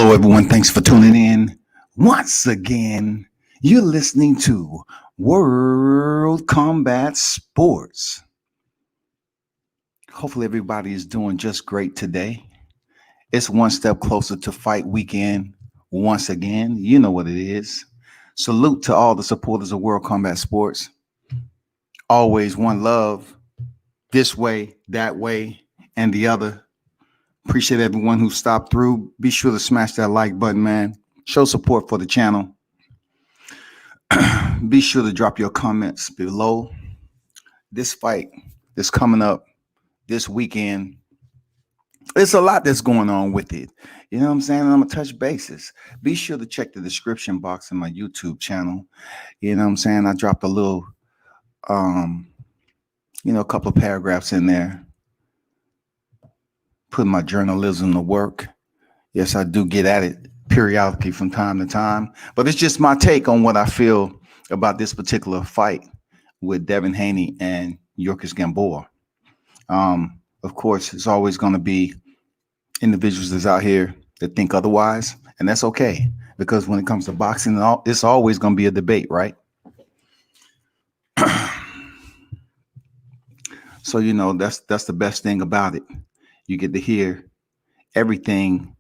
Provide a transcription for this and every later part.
Hello, everyone. Thanks for tuning in. Once again, you're listening to World Combat Sports. Hopefully, everybody is doing just great today. It's one step closer to fight weekend once again. You know what it is. Salute to all the supporters of World Combat Sports. Always one love, this way, that way, and the other. Appreciate everyone who stopped through. Be sure to smash that like button, man. Show support for the channel. Be sure to drop your comments below. This fight that's coming up this weekend, there's a lot that's going on with it. You know what I'm saying? I'm going to touch bases. Be sure to check the description box in my YouTube channel. You know what I'm saying? I dropped a little, a couple of paragraphs in there. Put my journalism to work. Yes, I do get at it periodically from time to time, but it's just my take on what I feel about this particular fight with Devin Haney and Yuriorkis Gamboa. Of course, it's always going to be individuals that's out here that think otherwise, and that's okay, because when it comes to boxing, it's always going to be a debate, right? So, that's the best thing about it. You get to hear everything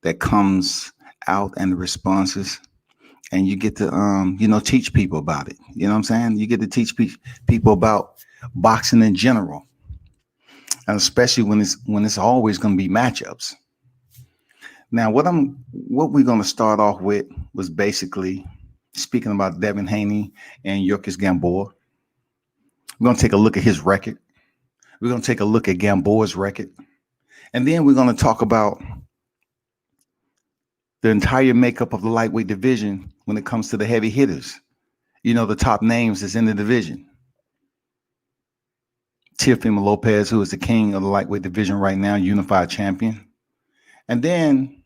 that comes out and the responses, and you get to teach people about it. You know what I'm saying? You get to teach people about boxing in general, and especially when it's always going to be matchups. Now, what we're going to start off with was basically speaking about Devin Haney and Yuriorkis Gamboa. We're going to take a look at his record. We're going to take a look at Gamboa's record, and then we're going to talk about the entire makeup of the lightweight division when it comes to the heavy hitters. The top names that's in the division. Teofimo Lopez, who is the king of the lightweight division right now, unified champion. And then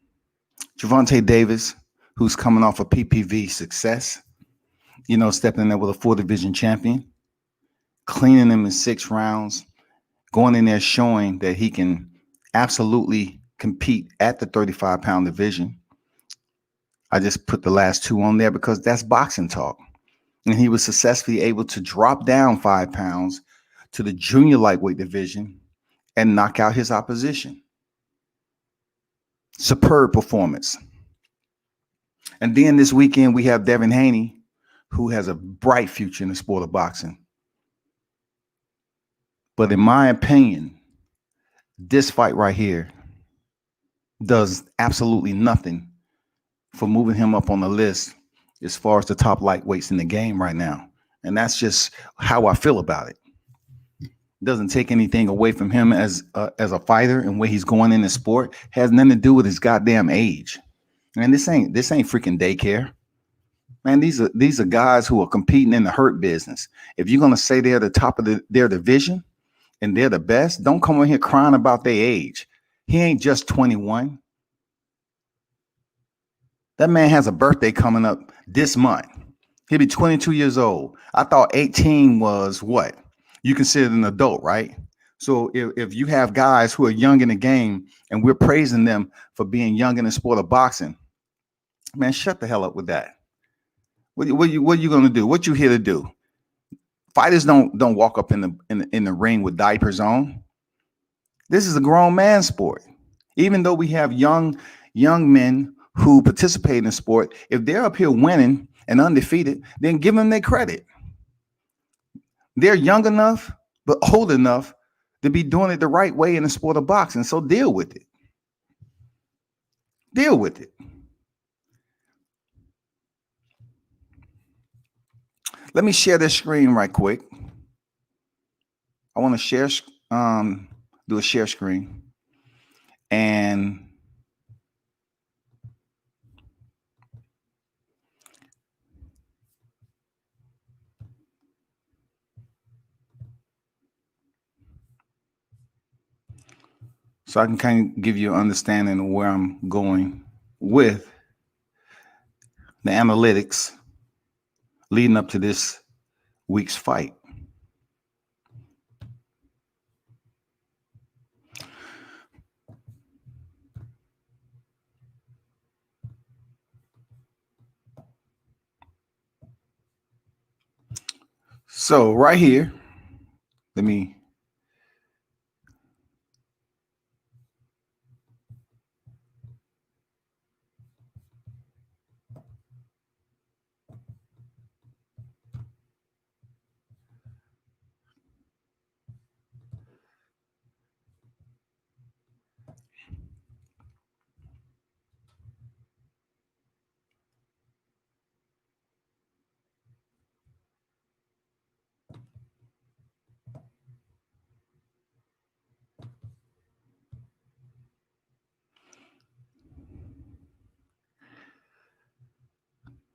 Gervonta Davis, who's coming off a PPV success, stepping in there with a 4-division champion, cleaning him in 6 rounds, going in there showing that he can absolutely compete at the 35-pound division. I just put the last 2 on there because that's boxing talk. And he was successfully able to drop down 5 pounds to the junior lightweight division and knock out his opposition. Superb performance. And then this weekend, we have Devin Haney, who has a bright future in the sport of boxing. But in my opinion, this fight right here does absolutely nothing for moving him up on the list as far as the top lightweights in the game right now. And that's just how I feel about it. It doesn't take anything away from him as a fighter and where he's going in the sport. It has nothing to do with his goddamn age. And this ain't freaking daycare. Man, these are guys who are competing in the hurt business. If you're going to say they're the top of their division and they're the best, don't come in here crying about their age. He ain't just 21. That man has a birthday coming up this month. He'll be 22 years old. I thought 18 was what? You considered an adult, right? So if you have guys who are young in the game and we're praising them for being young in the sport of boxing, man, shut the hell up with that. What are you going to do? What you here to do? Fighters don't walk up in the ring with diapers on. This is a grown man sport. Even though we have young men who participate in the sport, if they're up here winning and undefeated, then give them their credit. They're young enough, but old enough to be doing it the right way in the sport of boxing. So deal with it. Deal with it. Let me share this screen right quick. I want to share, do a share screen. And so I can kind of give you an understanding of where I'm going with the analytics leading up to this week's fight. So right here, let me.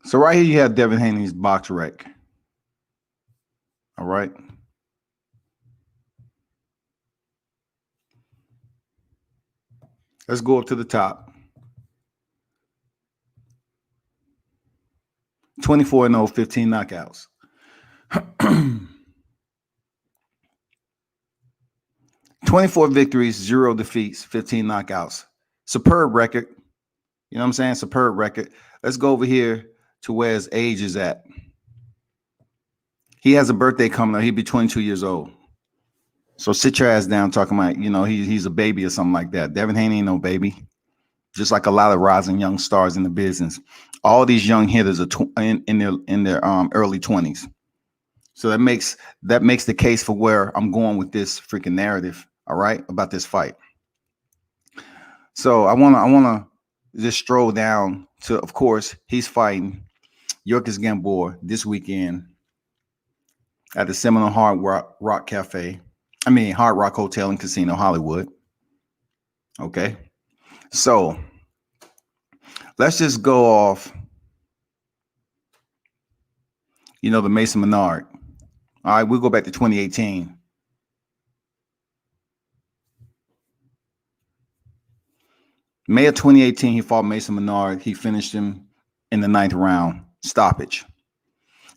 So right here, you have Devin Haney's box rec. All right. Let's go up to the top. 24-0, 15 knockouts. 24 victories, 0 defeats, 15 knockouts. Superb record. You know what I'm saying? Superb record. Let's go over here to where his age is at. He has a birthday coming up. He'll be 22 years old. So sit your ass down talking about, he's a baby or something like that. Devin Haney ain't no baby. Just like a lot of rising young stars in the business. All these young hitters are in their early 20s. So that makes the case for where I'm going with this freaking narrative, all right, about this fight. So I wanna just stroll down to, of course, he's fighting Yuriorkis Gamboa this weekend at the Seminole Hard Rock Hotel and Casino, Hollywood. Okay. So let's just go off, the Mason Menard. All right, we'll go back to 2018. May of 2018, he fought Mason Menard. He finished him in the 9th round, stoppage.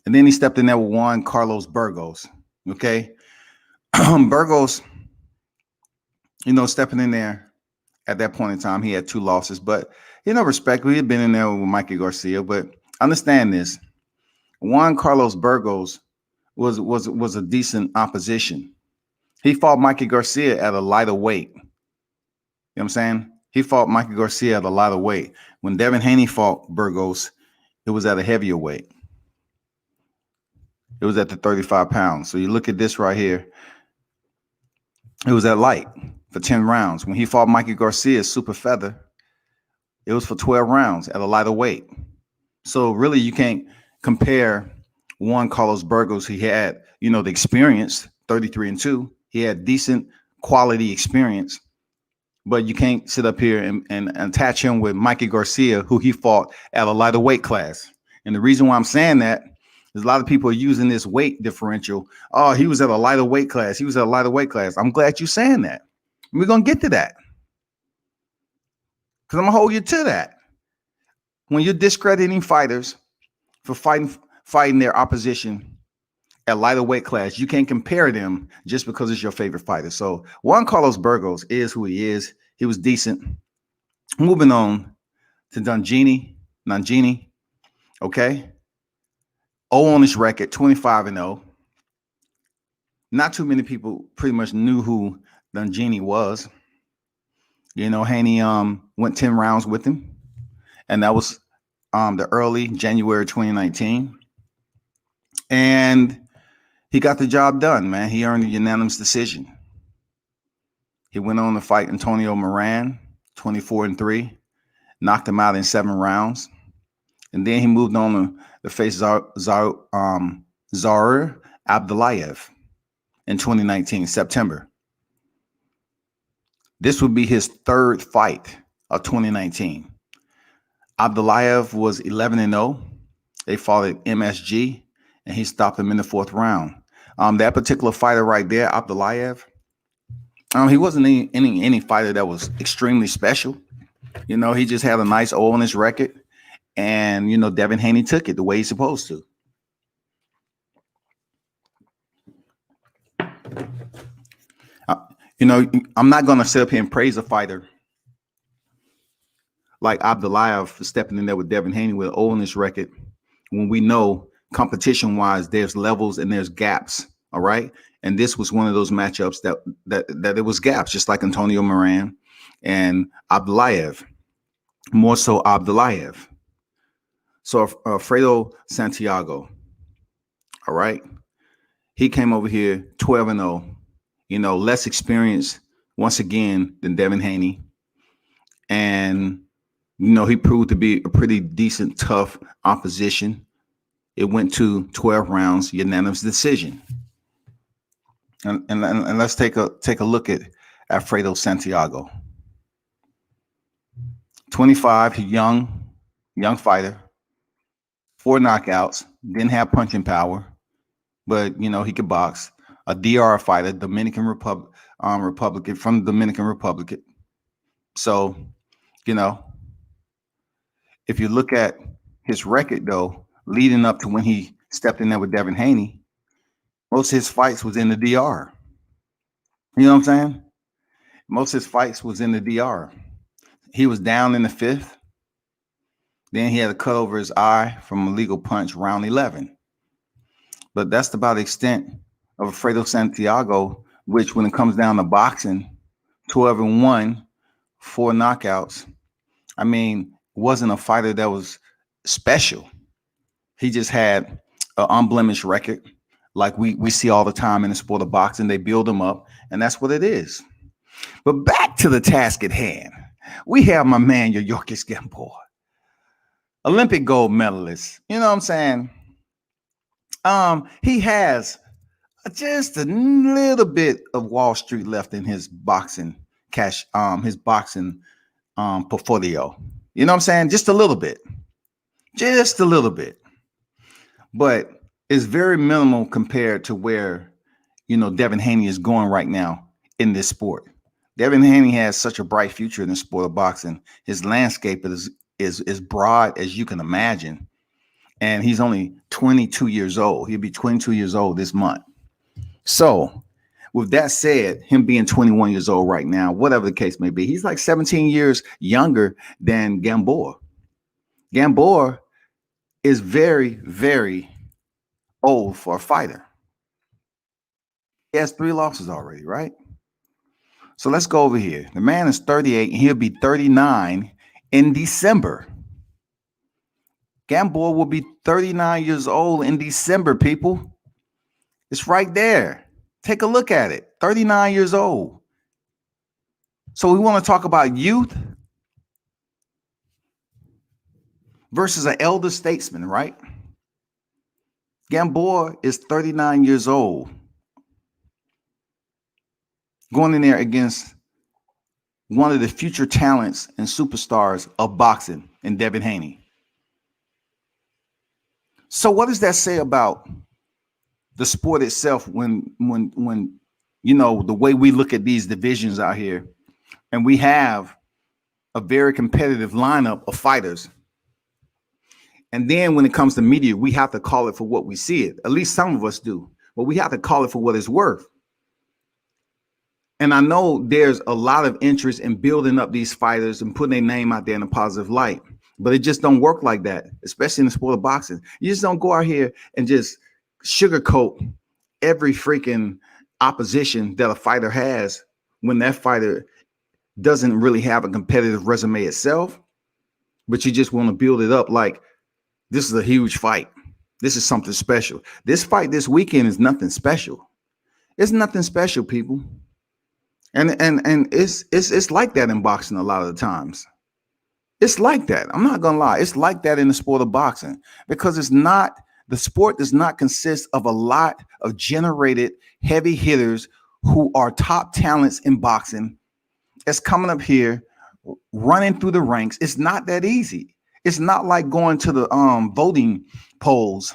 And then he stepped in there with Juan Carlos Burgos. Okay. Burgos, stepping in there at that point in time, he had 2 losses, but respectfully, he had been in there with Mikey Garcia. But understand this: Juan Carlos Burgos was a decent opposition. He fought Mikey Garcia at a lighter weight. You know what I'm saying? He fought Mikey Garcia at a lighter weight. When Devin Haney fought Burgos, it was at a heavier weight. It was at the 35 pounds. So you look at this right here. It was at light for 10 rounds. When he fought Mikey Garcia, super feather, it was for 12 rounds at a lighter weight. So really, you can't compare Juan Carlos Burgos. He had, the experience, 33-2. He had decent quality experience, but you can't sit up here and attach him with Mikey Garcia, who he fought at a lighter weight class. And the reason why I'm saying that is a lot of people are using this weight differential. Oh, he was at a lighter weight class. He was at a lighter weight class. I'm glad you're saying that. We're going to get to that, because I'm going to hold you to that. When you're discrediting fighters for fighting their opposition at lighter weight class, you can't compare them just because it's your favorite fighter. So Juan Carlos Burgos is who he is. He was decent. Moving on to Nangini. Okay. 0 on his record, 25-0. Not too many people pretty much knew who Nangini was. Haney went 10 rounds with him, and that was the early January 2019. And he got the job done, man. He earned a unanimous decision. He went on to fight Antonio Moran, 24-3, knocked him out in 7 rounds. And then he moved on to face Zaur Abdullayev in 2019, September. This would be his 3rd fight of 2019. Abdullayev was 11-0. They fought at MSG, and he stopped him in the 4th round. That particular fighter right there, Abdullayev, he wasn't any fighter that was extremely special. He just had a nice O on his record. And, Devin Haney took it the way he's supposed to. I'm not going to sit up here and praise a fighter like Abdullayev for stepping in there with Devin Haney with an O on his record when we know competition wise, there's levels and there's gaps. All right. And this was one of those matchups that it was gaps, just like Antonio Moran and Abdulayev, more so Abdulayev. So Alfredo Santiago, all right, he came over here 12-0, less experienced once again than Devin Haney. And, he proved to be a pretty decent, tough opposition. It went to 12 rounds, unanimous decision. And let's take a look at Alfredo Santiago. 25, young fighter, 4 knockouts, didn't have punching power, but he could box. A DR fighter, Dominican Republican from the Dominican Republic. So, if you look at his record though, leading up to when he stepped in there with Devin Haney, most of his fights was in the DR. You know what I'm saying? Most of his fights was in the DR. He was down in the 5th. Then he had a cut over his eye from a legal punch, round 11. But that's about the extent of Alfredo Santiago, which when it comes down to boxing, 12-1, 4 knockouts. I mean, wasn't a fighter that was special. He just had an unblemished record, like we see all the time in the sport of boxing. They build them up, and that's what it is. But back to the task at hand. We have my man, Yuriorkis Gamboa, Olympic gold medalist. You know what I'm saying? He has just a little bit of Wall Street left in his boxing portfolio. You know what I'm saying? Just a little bit. But it's very minimal compared to where, Devin Haney is going right now in this sport. Devin Haney has such a bright future in the sport of boxing. His landscape is broad as you can imagine. And he's only 22 years old. He'll be 22 years old this month. So with that said, him being 21 years old right now, whatever the case may be, he's like 17 years younger than Gamboa. Gamboa is very, very old for a fighter. He has 3 losses already, right? So let's go over here. The man is 38 and he'll be 39 in December. Gamboa will be 39 years old in December, people. It's right there. Take a look at it. 39 years old. So we want to talk about youth versus an elder statesman, right? Gamboa is 39 years old. Going in there against one of the future talents and superstars of boxing in Devin Haney. So what does that say about the sport itself when the way we look at these divisions out here, and we have a very competitive lineup of fighters? And then when it comes to media, we have to call it for what we see it. At least some of us do. But we have to call it for what it's worth. And I know there's a lot of interest in building up these fighters and putting their name out there in a positive light. But it just don't work like that, especially in the sport of boxing. You just don't go out here and just sugarcoat every freaking opposition that a fighter has when that fighter doesn't really have a competitive resume itself. But you just want to build it up like this is a huge fight. This is something special. This fight this weekend is nothing special. It's nothing special, people. And it's like that in boxing a lot of the times. It's like that. I'm not gonna lie. It's like that in the sport of boxing because the sport does not consist of a lot of generated heavy hitters who are top talents in boxing. It's coming up here, running through the ranks. It's not that easy. It's not like going to the voting polls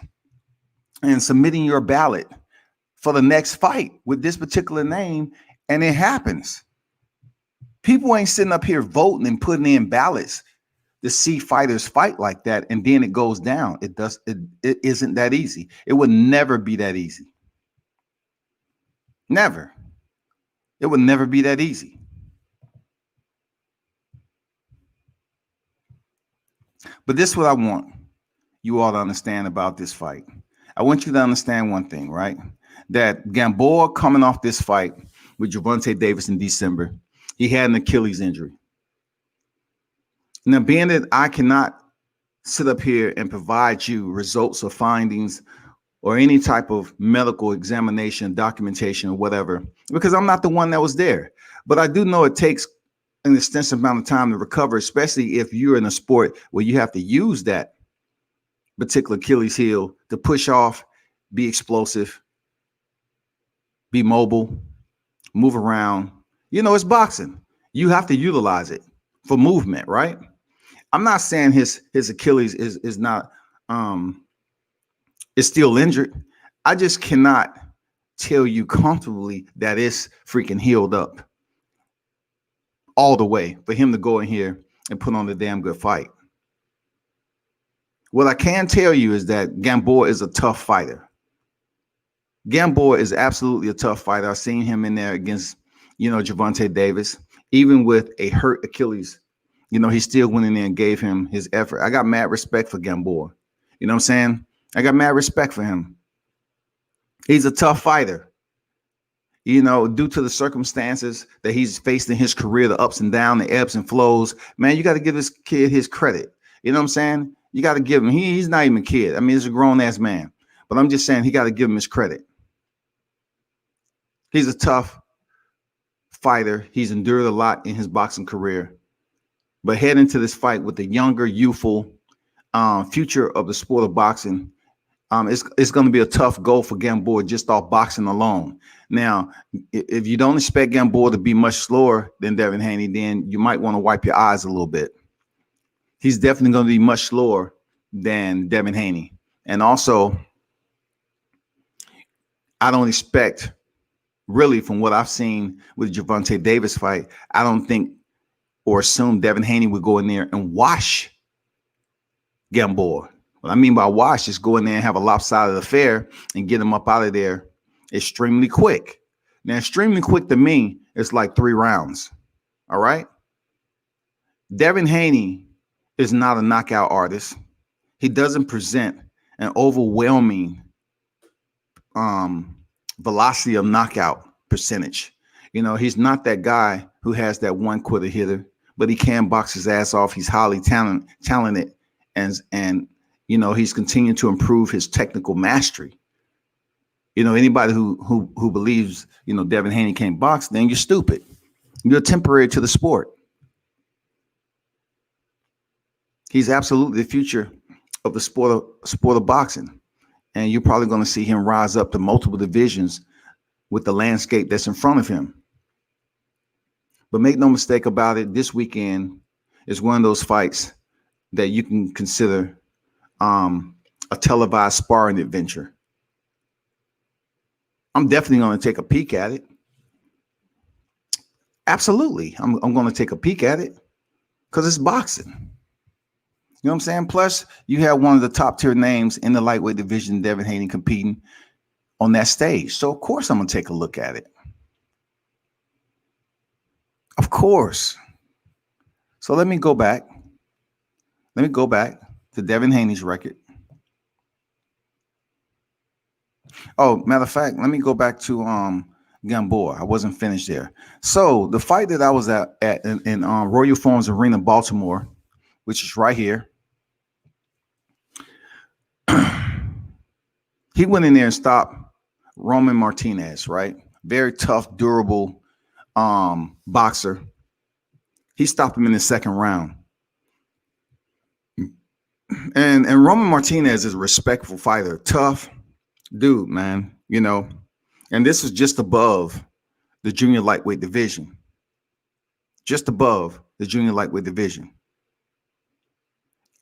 and submitting your ballot for the next fight with this particular name. And it happens. People ain't sitting up here voting and putting in ballots to see fighters fight like that. And then it goes down. It isn't that easy. It would never be that easy. Never. It would never be that easy. But this is what I want you all to understand about this fight. I want you to understand one thing, right? That Gamboa coming off this fight with Gervonta Davis in December, he had an Achilles injury. Now, being that I cannot sit up here and provide you results or findings or any type of medical examination, documentation, or whatever, because I'm not the one that was there. But I do know it takes an extensive amount of time to recover, especially if you're in a sport where you have to use that particular Achilles heel to push off, be explosive, be mobile, move around. You know, it's boxing. You have to utilize it for movement, right? I'm not saying his Achilles is not is still injured. I just cannot tell you comfortably that it's freaking healed up all the way for him to go in here and put on a damn good fight. What I can tell you is that Gamboa is a tough fighter. Gamboa is absolutely a tough fighter. I've seen him in there against, Gervonta Davis, even with a hurt Achilles. He still went in there and gave him his effort. I got mad respect for Gamboa. You know what I'm saying? I got mad respect for him. He's a tough fighter. Due to the circumstances that he's faced in his career, the ups and downs, the ebbs and flows, man, you got to give this kid his credit. You know what I'm saying? You got to give him, he's not even a kid. I mean, he's a grown ass man, but I'm just saying he got to give him his credit. He's a tough fighter. He's endured a lot in his boxing career, but heading into this fight with the younger, youthful future of the sport of boxing, it's going to be a tough goal for Gamboa just off boxing alone. Now, if you don't expect Gamboa to be much slower than Devin Haney, then you might want to wipe your eyes a little bit. He's definitely going to be much slower than Devin Haney. And also, I don't expect, really, from what I've seen with the Gervonta Davis fight, I don't think or assume Devin Haney would go in there and wash Gamboa. What I mean by wash is go in there and have a lopsided affair and get him up out of there extremely quick. Now, extremely quick to me is like 3 rounds. All right. Devin Haney is not a knockout artist. He doesn't present an overwhelming velocity of knockout percentage. He's not that guy who has that one quitter hitter, but he can box his ass off. He's highly talented and he's continuing to improve his technical mastery. Anybody who believes, Devin Haney can't box, then you're stupid. You're temporary to the sport. He's absolutely the future of the sport of boxing. And you're probably going to see him rise up to multiple divisions with the landscape that's in front of him. But make no mistake about it, this weekend is one of those fights that you can consider a televised sparring adventure. I'm definitely going to take a peek at it. Absolutely. I'm going to take a peek at it because it's boxing. You know what I'm saying? Plus, you have one of the top tier names in the lightweight division, Devin Haney, competing on that stage. So, of course, I'm going to take a look at it. Of course. So let me go back. Let me go back to Devin Haney's record. Oh, matter of fact, let me go back to Gamboa. I wasn't finished there. So the fight that I was at in Royal Farms Arena, Baltimore, which is right here, he went in there and stopped Roman Martinez, right? Very tough, durable boxer. He stopped him in the second round. And Roman Martinez is a respectful fighter, tough dude, man, and this is just above the junior lightweight division, just above the junior lightweight division.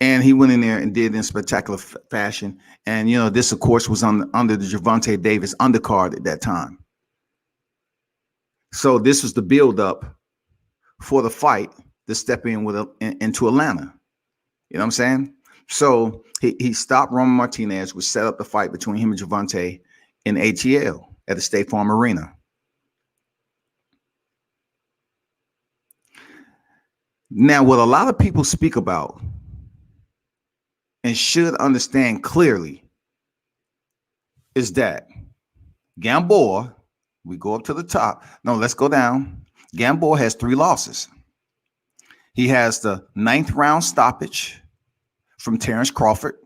And he went in there and did it in spectacular fashion. And, this, of course, was under the Gervonta Davis undercard at that time. So this was the buildup for the fight to step in into Atlanta. You know what I'm saying? So he stopped Roman Martinez, which set up the fight between him and Gervonta in ATL at the State Farm Arena. Now, what a lot of people speak about and should understand clearly is that Gamboa, we go up to the top. No, let's go down. Gamboa has 3 losses. He has the 9th round stoppage from Terrence Crawford.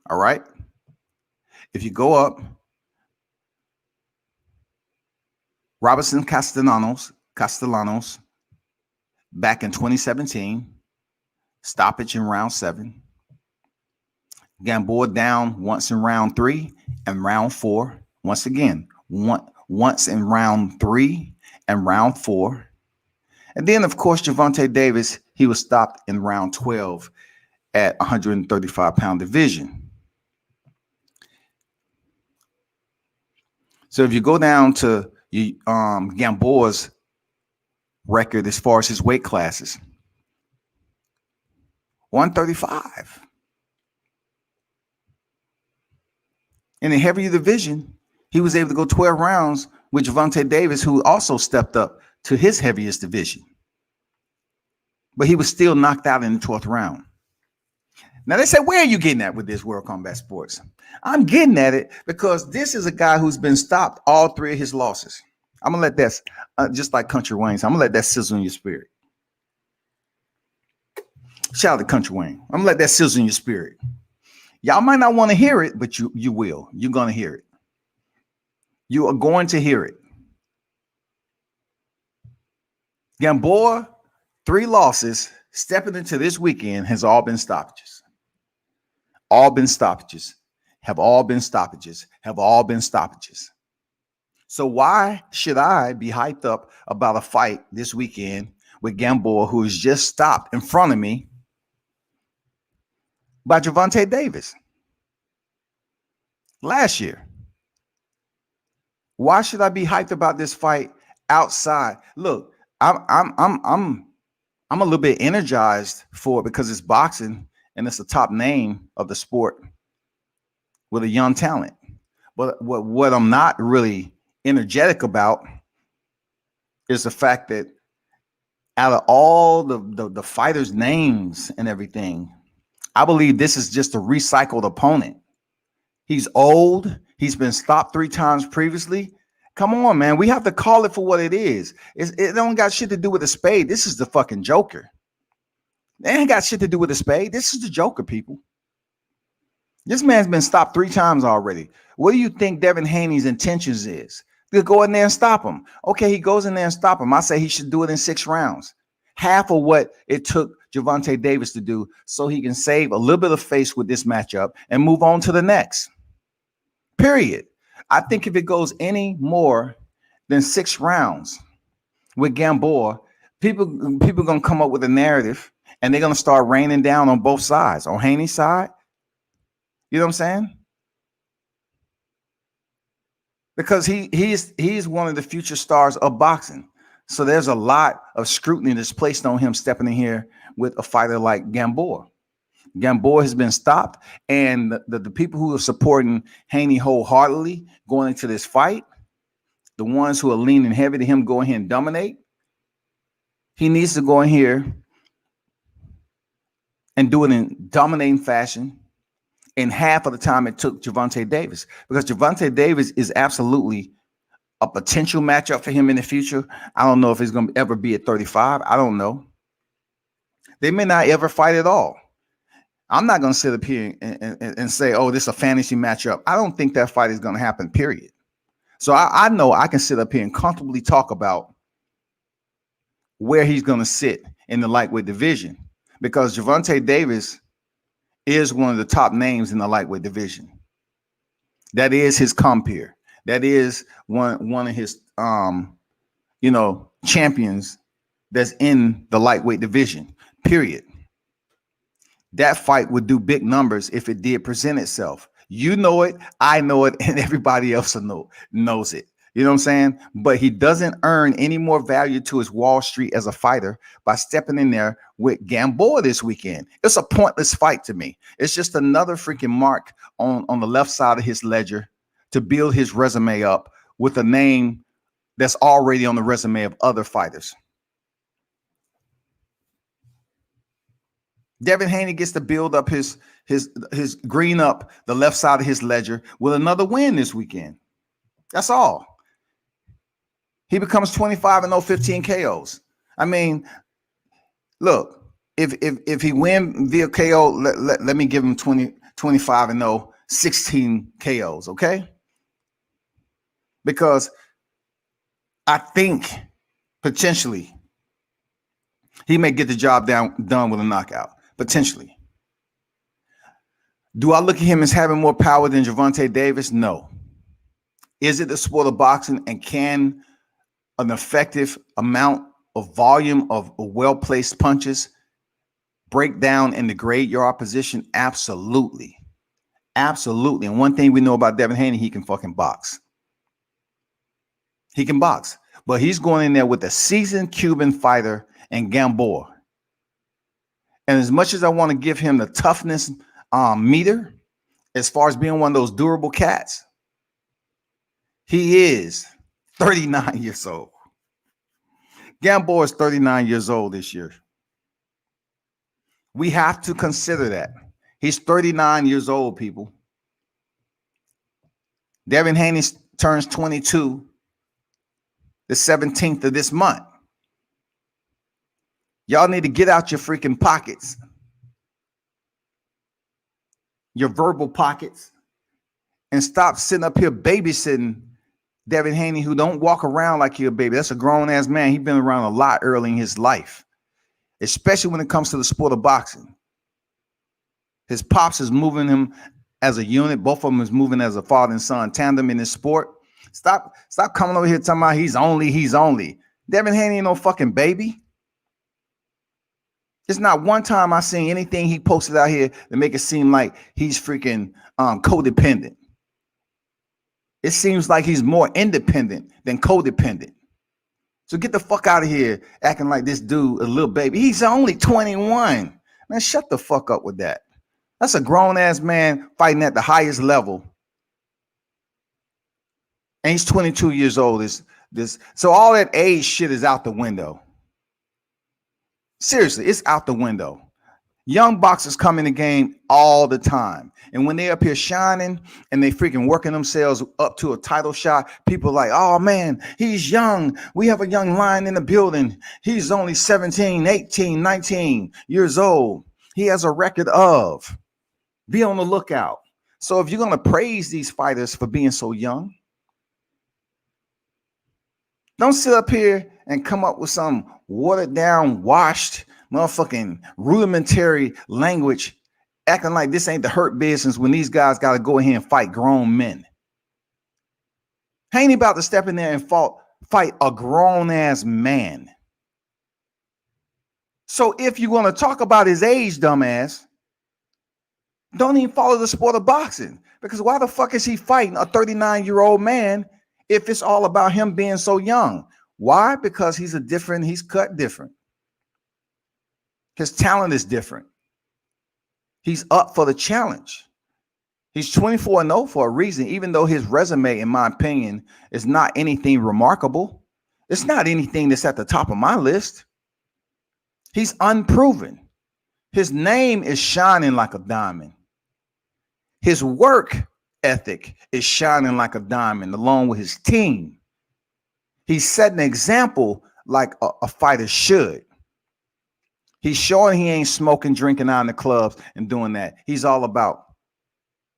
All right. If you go up, Robinson Castellanos back in 2017, stoppage in round 7. Gamboa down once in round 3 and round 4. Once again, once in round 3 and round 4. And then, of course, Gervonta Davis, he was stopped in round 12 at 135-pound division. So if you go down to Gamboa's record as far as his weight classes, 135. In the heavier division, he was able to go 12 rounds with Gervonta Davis, who also stepped up to his heaviest division. But he was still knocked out in the 12th round. Now they say, where are you getting at with this World Combat Sports? I'm getting at it because this is a guy who's been stopped all 3 of his losses. I'm going to let that, just like Country Wayne, I'm going to let that sizzle in your spirit. Shout out to Country Wayne. I'm going to let that sizzle in your spirit. Y'all might not want to hear it, but you will. You're going to hear it. You are going to hear it. Gamboa, 3 losses, stepping into this weekend has all been stoppages. All been stoppages. Have all been stoppages. Have all been stoppages. So why should I be hyped up about a fight this weekend with Gamboa, who is just stopped in front of me by Gervonta Davis last year? Why should I be hyped about this fight outside? Look, I'm a little bit energized for it because it's boxing and it's the top name of the sport with a young talent. But what I'm not really energetic about is the fact that out of all the fighters' names and everything, I believe this is just a recycled opponent. He's old. He's been stopped 3 times previously. Come on, man. We have to call it for what it is. It don't got shit to do with a spade. This is the fucking Joker. It ain't got shit to do with a spade. This is the Joker, people. This man's been stopped 3 times already. What do you think Devin Haney's intentions is? To go in there and stop him. Okay, he goes in there and stop him. I say he should do it in 6 rounds. Half of what it took Gervonta Davis to do so he can save a little bit of face with this matchup and move on to the next. Period. I think if it goes any more than 6 rounds with Gamboa, people are going to come up with a narrative and they're going to start raining down on both sides. On Haney's side, you know what I'm saying? Because he's one of the future stars of boxing. So there's a lot of scrutiny that's placed on him stepping in here with a fighter like Gamboa. Gamboa has been stopped, and the people who are supporting Haney wholeheartedly going into this fight, the ones who are leaning heavy to him go in here and dominate, he needs to go in here and do it in dominating fashion in half of the time it took Gervonta Davis, because Gervonta Davis is absolutely a potential matchup for him in the future. I don't know if he's going to ever be at 35. I don't know. They may not ever fight at all. I'm not going to sit up here and say, oh, this is a fantasy matchup. I don't think that fight is going to happen, period. So I know I can sit up here and comfortably talk about where he's going to sit in the lightweight division, because Gervonta Davis is one of the top names in the lightweight division. That is his compeer. That is one of his champions that's in the lightweight division, period. That fight would do big numbers if it did present itself. You know it, I know it, and everybody else knows it. You know what I'm saying? But he doesn't earn any more value to his Wall Street as a fighter by stepping in there with Gamboa this weekend. It's a pointless fight to me. It's just another freaking mark on the left side of his ledger to build his resume up with a name that's already on the resume of other fighters. Devin Haney gets to build up his his green up the left side of his ledger with another win this weekend. That's all. He becomes 25-0, 15 KOs. I mean, look, if he win via KO, let me give him 25-0, 16 KOs, okay? Because I think potentially he may get the job done with a knockout. Potentially. Do I look at him as having more power than Gervonta Davis? No. Is it the sport of boxing, and can an effective amount of volume of well-placed punches break down and degrade your opposition? Absolutely. Absolutely. And one thing we know about Devin Haney, he can fucking box. He can box. But he's going in there with a seasoned Cuban fighter and Gamboa. And as much as I want to give him the toughness meter, as far as being one of those durable cats, he is 39 years old. Gamboa is 39 years old this year. We have to consider that. He's 39 years old, people. Devin Haney turns 22 the 17th of this month. Y'all need to get out your freaking pockets, your verbal pockets, and stop sitting up here babysitting Devin Haney, who don't walk around like you're a baby. That's a grown-ass man. He's been around a lot early in his life, especially when it comes to the sport of boxing. His pops is moving him as a unit. Both of them is moving as a father and son tandem in this sport. Stop coming over here talking about he's only. Devin Haney ain't no fucking baby. There's not one time I seen anything he posted out here to make it seem like he's freaking codependent. It seems like he's more independent than codependent. So get the fuck out of here acting like this dude a little baby. He's only 21. Man, shut the fuck up with that. That's a grown-ass man fighting at the highest level. And he's 22 years old. So all that age shit is out the window. Seriously, it's out the window. Young boxers come in the game all the time. And when they're up here shining and they freaking working themselves up to a title shot, people are like, oh man, he's young. We have a young lion in the building. He's only 17, 18, 19 years old. He has a record of. Be on the lookout. So if you're going to praise these fighters for being so young, don't sit up here and come up with some watered down, washed, motherfucking rudimentary language, acting like this ain't the hurt business when these guys got to go ahead and fight grown men. Haney about to step in there and fight a grown-ass man. So if you're going to talk about his age, dumbass, don't even follow the sport of boxing. Because why the fuck is he fighting a 39-year-old man if it's all about him being so young? Why? Because he's cut different. His talent is different. He's up for the challenge. He's 24-0 for a reason, even though his resume, in my opinion, is not anything remarkable. It's not anything that's at the top of my list. He's unproven. His name is shining like a diamond. His work ethic is shining like a diamond along with his team. He's setting an example like a fighter should. He's showing he ain't smoking, drinking out in the clubs and doing that. He's all about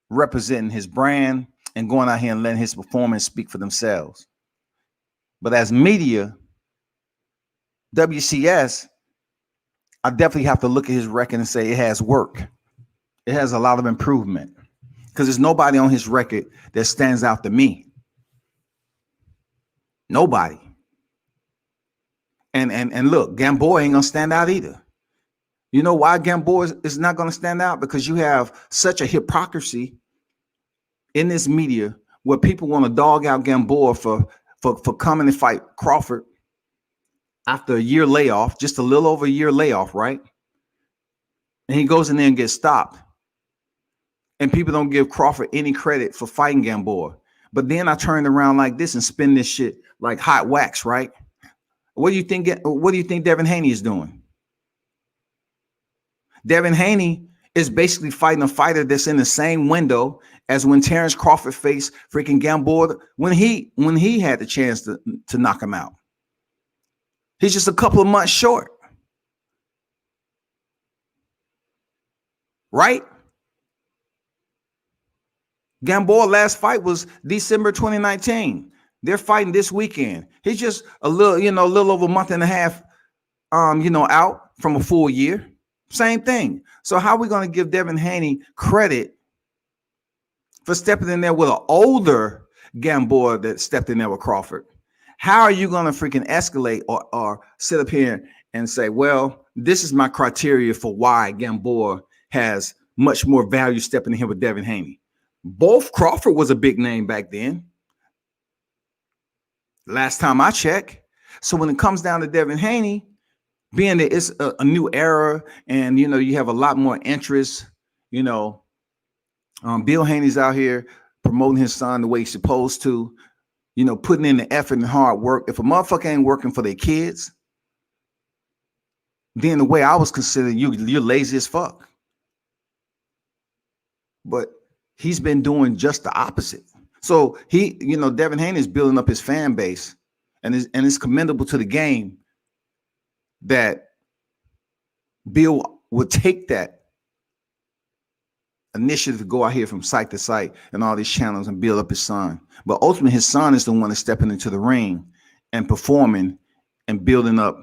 representing his brand and going out here and letting his performance speak for themselves. But as media, WCS, I definitely have to look at his record and say it has work. It has a lot of improvement because there's nobody on his record that stands out to me. Nobody. And look, Gamboa ain't gonna stand out either. You know why Gamboa is not gonna stand out? Because you have such a hypocrisy in this media where people want to dog out Gamboa for coming to fight Crawford after a year layoff, just a little over a year layoff, right? And he goes in there and gets stopped. And people don't give Crawford any credit for fighting Gamboa. But then I turned around like this and spin this shit like hot wax, right? What do you think Devin Haney is doing? Devin Haney is basically fighting a fighter that's in the same window as when Terrence Crawford faced freaking Gamboa when he had the chance to knock him out. He's just a couple of months short. Right? Gamboa last fight was December 2019. They're fighting this weekend. He's just a little over a month and a half out from a full year. Same thing. So how are we going to give Devin Haney credit for stepping in there with an older Gamboa that stepped in there with Crawford? How are you going to freaking escalate or sit up here and say, well, this is my criteria for why Gamboa has much more value stepping in here with Devin Haney? Both Crawford was a big name back then. Last time I checked. So when it comes down to Devin Haney, being that it's a new era and, you have a lot more interest, Bill Haney's out here promoting his son the way he's supposed to, putting in the effort and hard work. If a motherfucker ain't working for their kids, then the way I was considering you're lazy as fuck. But he's been doing just the opposite. So Devin Haney is building up his fan base, and it's commendable to the game that Bill would take that initiative to go out here from site to site and all these channels and build up his son. But ultimately, his son is the one that's stepping into the ring and performing and building up,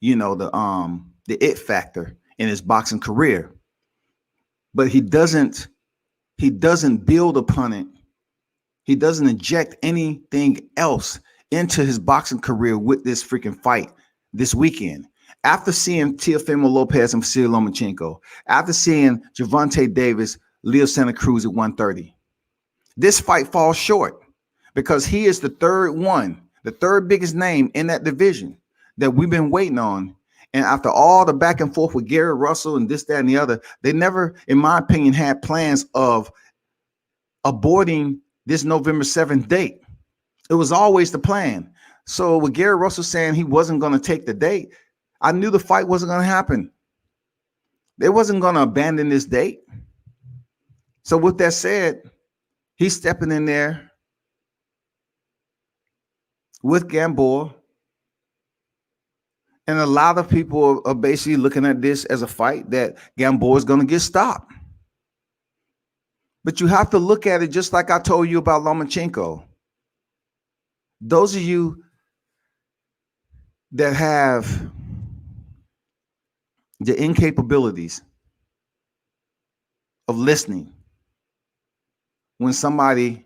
the it factor in his boxing career. But he doesn't build upon it. He doesn't inject anything else into his boxing career with this freaking fight this weekend. After seeing Teofimo Lopez and Vasily Lomachenko, after seeing Gervonta Davis, Leo Santa Cruz at 130, this fight falls short because he is the third biggest name in that division that we've been waiting on. And after all the back and forth with Gary Russell and this, that, and the other, they never, in my opinion, had plans of aborting this November 7th date. It was always the plan. So with Gary Russell saying he wasn't going to take the date, I knew the fight wasn't going to happen. They wasn't going to abandon this date. So with that said, he's stepping in there with Gamboa. And a lot of people are basically looking at this as a fight that Gamboa is going to get stopped. But you have to look at it just like I told you about Lomachenko. Those of you that have the incapabilities of listening when somebody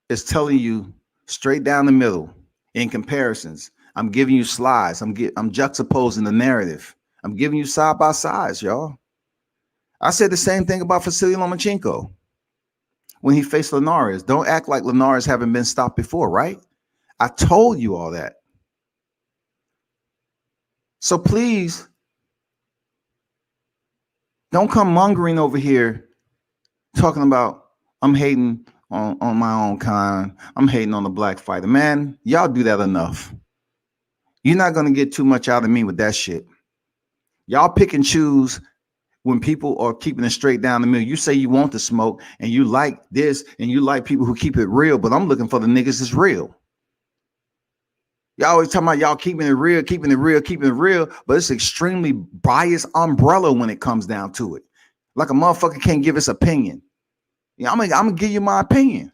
is telling you straight down the middle in comparisons, I'm giving you slides. I'm juxtaposing the narrative. I'm giving you side by sides, y'all. I said the same thing about Vasily Lomachenko when he faced Linares. Don't act like Linares haven't been stopped before, right? I told you all that. So please don't come mongering over here talking about I'm hating on my own kind. I'm hating on the black fighter. Man, y'all do that enough. You're not going to get too much out of me with that shit. Y'all pick and choose when people are keeping it straight down the middle. You say you want the smoke and you like this and you like people who keep it real, but I'm looking for the niggas that's real. Y'all always talking about y'all keeping it real, but it's extremely biased umbrella when it comes down to it. Like a motherfucker can't give his opinion. Yeah, I'm gonna give you my opinion.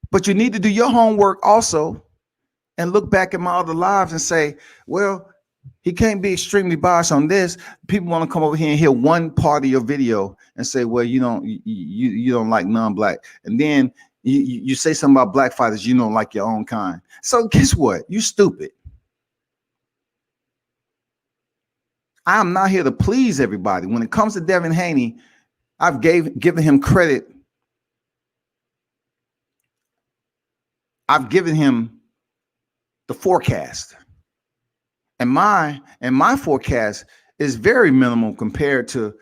But you need to do your homework also and look back at my other lives and say, well, he can't be extremely biased on this. People want to come over here and hear one part of your video and say, well, you don't like non-black. And then you say something about black fighters, you don't like your own kind. So guess what? You stupid. I am not here to please everybody. When it comes to Devin Haney, I've given him credit. I've given him the forecast. And my forecast is very minimal compared to,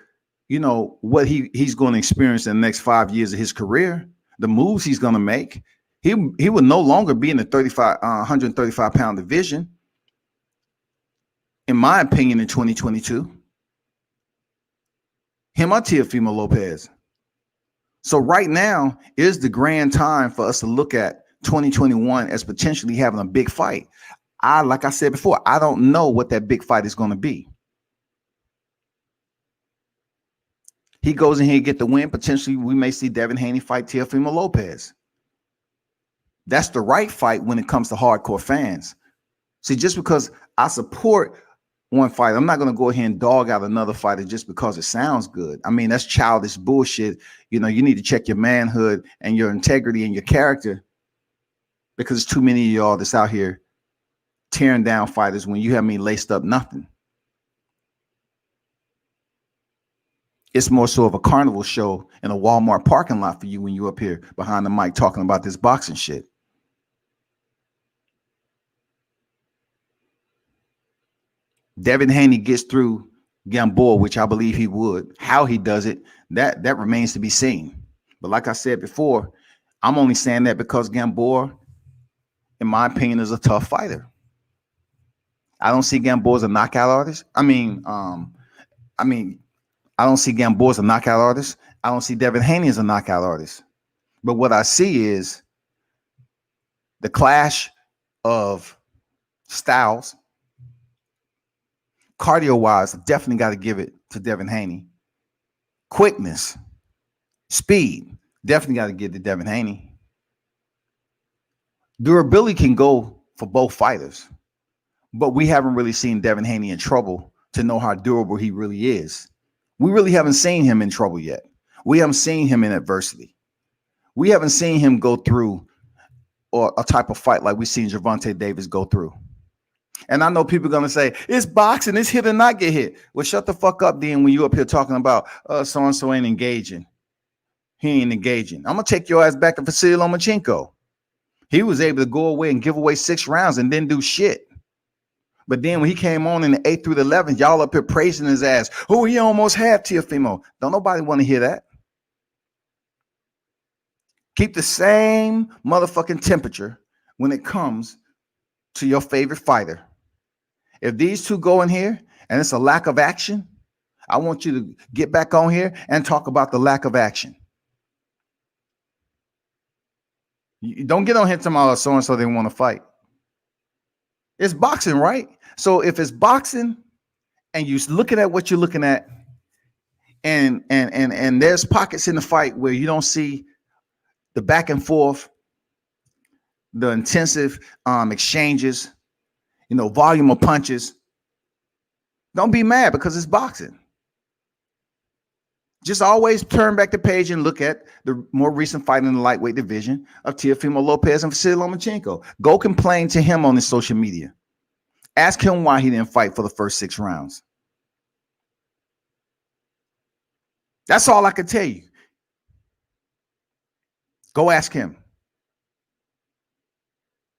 what he's going to experience in the next 5 years of his career, the moves he's going to make. He will no longer be in the 135 pound division, in my opinion, in 2022. Him or Teofimo Lopez. So right now is the grand time for us to look at 2021 as potentially having a big fight. Like I said before, I don't know what that big fight is going to be. He goes in here and get the win. Potentially, we may see Devin Haney fight Teofimo Lopez. That's the right fight when it comes to hardcore fans. See, just because I support one fight, I'm not going to go ahead and dog out another fighter just because it sounds good. I mean, that's childish bullshit. You know, you need to check your manhood and your integrity and your character, because there's too many of y'all that's out here tearing down fighters when you haven't even laced up nothing. It's more so of a carnival show in a Walmart parking lot for you when you're up here behind the mic talking about this boxing shit. Devin Haney gets through Gamboa, which I believe he would. How he does it, that remains to be seen. But like I said before, I'm only saying that because Gamboa, in my opinion, is a tough fighter. I don't see Gamboa as a knockout artist. I don't see Gamboa as a knockout artist. I don't see Devin Haney as a knockout artist. But what I see is the clash of styles. Cardio-wise, definitely got to give it to Devin Haney. Quickness, speed, definitely got to give it to Devin Haney. Durability can go for both fighters, but we haven't really seen Devin Haney in trouble to know how durable he really is. We really haven't seen him in trouble yet. We haven't seen him in adversity. We haven't seen him go through or a type of fight like we've seen Gervonta Davis go through. And I know people are going to say, it's boxing, it's hit or not get hit. Well, shut the fuck up then when you up here talking about so-and-so ain't engaging. He ain't engaging. I'm going to take your ass back to Vasily Lomachenko. He was able to go away and give away 6 rounds and didn't do shit. But then when he came on in the 8th through the 11th, y'all up here praising his ass. Oh, he almost had Teofimo. Don't nobody want to hear that. Keep the same motherfucking temperature when it comes to your favorite fighter. If these two go in here and it's a lack of action, I want you to get back on here and talk about the lack of action. You don't get on here tomorrow so-and-so they want to fight. It's boxing, right? So if it's boxing and you're looking at what you're looking at, and there's pockets in the fight where you don't see the back and forth, the intensive exchanges, volume of punches, don't be mad because it's boxing. Just always turn back the page and look at the more recent fight in the lightweight division of Teofimo Lopez and Vasily Lomachenko. Go complain to him on his social media. Ask him why he didn't fight for the first 6 rounds. That's all I can tell you. Go ask him.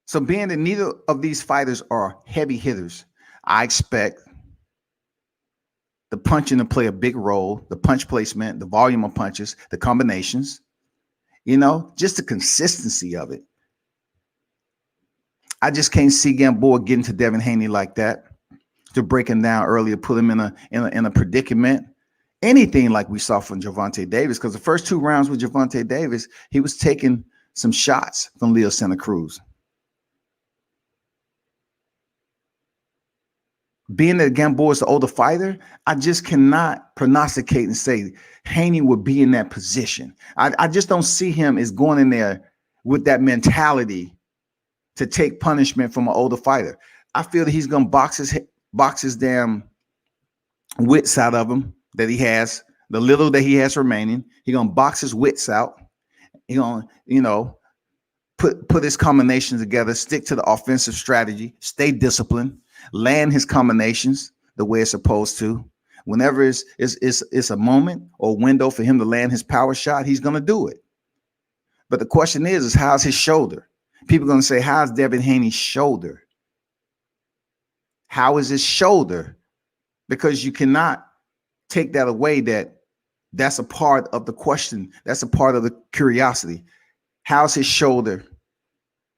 So being that neither of these fighters are heavy hitters, I expect the punching to play a big role, the punch placement, the volume of punches, the combinations, just the consistency of it. I just can't see Gamboa getting to Devin Haney like that, to break him down earlier, put him in a predicament. Anything like we saw from Gervonta Davis, because the first 2 rounds with Gervonta Davis, he was taking some shots from Leo Santa Cruz. Being that Gamboa is the older fighter, I just cannot prognosticate and say Haney would be in that position. I just don't see him as going in there with that mentality to take punishment from an older fighter. I feel that he's going to box his damn wits out of him that he has, the little that he has remaining. He's going to box his wits out. He's going to, put his combinations together, stick to the offensive strategy, stay disciplined, land his combinations the way it's supposed to. Whenever it's a moment or window for him to land his power shot, he's going to do it. But the question is how's his shoulder? People are going to say, how's Devin Haney's shoulder? How is his shoulder? Because you cannot take that away. That's a part of the question. That's a part of the curiosity. How's his shoulder?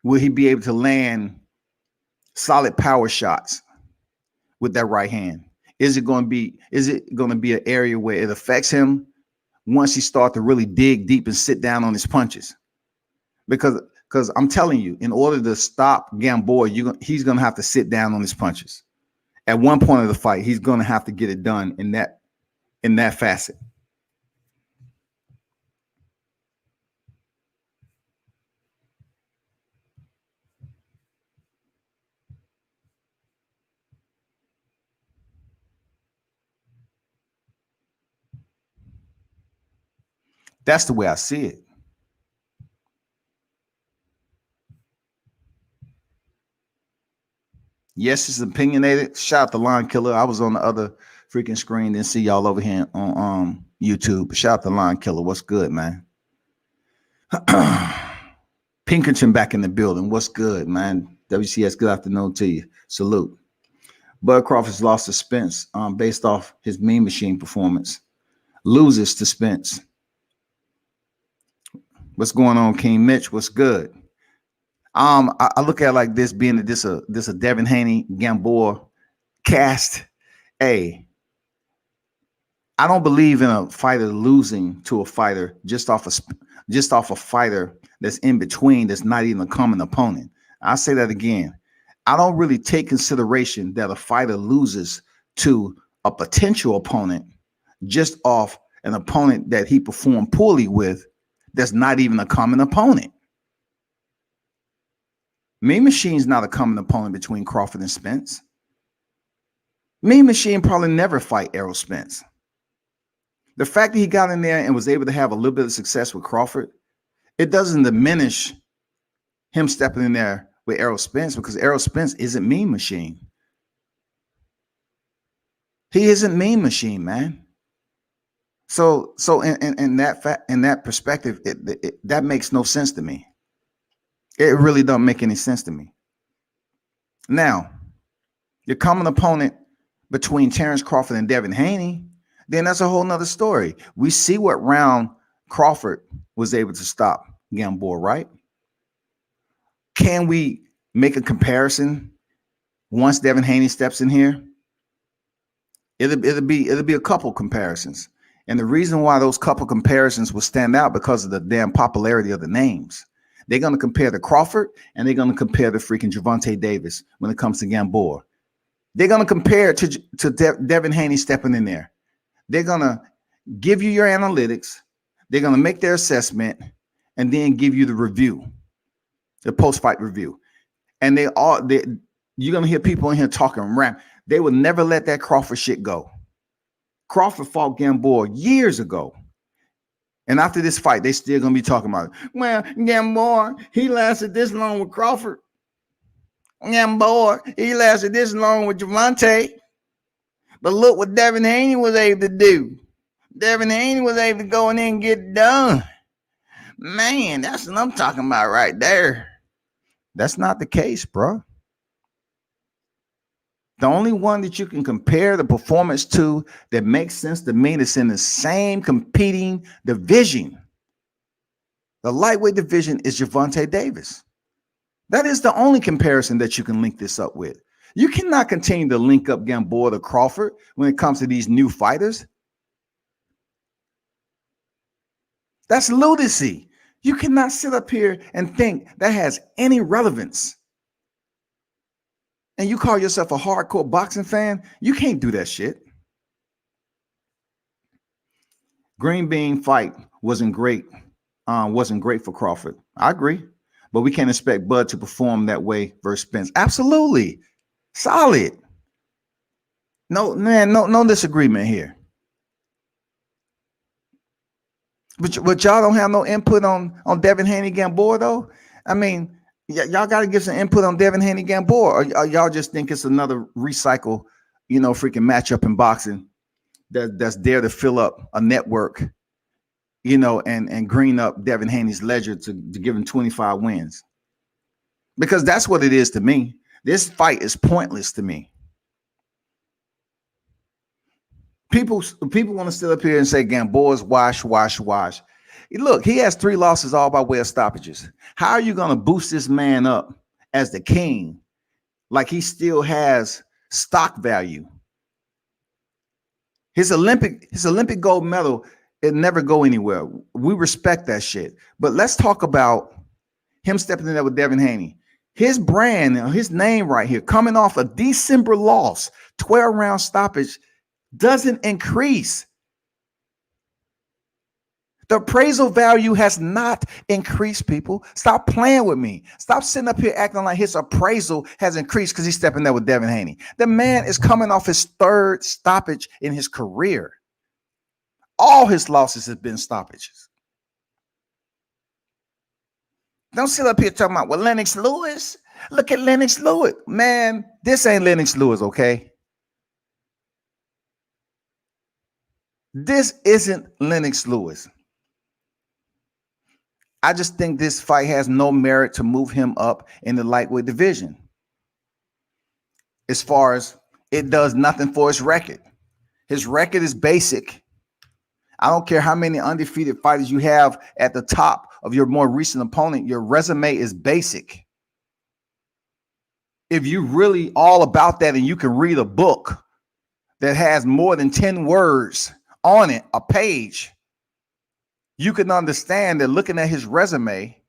Will he be able to land solid power shots with that right hand? Is it going to be an area where it affects him once he starts to really dig deep and sit down on his punches? Because I'm telling you, in order to stop Gamboa, he's going to have to sit down on his punches. At one point of the fight, he's going to have to get it done in that facet. That's the way I see it. Yes, it's opinionated. Shout out to Line Killer. I was on the other freaking screen. Didn't see y'all over here on YouTube. Shout out to Line Killer. What's good, man? Pinkerton back in the building. What's good, man? WCS, good afternoon to you. Salute. Bud Crawford's lost to Spence based off his Mean Machine performance. Loses to Spence. What's going on, King Mitch? What's good? I look at it like this, being that this a Devin Haney Gamboa cast. Hey, I don't believe in a fighter losing to a fighter just off a fighter that's in between, that's not even a common opponent. I'll say that again. I don't really take consideration that a fighter loses to a potential opponent just off an opponent that he performed poorly with, that's not even a common opponent. Mean Machine's not a common opponent between Crawford and Spence. Mean Machine probably never fight Errol Spence. The fact that he got in there and was able to have a little bit of success with Crawford, it doesn't diminish him stepping in there with Errol Spence, because Errol Spence isn't Mean Machine. He isn't Mean Machine, man. So in that perspective, that makes no sense to me. It really doesn't make any sense to me. Now, your common opponent between Terrence Crawford and Devin Haney, then that's a whole nother story. We see what round Crawford was able to stop Gamboa, right? Can we make a comparison once Devin Haney steps in here? It'll be a couple comparisons. And the reason why those couple comparisons will stand out because of the damn popularity of the names. They're going to compare to Crawford, and they're going to compare to freaking Gervonta Davis when it comes to Gamboa. They're going to compare to Devin Haney stepping in there. They're going to give you your analytics. They're going to make their assessment and then give you the review, the post-fight review. And you're going to hear people in here talking rap. They would never let that Crawford shit go. Crawford fought Gamboa years ago. And after this fight, they still going to be talking about it. Well, Gamboa, he lasted this long with Crawford. Gamboa, he lasted this long with Gervonta. But look what Devin Haney was able to do. Devin Haney was able to go in there and get it done. Man, that's what I'm talking about right there. That's not the case, bro. The only one that you can compare the performance to that makes sense to me that's in the same competing division, the lightweight division, is Gervonta Davis. That is the only comparison that you can link this up with. You cannot continue to link up Gamboa to Crawford when it comes to these new fighters. That's lunacy. You cannot sit up here and think that has any relevance. And you call yourself a hardcore boxing fan, you can't do that shit. Green bean fight wasn't great for Crawford. I agree. But we can't expect Bud to perform that way versus Spence. Absolutely. Solid. No, man, no disagreement here. But y'all don't have no input on Devin Haney Gamboa, though? I mean, y'all got to give some input on Devin Haney Gamboa, or y'all just think it's another recycle, freaking matchup in boxing that's there to fill up a network, and green up Devin Haney's ledger to give him 25 wins. Because that's what it is to me. This fight is pointless to me. People want to sit up here and say Gamboa's wash. Look, he has 3 losses all by way of stoppages. How are you going to boost this man up as the king like he still has stock value His Olympic gold medal, it never go anywhere. We respect that shit. But let's talk about him stepping in there with Devin Haney. His brand, his name right here, coming off a December loss, 12-round stoppage, doesn't increase. The appraisal value has not increased, people. Stop playing with me. Stop sitting up here acting like his appraisal has increased because he's stepping there with Devin Haney. The man is coming off his third stoppage in his career. All his losses have been stoppages. Don't sit up here talking about, well, Lennox Lewis. Look at Lennox Lewis. Man, this ain't Lennox Lewis, okay? This isn't Lennox Lewis. I just think this fight has no merit to move him up in the lightweight division. As far as it does nothing for his record. His record is basic. I don't care how many undefeated fighters you have at the top of your more recent opponent. Your resume is basic. If you really all about that and you can read a book that has more than 10 words on it, a page, you can understand that looking at his resume,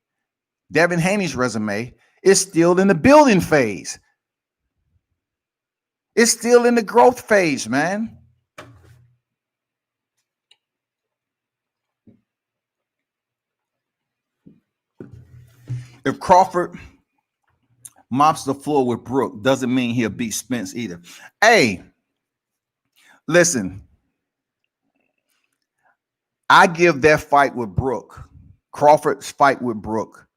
Devin Haney's resume, is still in the building phase. It's still in the growth phase, man. If Crawford mops the floor with Brook, doesn't mean he'll beat Spence either. Hey, listen. I give that fight with Brook, Crawford's fight with Brook,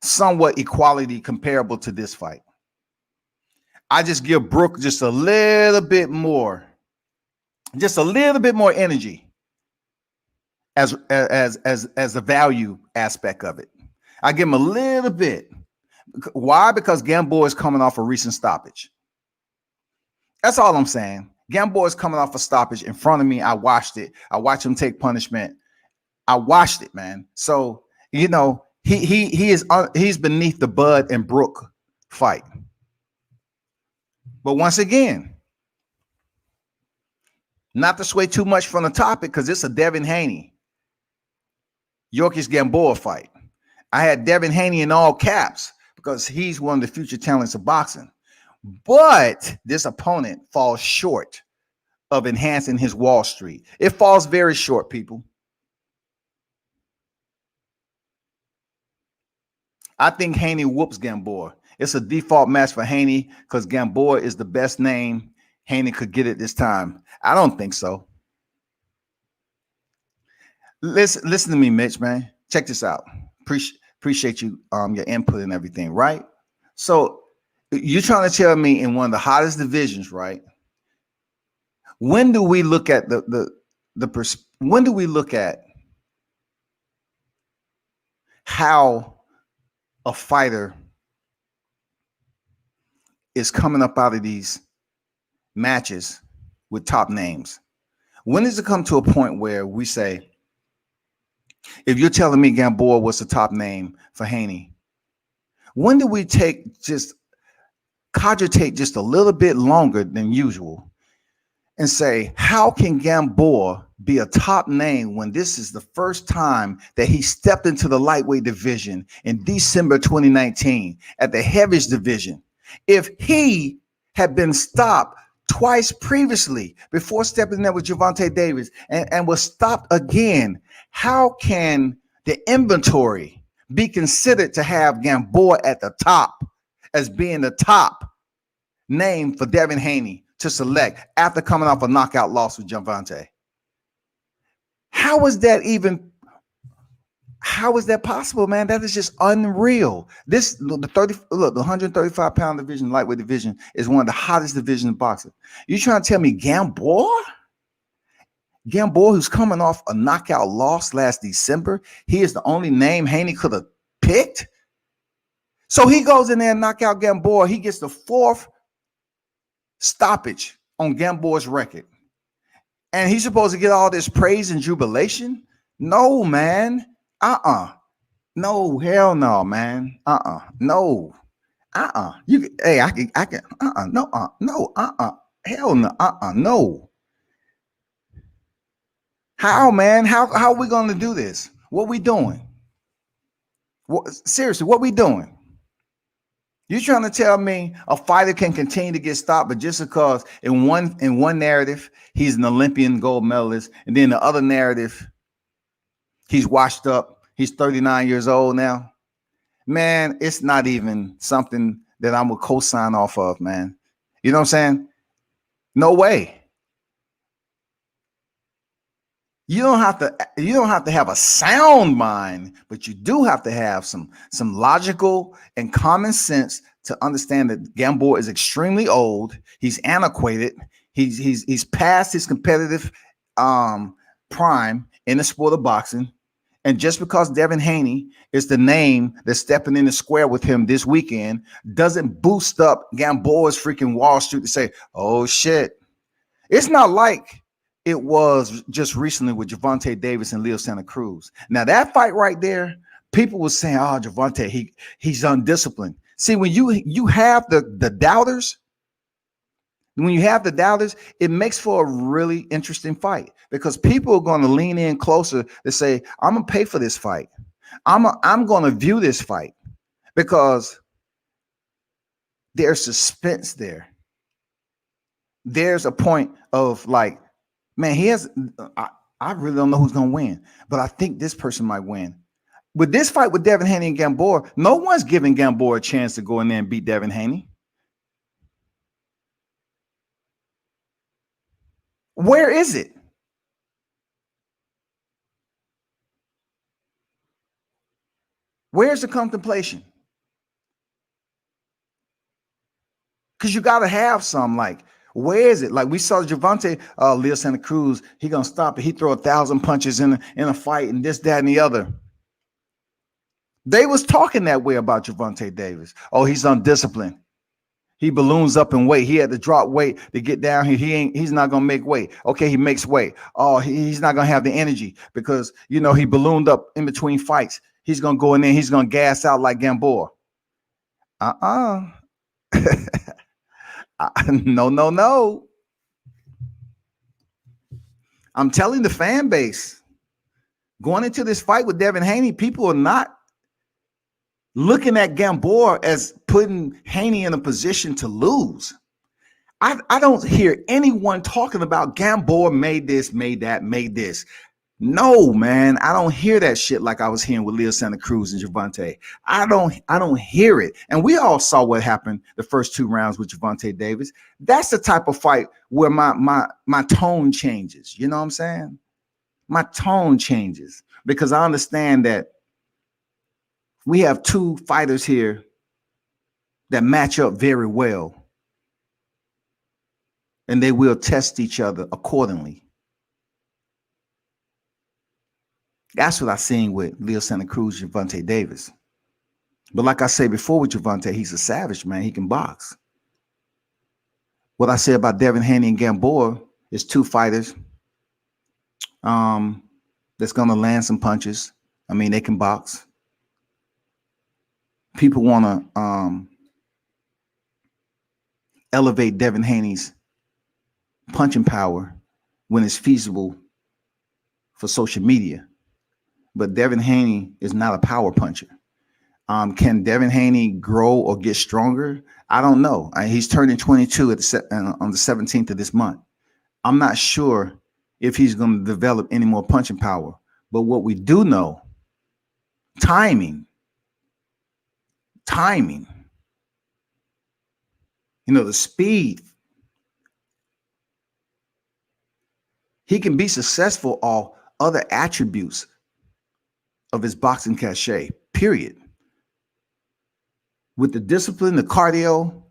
somewhat equality comparable to this fight. I just give Brook just a little bit more energy as a value aspect of it. I give him a little bit. Why? Because Gamboa is coming off a recent stoppage. That's all I'm saying. Gamboa is coming off a stoppage in front of me. I watched it. I watched him take punishment. I watched it, man. So, you know, he's beneath the Bud and Brook fight. But once again, not to sway too much from the topic because it's a Devin Haney, Yuriorkis Gamboa fight. I had Devin Haney in all caps because he's one of the future talents of boxing. But this opponent falls short of enhancing his Wall Street. It falls very short, people. I think Haney whoops Gamboa. It's a default match for Haney because Gamboa is the best name Haney could get at this time. I don't think so. Listen to me, Mitch, man. Check this out. Appreciate you, your input and everything, right? So you're trying to tell me in one of the hottest divisions, right? When do we look at when do we look at how a fighter is coming up out of these matches with top names? When does it come to a point where we say, if you're telling me Gamboa was the top name for Haney, when do we cogitate just a little bit longer than usual and say, how can Gamboa be a top name when this is the first time that he stepped into the lightweight division in December 2019 at the heaviest division? If he had been stopped twice previously before stepping in there with Gervonta Davis and was stopped again, how can the inventory be considered to have Gamboa at the top as being the top name for Devin Haney to select after coming off a knockout loss with Gervonta? How is that possible, man? That is just unreal. The 135-pound division, lightweight division, is one of the hottest divisions in boxing. You trying to tell me Gamboa, who's coming off a knockout loss last December, he is the only name Haney could have picked? So he goes in there and knock out Gamboa. He gets the fourth stoppage on Gamboa's record. And he's supposed to get all this praise and jubilation? No, man. No, hell no, man. No. I can. No. Hell no. No. How, man? How are we going to do this? What we doing? Seriously, what we doing? You trying to tell me a fighter can continue to get stopped, but just because in one narrative he's an Olympian gold medalist, and then the other narrative he's washed up, he's 39 years old now? Man, it's not even something that I'm gonna co-sign off of, man. You know what I'm saying? No way. You don't have to have a sound mind, but you do have to have some logical and common sense to understand that Gamboa is extremely old. He's antiquated. He's past his competitive prime in the sport of boxing. And just because Devin Haney is the name that's stepping in the square with him this weekend doesn't boost up Gamboa's freaking Wall Street to say, oh shit. It's not like it was just recently with Gervonta Davis and Leo Santa Cruz. Now that fight right there, people were saying, "Oh, Gervonta, he's undisciplined." See, when you have the doubters, it makes for a really interesting fight because people are going to lean in closer to say, "I'm gonna pay for this fight. I'm going to view this fight because there's suspense there. There's a point of like." Man, I really don't know who's going to win, but I think this person might win. With this fight with Devin Haney and Gamboa, no one's giving Gamboa a chance to go in there and beat Devin Haney. Where is it? Where's the contemplation? Because you got to have some, like, where is it? Like we saw Gervonta, Leo Santa Cruz, he going to stop it. He throw 1,000 punches in a fight and this, that, and the other. They was talking that way about Gervonta Davis. Oh, he's undisciplined. He balloons up in weight. He had to drop weight to get down here. He's not gonna make weight. Okay, he makes weight. Oh, he's not gonna have the energy because he ballooned up in between fights. He's gonna go in there. He's gonna gas out like Gamboa. No. I'm telling the fan base, going into this fight with Devin Haney, people are not looking at Gamboa as putting Haney in a position to lose. I don't hear anyone talking about Gamboa made this, made that, made this. No, man, I don't hear that shit like I was hearing with Leo Santa Cruz and Gervonta. I don't hear it. And we all saw what happened the first 2 rounds with Gervonta Davis. That's the type of fight where my tone changes. You know what I'm saying? My tone changes because I understand that we have 2 fighters here that match up very well, and they will test each other accordingly. That's what I seen with Leo Santa Cruz, Gervonta Davis. But like I said before with Gervonta, he's a savage, man. He can box. What I say about Devin Haney and Gamboa is 2 fighters that's going to land some punches. I mean, they can box. People want to elevate Devin Haney's punching power when it's feasible for social media. But Devin Haney is not a power puncher. Can Devin Haney grow or get stronger? I don't know. He's turning 22 on the 17th of this month. I'm not sure if he's going to develop any more punching power. But what we do know, timing. The speed. He can be successful on other attributes of his boxing cachet, period. With the discipline, the cardio,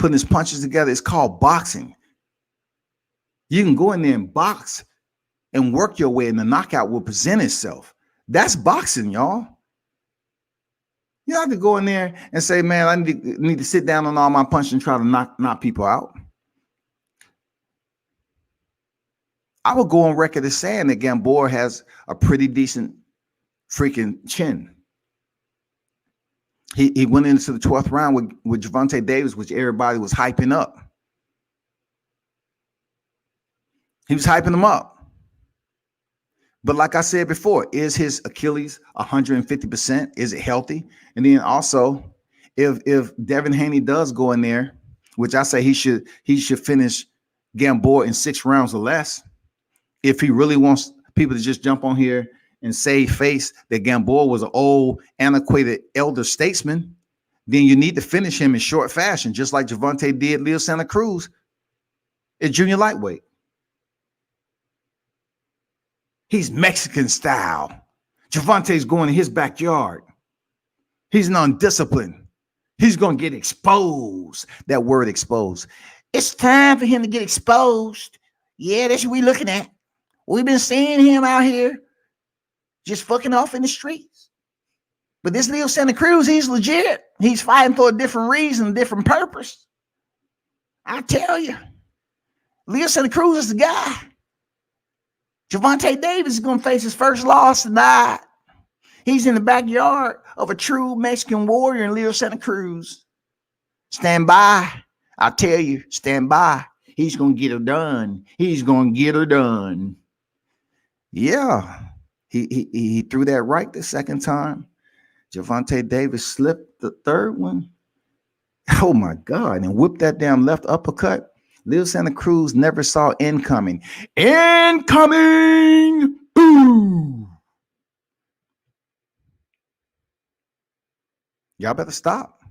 putting his punches together, it's called boxing. You can go in there and box and work your way, and the knockout will present itself. That's boxing, y'all. You don't have to go in there and say, man, I need to sit down on all my punches and try to knock people out. I would go on record as saying that Gamboa has a pretty decent freaking chin. He went into the 12th round with Gervonta Davis, which everybody was hyping up. He was hyping him up. But like I said before, is his Achilles 150%? Is it healthy? And then also, if Devin Haney does go in there, which I say he should finish Gamboa in 6 rounds or less. If he really wants people to just jump on here and save face that Gamboa was an old, antiquated elder statesman, then you need to finish him in short fashion, just like Gervonta did Leo Santa Cruz at junior lightweight. He's Mexican style. Gervonta's going in his backyard. He's non-disciplined. He's going to get exposed. That word exposed. It's time for him to get exposed. Yeah, that's what we're looking at. We've been seeing him out here just fucking off in the streets. But this Leo Santa Cruz, he's legit. He's fighting for a different reason, a different purpose. I tell you, Leo Santa Cruz is the guy. Gervonta Davis is going to face his first loss tonight. He's in the backyard of a true Mexican warrior in Leo Santa Cruz. Stand by. I tell you, stand by. He's going to get her done. He's going to get her done. Yeah. He threw that right the second time. Gervonta Davis slipped the third one. Oh, my God. And whipped that damn left uppercut. Leo Santa Cruz never saw incoming. Incoming! Boom! Y'all better stop.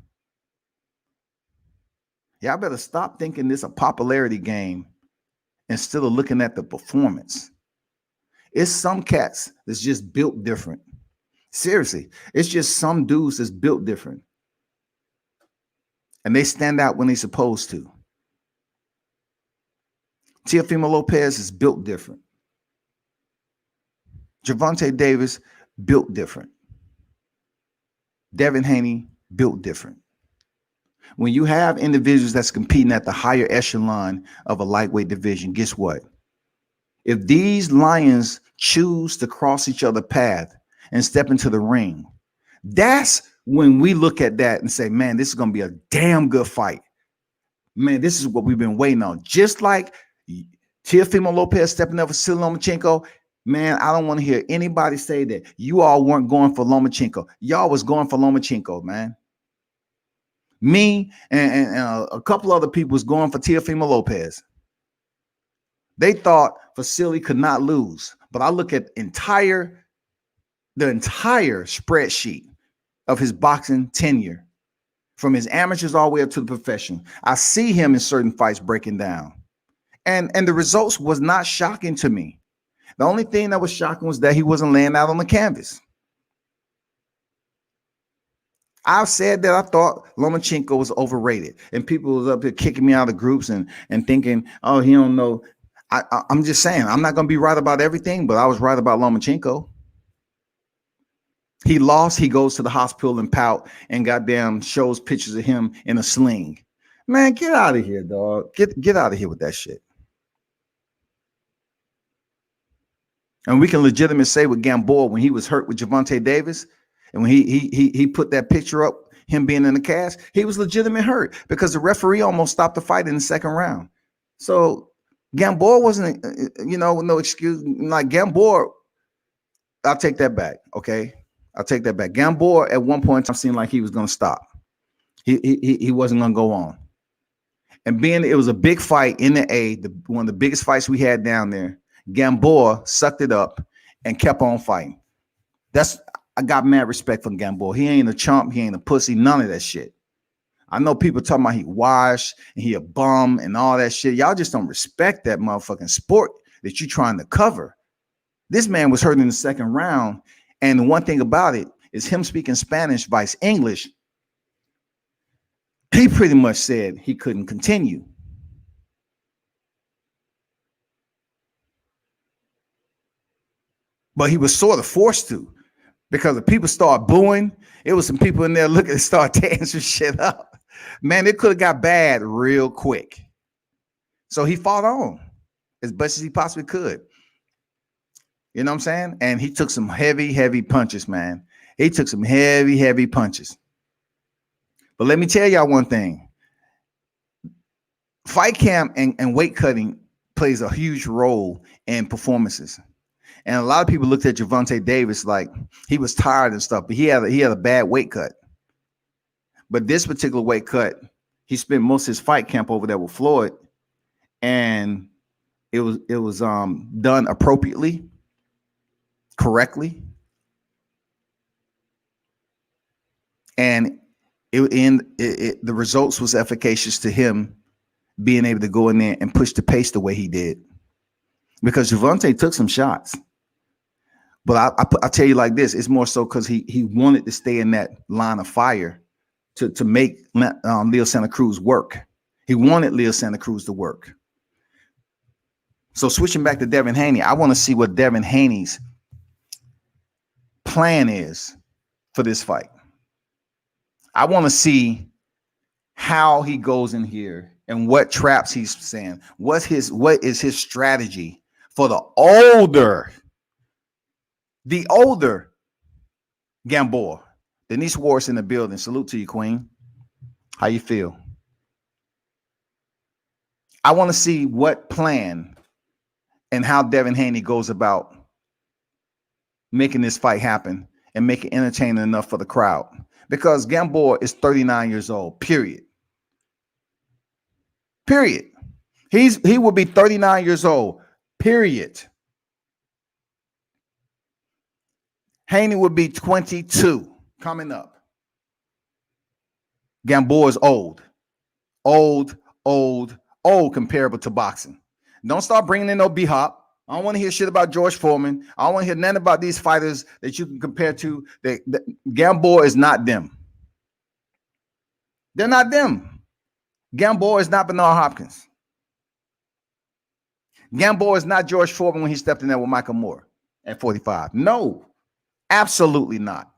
Y'all better stop thinking this a popularity game instead of looking at the performance. It's some cats that's just built different. Seriously, it's just some dudes that's built different. And they stand out when they're supposed to. Teofimo Lopez is built different. Gervonta Davis, built different. Devin Haney, built different. When you have individuals that's competing at the higher echelon of a lightweight division, guess what? If these lions choose to cross each other's path and step into the ring, that's when we look at that and say, man, this is going to be a damn good fight. Man, this is what we've been waiting on. Just like Teofimo Lopez stepping up for Vasily Lomachenko, man, I don't want to hear anybody say that you all weren't going for Lomachenko. Y'all was going for Lomachenko, man. Me and a couple other people was going for Teofimo Lopez. They thought Vasily could not lose. But I look at the entire spreadsheet of his boxing tenure, from his amateurs all the way up to the profession. I see him in certain fights breaking down. And the results was not shocking to me. The only thing that was shocking was that he wasn't laying out on the canvas. I've said that I thought Lomachenko was overrated, and people was up here kicking me out of groups and thinking, oh, he don't know. I'm just saying, I'm not going to be right about everything, but I was right about Lomachenko. He lost. He goes to the hospital and pout and goddamn shows pictures of him in a sling. Man, get out of here, dog. Get out of here with that shit. And we can legitimately say with Gamboa, when he was hurt with Gervonta Davis, and when he put that picture up, him being in the cast, he was legitimately hurt because the referee almost stopped the fight in the second round. So Gamboa wasn't, no excuse. Like Gamboa, I'll take that back. Okay, I'll take that back. Gamboa at one point in time seemed like he was going to stop. He wasn't going to go on. And being it was a big fight in the A, one of the biggest fights we had down there, Gamboa sucked it up and kept on fighting. I got mad respect for Gamboa. He ain't a chump. He ain't a pussy. None of that shit. I know people talking about he washed and he a bum and all that shit. Y'all just don't respect that motherfucking sport that you trying to cover. This man was hurt in the second round. And the one thing about it is him speaking Spanish vice English. He pretty much said he couldn't continue. But he was sort of forced to, because if people start booing, it was some people in there looking to start tearing some shit up. Man, it could have got bad real quick. So he fought on as best as he possibly could. You know what I'm saying? And he took some heavy, heavy punches, man. He took some heavy, heavy punches. But let me tell y'all one thing. Fight camp and weight cutting plays a huge role in performances. And a lot of people looked at Gervonta Davis like he was tired and stuff, but he had a bad weight cut. But this particular weight cut, he spent most of his fight camp over there with Floyd, and it was done appropriately, correctly, and the results was efficacious to him being able to go in there and push the pace the way he did, because Gervonta took some shots. But I tell you like this, it's more so because he wanted to stay in that line of fire to make Leo Santa Cruz work. He wanted Leo Santa Cruz to work. So switching back to Devin Haney, I want to see what Devin Haney's plan is for this fight. I want to see how he goes in here and what traps he's saying. What is his strategy for the older Gamboa? Denise Ward's in the building. Salute to you, Queen. How you feel? I want to see what plan and how Devin Haney goes about making this fight happen and make it entertaining enough for the crowd. Because Gamboa is 39 years old, period. Period. He will be 39 years old, period. Haney will be 22 coming up. Gamboa is old comparable to boxing. Don't start bringing in no B-Hop. I don't want to hear shit about George Foreman. I don't want to hear nothing about these fighters that you can compare to. Gamboa is not them. They're not them. Gamboa is not Bernard Hopkins. Gamboa is not George Foreman when he stepped in there with Michael Moore at 45. No, absolutely not.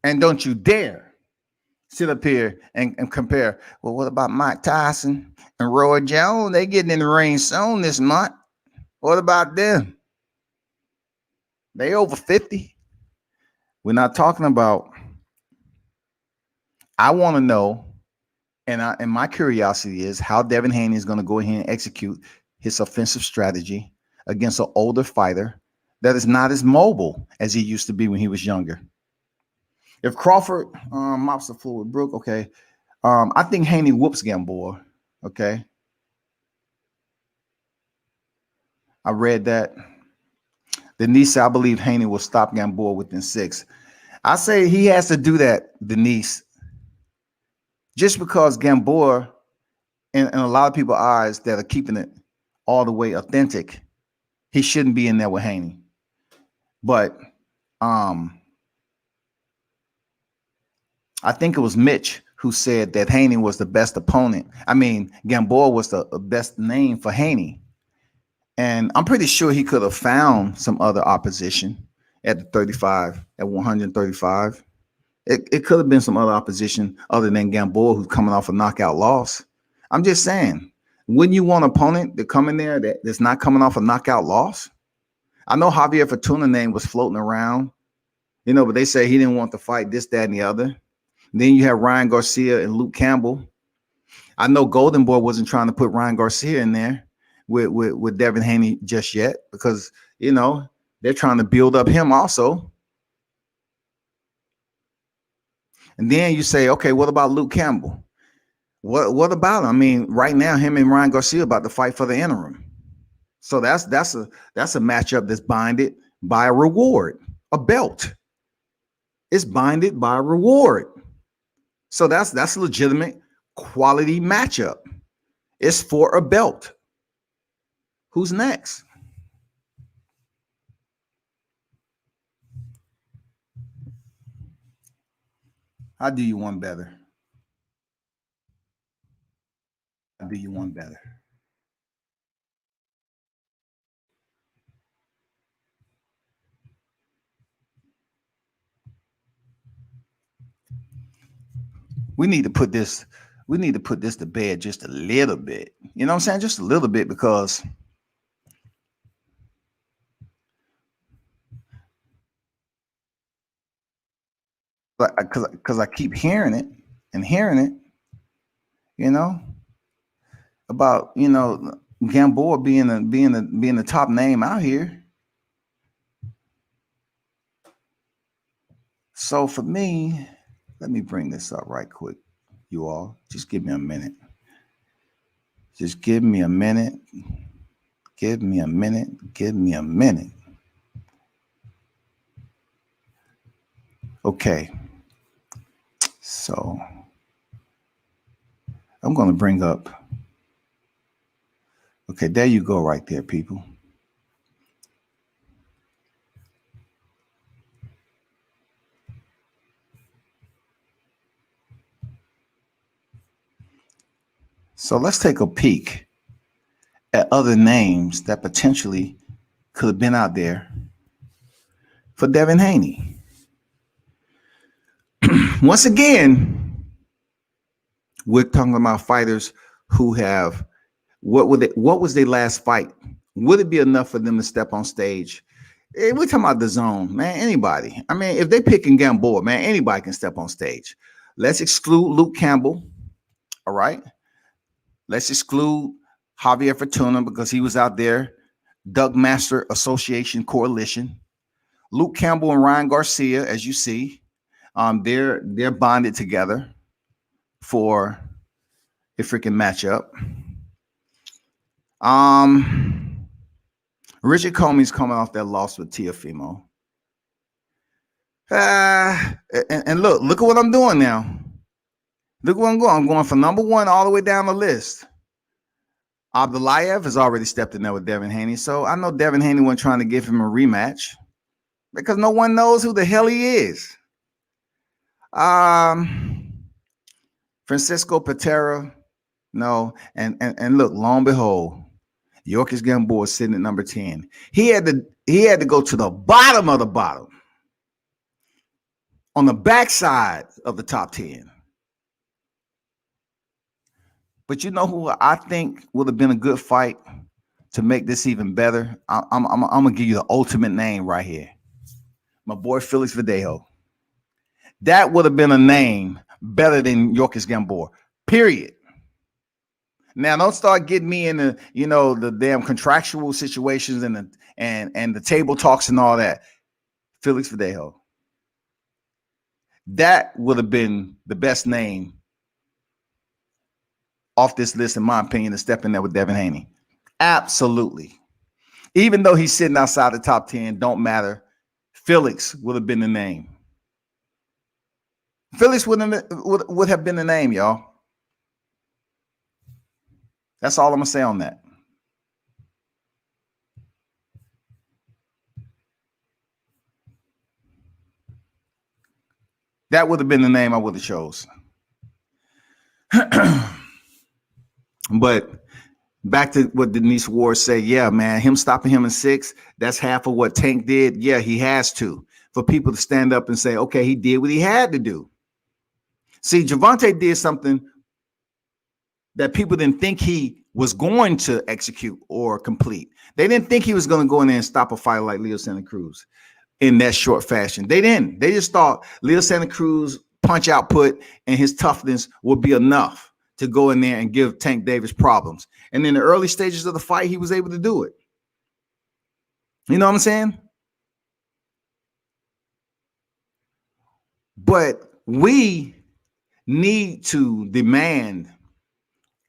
And don't you dare sit up here and compare. Well, what about Mike Tyson and Roy Jones? They getting in the ring soon this month. What about them? They over 50. We're not talking about. I want to know, and my curiosity is how Devin Haney is going to go ahead and execute his offensive strategy against an older fighter that is not as mobile as he used to be when he was younger. If Crawford mops the floor with Brook, okay. I think Haney whoops Gamboa, okay. I read that. Denise, I believe Haney will stop Gamboa within 6. I say he has to do that, Denise, just because Gamboa, in a lot of people's eyes that are keeping it all the way authentic, he shouldn't be in there with Haney. But I think it was Mitch who said that Haney was the best opponent. I mean, Gamboa was the best name for Haney. And I'm pretty sure he could have found some other opposition at the 35, at 135. It could have been some other opposition other than Gamboa, who's coming off a knockout loss. I'm just saying, wouldn't you want an opponent to come in there that's not coming off a knockout loss? I know Javier Fortuna name was floating around, but they say he didn't want to fight this, that, and the other. Then you have Ryan Garcia and Luke Campbell. I know Golden Boy wasn't trying to put Ryan Garcia in there with Devin Haney just yet because, they're trying to build up him also. And then you say, okay, what about Luke Campbell? What about him? I mean, right now, him and Ryan Garcia about to fight for the interim. So that's a matchup that's binded by a reward, a belt. It's binded by a reward. So that's a legitimate quality matchup. It's for a belt. Who's next? How do you want better? How do you want better? We need to put this to bed just a little bit. You know what I'm saying? Just a little bit, because I keep hearing it, about Gamboa being the top name out here. So for me, let me bring this up right quick. You all, just give me a minute. Just give me a minute. Give me a minute. Give me a minute. Okay. So I'm going to bring up. Okay, there you go right there, people. So let's take a peek at other names that potentially could have been out there for Devin Haney. Once again, we're talking about fighters who have what was their last fight? Would it be enough for them to step on stage? We're talking about the zone, man. Anybody. I mean, if they picking Gamboa, man, anybody can step on stage. Let's exclude Luke Campbell. All right. Let's exclude Javier Fortuna because he was out there. Doug Master Association Coalition. Luke Campbell and Ryan Garcia, as you see, they're bonded together for a freaking matchup. Richard Comey's coming off that loss with Teofimo. And look at what I'm doing now. Look where I'm going. I'm going from number one all the way down the list. Abdulayev has already stepped in there with Devin Haney. So I know Devin Haney wasn't trying to give him a rematch because no one knows who the hell he is. Francisco Patera, no. And look, lo and behold, Yuriorkis Gamboa sitting at number 10. He had to go to the bottom of the bottom. On the backside of the top 10. But you know who I think would have been a good fight to make this even better? I'm going to give you the ultimate name right here. My boy, Felix Verdejo. That would have been a name better than Yuriorkis Gamboa, period. Now, don't start getting me in the damn contractual situations and the table talks and all that. Felix Verdejo. That would have been the best name off this list, in my opinion, to step in there with Devin Haney. Absolutely. Even though he's sitting outside the top 10, don't matter. Felix would have been the name. Felix would have been the name, y'all. That's all I'm going to say on that. That would have been the name I would have chose. But back to what Denise Ward said, yeah, man, him stopping him in 6, that's half of what Tank did. Yeah, he has to. For people to stand up and say, okay, he did what he had to do. See, Gervonta did something that people didn't think he was going to execute or complete. They didn't think he was going to go in there and stop a fighter like Leo Santa Cruz in that short fashion. They didn't. They just thought Leo Santa Cruz punch output and his toughness would be enough to go in there and give Tank Davis problems. And in the early stages of the fight, he was able to do it. You know what I'm saying? But we need to demand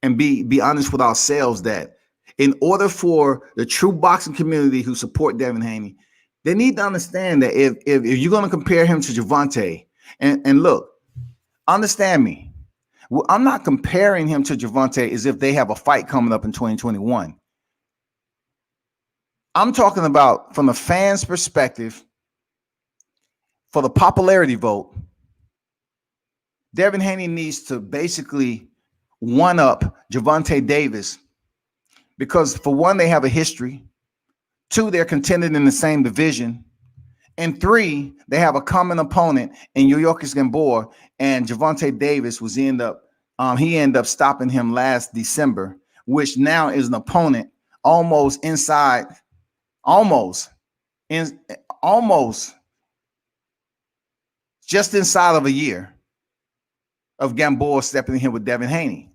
and be honest with ourselves that in order for the true boxing community who support Devin Haney, they need to understand that if you're going to compare him to Gervonta, and look, understand me. Well, I'm not comparing him to Gervonta as if they have a fight coming up in 2021. I'm talking about from the fans' perspective, for the popularity vote, Devin Haney needs to basically one-up Gervonta Davis because, for one, they have a history. 2, they're contending in the same division. And 3, they have a common opponent in Yuriorkis Gamboa, and Gervonta Davis he ended up stopping him last December, which now is an opponent almost just inside of a year of Gamboa stepping in here with Devin Haney.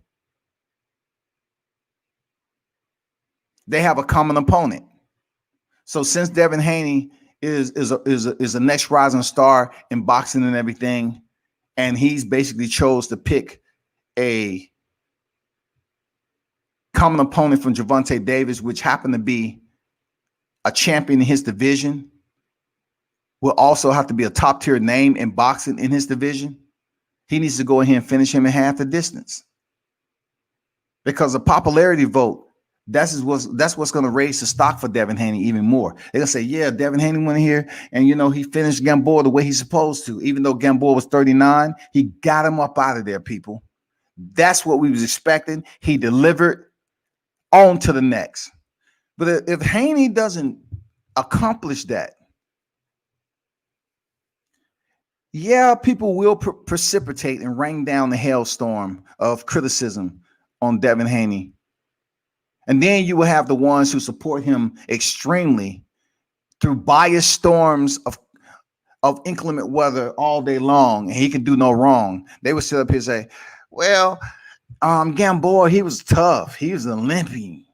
They have a common opponent. So since Devin Haney is a next rising star in boxing and everything, and he's basically chose to pick a common opponent from Gervonta Davis, which happened to be a champion in his division, will also have to be a top tier name in boxing in his division. He needs to go ahead and finish him in half the distance. Because the popularity vote, that's what's going to raise the stock for Devin Haney even more. They're going to say, yeah, Devin Haney went here and, he finished Gamboa the way he's supposed to. Even though Gamboa was 39, he got him up out of there, people. That's what we was expecting. He delivered. On to the next. But if Haney doesn't accomplish that, yeah, people will precipitate and rain down the hailstorm of criticism on Devin Haney. And then you will have the ones who support him extremely through biased storms of inclement weather all day long, and he can do no wrong. They would sit up here and say, well, Gamboa, he was tough. He was an Olympian.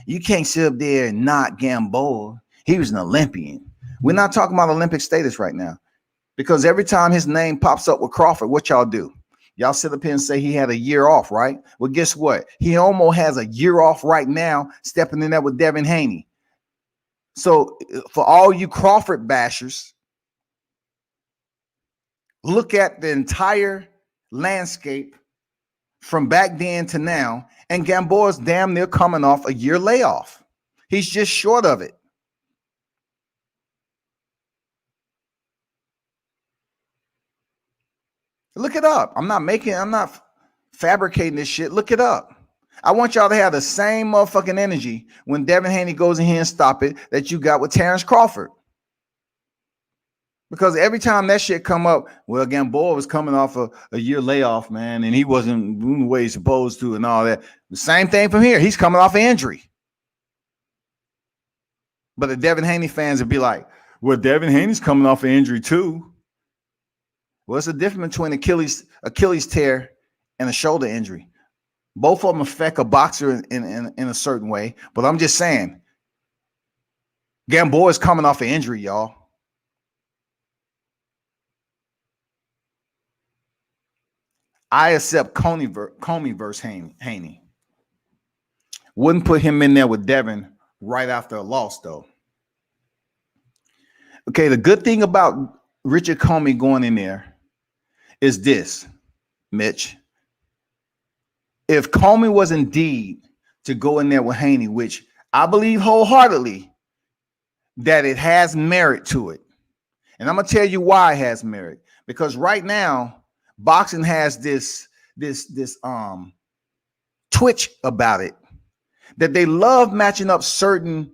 You can't sit up there and knock Gamboa. He was an Olympian. We're not talking about Olympic status right now, because every time his name pops up with Crawford, what y'all do? Y'all sit up here and say he had a year off, right? Well, guess what? He almost has a year off right now, stepping in there with Devin Haney. So for all you Crawford bashers, look at the entire landscape from back then to now, and Gamboa's damn near coming off a year layoff. He's just short of it. Look it up. I'm not fabricating this shit. Look it up. I want y'all to have the same motherfucking energy when Devin Haney goes in here and stop it that you got with Terrence Crawford. Because every time that shit come up, well, Gamboa was coming off a year layoff, man, and he wasn't moving the way he's supposed to and all that. The same thing from here. He's coming off an injury. But the Devin Haney fans would be like, well, Devin Haney's coming off an injury too. What's the difference between Achilles tear and a shoulder injury? Both of them affect a boxer in a certain way. But I'm just saying, Gamboa is coming off an injury, y'all. I accept Comey versus Haney. Wouldn't put him in there with Devin right after a loss, though. Okay, the good thing about Richard Comey going in there is this, Mitch. If Comey was indeed to go in there with Haney, which I believe wholeheartedly that it has merit to it. And I'm going to tell you why it has merit. Because right now, boxing has this twitch about it, that they love matching up certain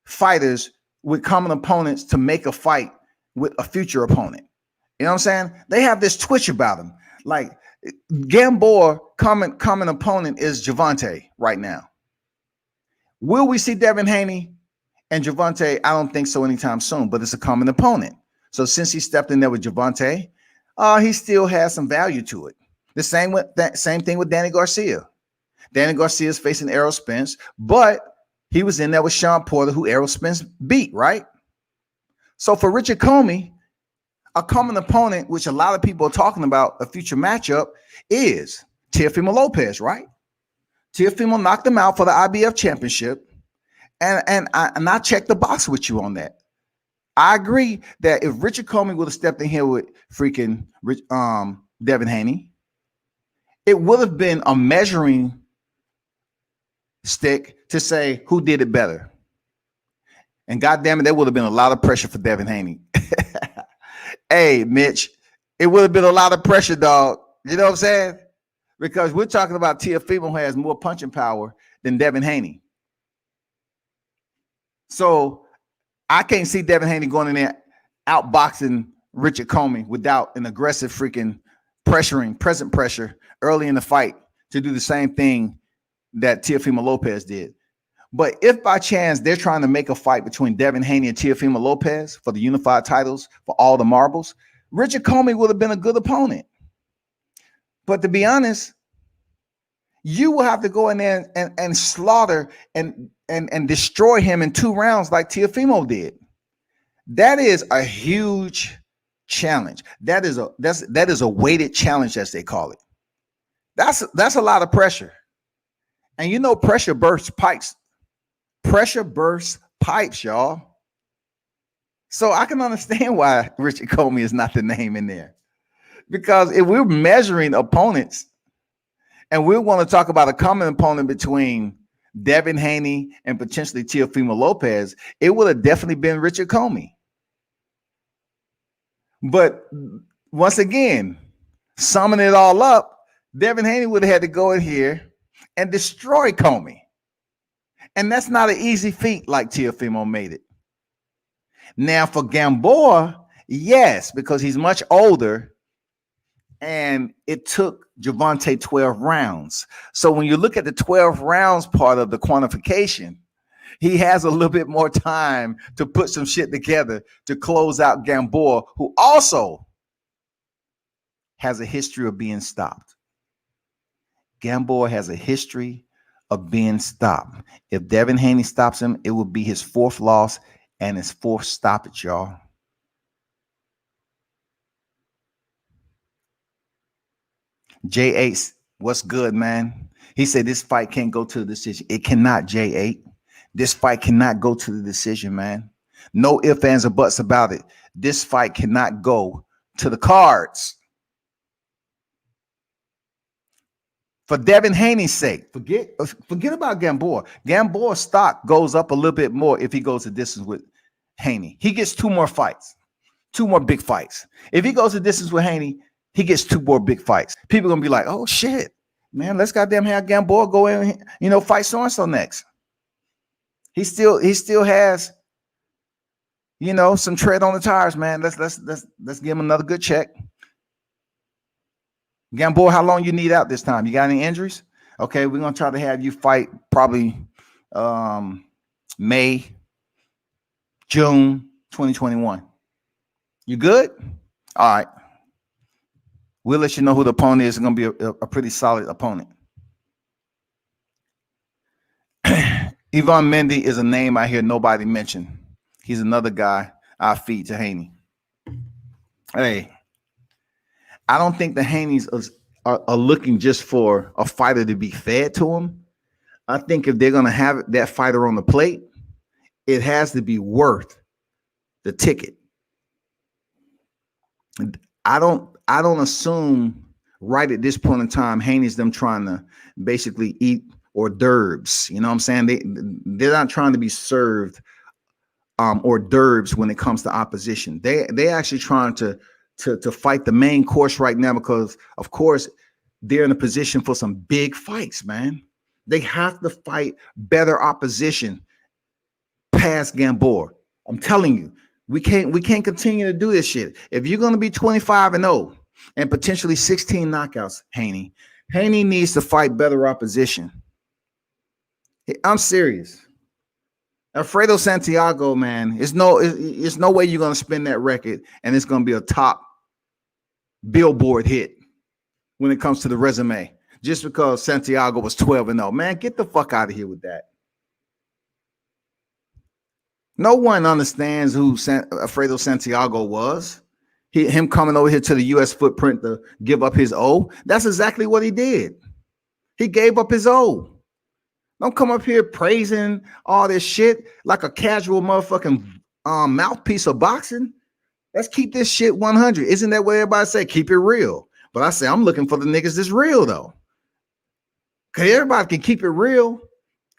fighters with common opponents to make a fight with a future opponent. You know what I'm saying? They have this twitch about them. Like Gamboa, common opponent is Gervonta right now. Will we see Devin Haney and Gervonta? I don't think so anytime soon, but it's a common opponent. So since he stepped in there with Gervonta, he still has some value to it. The same thing with Danny Garcia. Danny Garcia is facing Errol Spence, but he was in there with Sean Porter, who Errol Spence beat, right? So for Richard Comey, a common opponent, which a lot of people are talking about a future matchup, is Teofimo Lopez, right? Teofimo knocked him out for the IBF championship, and I checked the box with you on that. I agree that if Richard Comey would have stepped in here with freaking Devin Haney, it would have been a measuring stick to say who did it better. And goddamn it, there would have been a lot of pressure for Devin Haney. Hey, Mitch, it would have been a lot of pressure, dog. You know what I'm saying? Because we're talking about Teofimo who has more punching power than Devin Haney. So I can't see Devin Haney going in there outboxing Richard Comey without an aggressive freaking present pressure early in the fight to do the same thing that Teofimo Lopez did. But if by chance they're trying to make a fight between Devin Haney and Teofimo Lopez for the unified titles for all the marbles, Richard Comey would have been a good opponent. But to be honest, you will have to go in there and slaughter and and destroy him in 2 rounds like Teofimo did. That is a huge challenge. That is a weighted challenge, as they call it. That's a lot of pressure. And you know, pressure bursts pipes. Pressure bursts pipes, y'all. So I can understand why Richard Comey is not the name in there. Because if we're measuring opponents and we want to talk about a common opponent between Devin Haney and potentially Teofimo Lopez, it would have definitely been Richard Comey. But once again, summing it all up, Devin Haney would have had to go in here and destroy Comey. And that's not an easy feat like Teofimo made it. Now for Gamboa, yes, because he's much older and it took Gervonta 12 rounds. So when you look at the 12 rounds part of the quantification, he has a little bit more time to put some shit together to close out Gamboa, who also has a history of being stopped. Gamboa has a history of being stopped. If Devin Haney stops him, it will be his 4th loss and his 4th stoppage, y'all. J8, what's good, man? He said this fight can't go to the decision. It cannot, J8. This fight cannot go to the decision, man. No ifs, ands, or buts about it. This fight cannot go to the cards. For Devin Haney's sake, forget about Gamboa. Gamboa's stock goes up a little bit more if he goes the distance with Haney. He gets 2 more fights, 2 more big fights. If he goes the distance with Haney, he gets 2 more big fights. People are gonna be like, "Oh shit, man, let's goddamn have Gamboa go in, fight so and so next." He still has, some tread on the tires, man. Let's give him another good check. Gamboa, how long you need out this time? You got any injuries? Okay, we're gonna try to have you fight probably May, June 2021. You good? All right. We'll let you know who the opponent is. It's gonna be a pretty solid opponent. Yvonne Mendy is a name I hear nobody mention. He's another guy I feed to Haney. Hey, I don't think the Haneys are looking just for a fighter to be fed to them. I think if they're going to have that fighter on the plate, it has to be worth the ticket. I don't assume right at this point in time, Haney's them trying to basically eat hors d'oeuvres. You know what I'm saying? They're not trying to be served hors d'oeuvres when it comes to opposition. They actually trying to fight the main course right now because, of course, they're in a position for some big fights, man. They have to fight better opposition past Gamboa. I'm telling you, we can't continue to do this shit. If you're going to be 25-0 and potentially 16 knockouts, Haney needs to fight better opposition. I'm serious. Alfredo Santiago, man, it's no way you're going to spin that record and it's going to be a top billboard hit when it comes to the resume just because Santiago was 12-0. Man, get the fuck out of here with that. No one understands who Alfredo Santiago was. Him coming over here to the U.S. footprint to give up his O. That's exactly what he did. He gave up his O. Don't come up here praising all this shit like a casual motherfucking mouthpiece of boxing. Let's keep this shit 100. Isn't that what everybody say? Keep it real. But I say I'm looking for the niggas that's real though. Because everybody can keep it real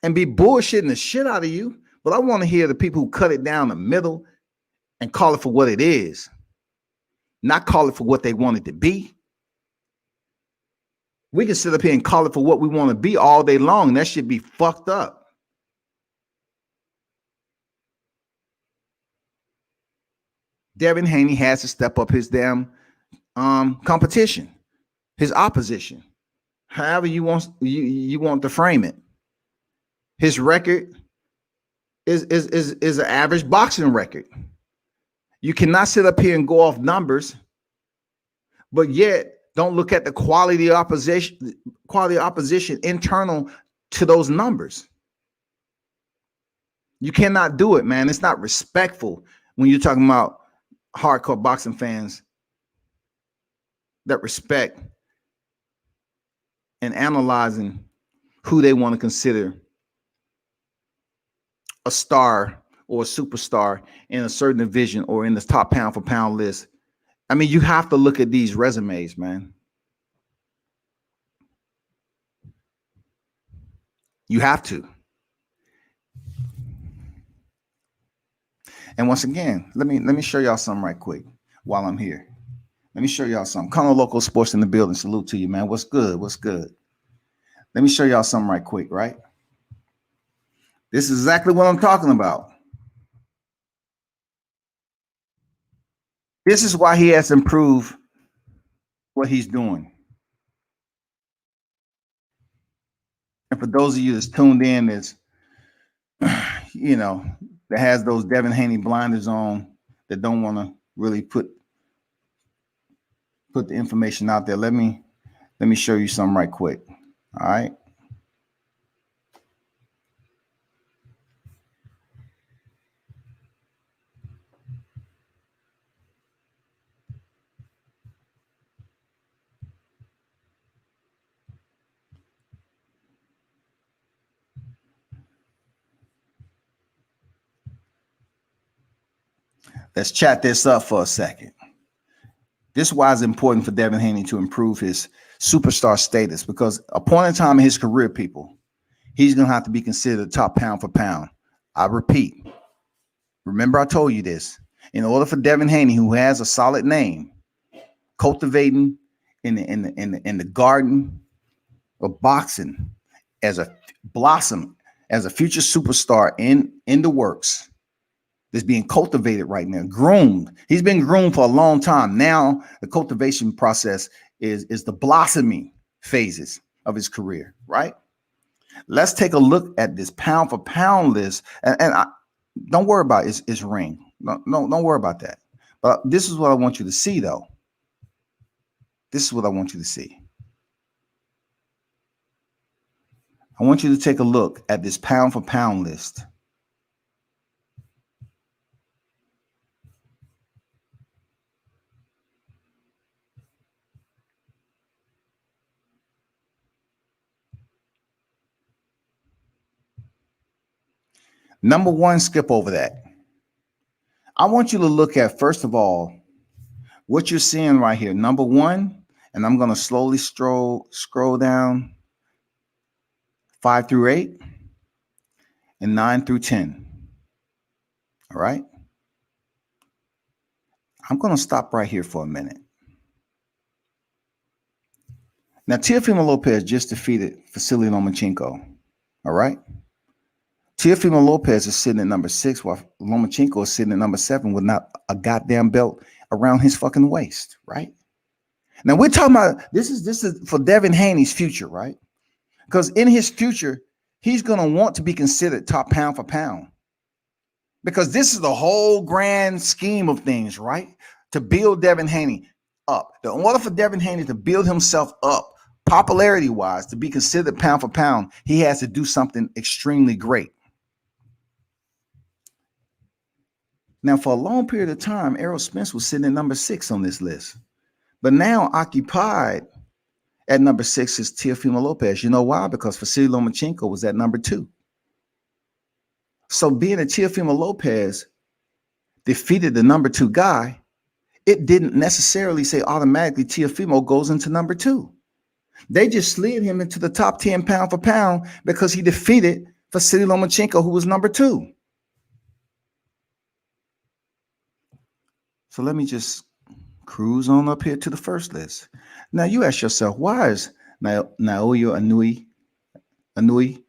and be bullshitting the shit out of you. But I want to hear the people who cut it down the middle and call it for what it is. Not call it for what they want it to be. We can sit up here and call it for what we want to be all day long. That should be fucked up. Devin Haney has to step up his damn competition, his opposition. However you want to frame it. His record is an average boxing record. You cannot sit up here and go off numbers, but yet don't look at the quality of opposition internal to those numbers. You cannot do it, man. It's not respectful when you're talking about hardcore boxing fans that respect and analyzing who they want to consider a star or a superstar in a certain division or in the top pound for pound list. I mean, you have to look at these resumes, man. You have to. And once again, let me show y'all something right quick while I'm here. Let me show y'all something. Colonel Local Sports in the building. Salute to you, man. What's good? What's good? Let me show y'all something right quick, right? This is exactly what I'm talking about. This is why he has to improve what he's doing. And for those of you that's tuned in, that's, you know, that has those Devin Haney blinders on, that don't want to really put the information out there. Let me show you something right quick. All right. Let's chat this up for a second. This is why it's important for Devin Haney to improve his superstar status, because a point in time in his career, people, he's going to have to be considered top pound for pound. I repeat, remember I told you this. In order for Devin Haney, who has a solid name, cultivating in the garden of boxing as a blossom, as a future superstar in the works, that's being cultivated right now, groomed. He's been groomed for a long time. Now the cultivation process is the blossoming phases of his career, right? Let's take a look at this pound for pound list, and don't worry about his ring. No, don't worry about that. But this is what I want you to see, though. This is what I want you to see. I want you to take a look at this pound for pound list. Number one, skip over that. I want you to look at, first of all, what you're seeing right here. Number one, and I'm going to slowly scroll down 5 through 8 and 9 through 10. All right. I'm going to stop right here for a minute. Now, Teofimo Lopez just defeated Vasily Lomachenko. All right. Teofimo Lopez is sitting at number 6, while Lomachenko is sitting at number 7 with not a goddamn belt around his fucking waist, right? Now we're talking about this is for Devin Haney's future, right? Because in his future, he's gonna want to be considered top pound for pound. Because this is the whole grand scheme of things, right? To build Devin Haney up. In order for Devin Haney to build himself up, popularity-wise, to be considered pound for pound, he has to do something extremely great. Now, for a long period of time, Errol Spence was sitting at number 6 on this list. But now occupied at number 6 is Teofimo Lopez. You know why? Because Vasily Lomachenko was at number 2. So being that Teofimo Lopez defeated the number 2 guy, it didn't necessarily say automatically Teofimo goes into number 2. They just slid him into the top 10 pound for pound because he defeated Vasily Lomachenko, who was number 2. So let me just cruise on up here to the first list. Now you ask yourself, why is Naoya Inoue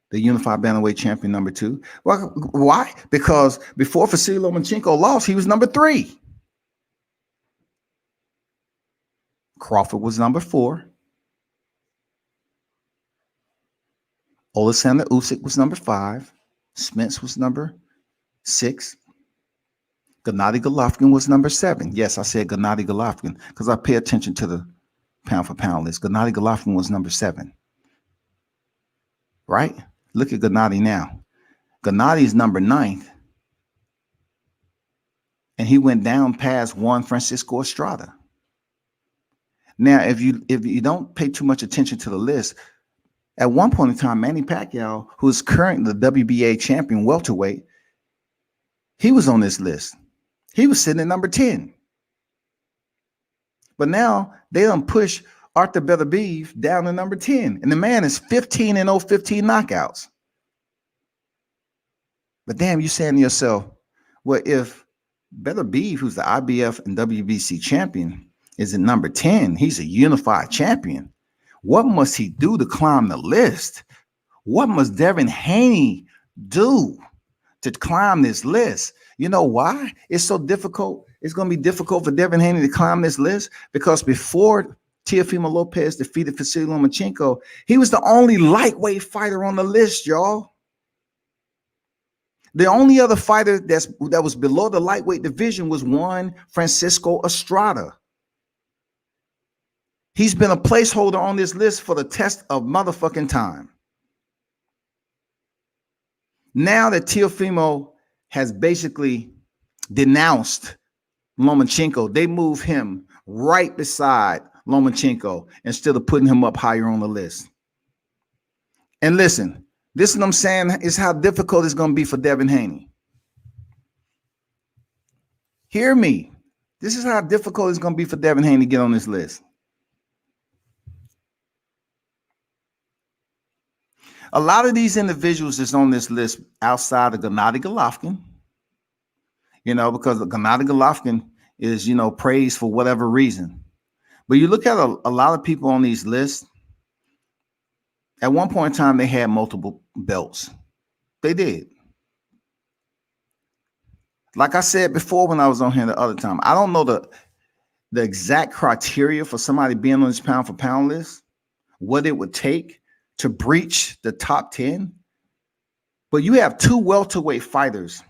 the unified bantamweight champion number 2? Well, why? Because before Vasily Lomachenko lost, he was number 3. Crawford was number 4. Alexander Usyk was number 5. Spence was number 6. Gennady Golovkin was number 7. Yes, I said Gennady Golovkin because I pay attention to the pound for pound list. Gennady Golovkin was number 7. Right? Look at Gennady now. Gennadi's number 9th, and he went down past Juan Francisco Estrada. Now, if you don't pay too much attention to the list, at one point in time, Manny Pacquiao, who is currently the WBA champion welterweight, he was on this list. He was sitting at number 10. But now they done push Arthur Beterbiev down to number 10. And the man is 15-0, 15 knockouts. But damn, you're saying to yourself, well, if Beterbiev, who's the IBF and WBC champion, is at number 10, he's a unified champion. What must he do to climb the list? What must Devin Haney do to climb this list? You know why it's so difficult? It's going to be difficult for Devin Haney to climb this list because before Teofimo Lopez defeated Vasily Lomachenko, he was the only lightweight fighter on the list, y'all. The only other fighter that was below the lightweight division was Juan Francisco Estrada. He's been a placeholder on this list for the test of motherfucking time. Now that Teofimo has basically denounced Lomachenko, they move him right beside Lomachenko instead of putting him up higher on the list. And listen, this is what I'm saying is how difficult it's going to be for Devin Haney. Hear me. This is how difficult it's going to be for Devin Haney to get on this list. A lot of these individuals that's on this list outside of Gennady Golovkin, because Gennady Golovkin is, praised for whatever reason. But you look at a lot of people on these lists, at one point in time, they had multiple belts. They did. Like I said before when I was on here the other time, I don't know the exact criteria for somebody being on this pound for pound list, what it would take to breach the top 10. But you have 2 welterweight fighters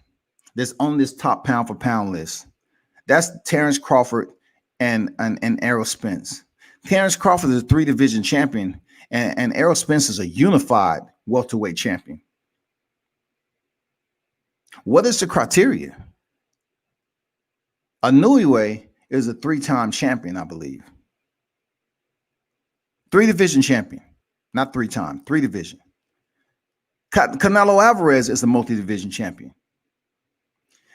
that's on this top pound for pound list. That's Terrence Crawford and Errol Spence. Terrence Crawford is a 3-division champion, and Errol Spence is a unified welterweight champion. What is the criteria? Inoue is a 3-time champion, I believe. 3-division champion. Not 3-time, 3-division. Canelo Alvarez is a multi-division champion.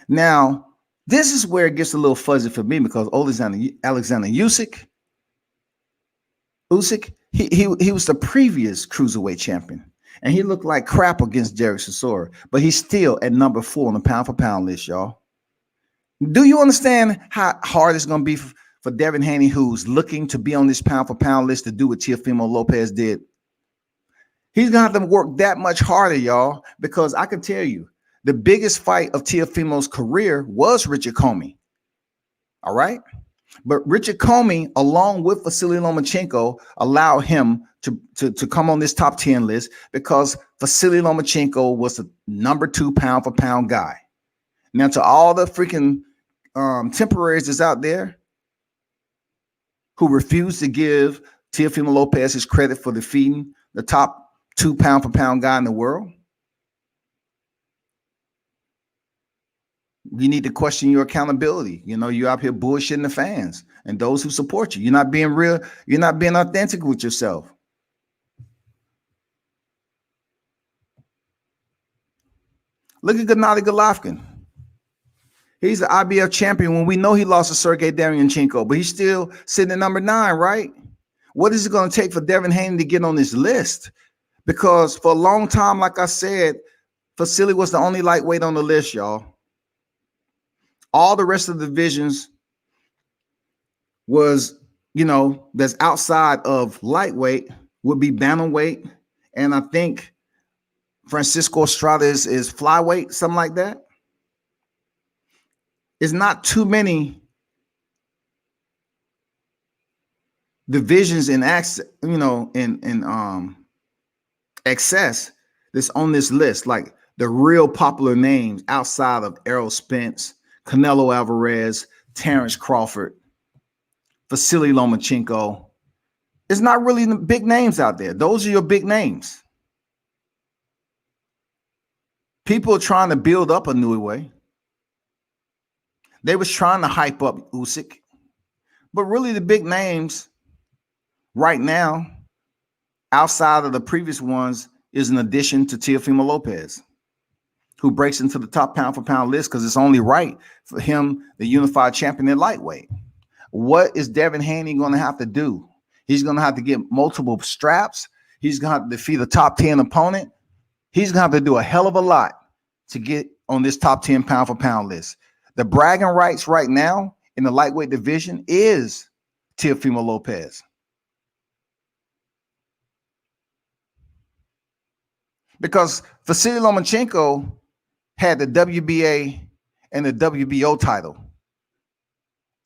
Now, this is where it gets a little fuzzy for me because Alexander Usyk, he was the previous cruiserweight champion, and he looked like crap against Derek Chisora, but he's still at number 4 on the pound for pound list, y'all. Do you understand how hard it's going to be for Devin Haney, who's looking to be on this pound for pound list, to do what Teofimo Lopez did? He's going to have to work that much harder, y'all, because I can tell you, the biggest fight of Teofimo's career was Richard Comey. All right? But Richard Comey, along with Vasily Lomachenko, allowed him to come on this top 10 list because Vasily Lomachenko was the number 2 pound for pound guy. Now, to all the freaking temporaries that's out there who refuse to give Teofimo Lopez his credit for defeating the top 2 pound for pound guy in the world, you need to question your accountability. You're out here bullshitting the fans and those who support you. You're not being real. You're not being authentic with yourself. Look at Gennady Golovkin. He's the IBF champion when we know he lost to Sergey Derevyanchenko, but he's still sitting at number 9, right? What is it going to take for Devin Haney to get on this list? Because for a long time, like I said, Vasily was the only lightweight on the list, y'all. All the rest of the divisions was, that's outside of lightweight would be bantamweight. And I think Francisco Estrada is flyweight, something like that. It's not too many divisions in access, in excess that's on this list, like the real popular names outside of Errol Spence, Canelo Alvarez, Terrence Crawford, Vasily Lomachenko. It's not really the big names out there. Those are your big names. People are trying to build up a new way. They was trying to hype up Usyk, but really the big names right now, outside of the previous ones, is an addition to Teofimo Lopez, who breaks into the top pound for pound list because it's only right for him, the unified champion at lightweight. What is Devin Haney going to have to do? He's going to have to get multiple straps. He's going to have to defeat a top 10 opponent. He's going to have to do a hell of a lot to get on this top 10 pound for pound list. The bragging rights right now in the lightweight division is Teofimo Lopez. Because Vasily Lomachenko had the WBA and the WBO title,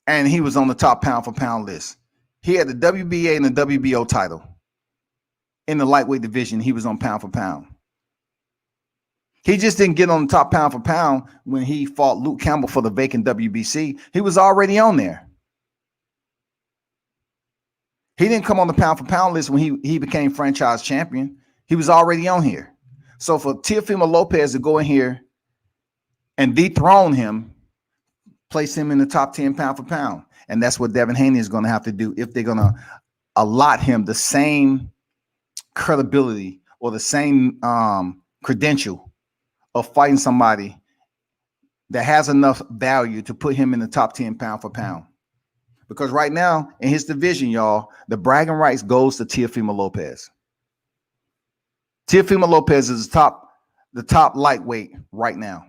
and he was on the top pound for pound list. He had the WBA and the WBO title. In the lightweight division, he was on pound for pound. He just didn't get on the top pound for pound when he fought Luke Campbell for the vacant WBC. He was already on there. He didn't come on the pound for pound list when he became franchise champion. He was already on here. So for Teofimo Lopez to go in here and dethrone him, place him in the top 10 pound for pound. And that's what Devin Haney is going to have to do if they're going to allot him the same credibility or the same credential of fighting somebody that has enough value to put him in the top 10 pound for pound. Because right now in his division, y'all, the bragging rights goes to Teofimo Lopez. Teofimo Lopez is the top lightweight right now,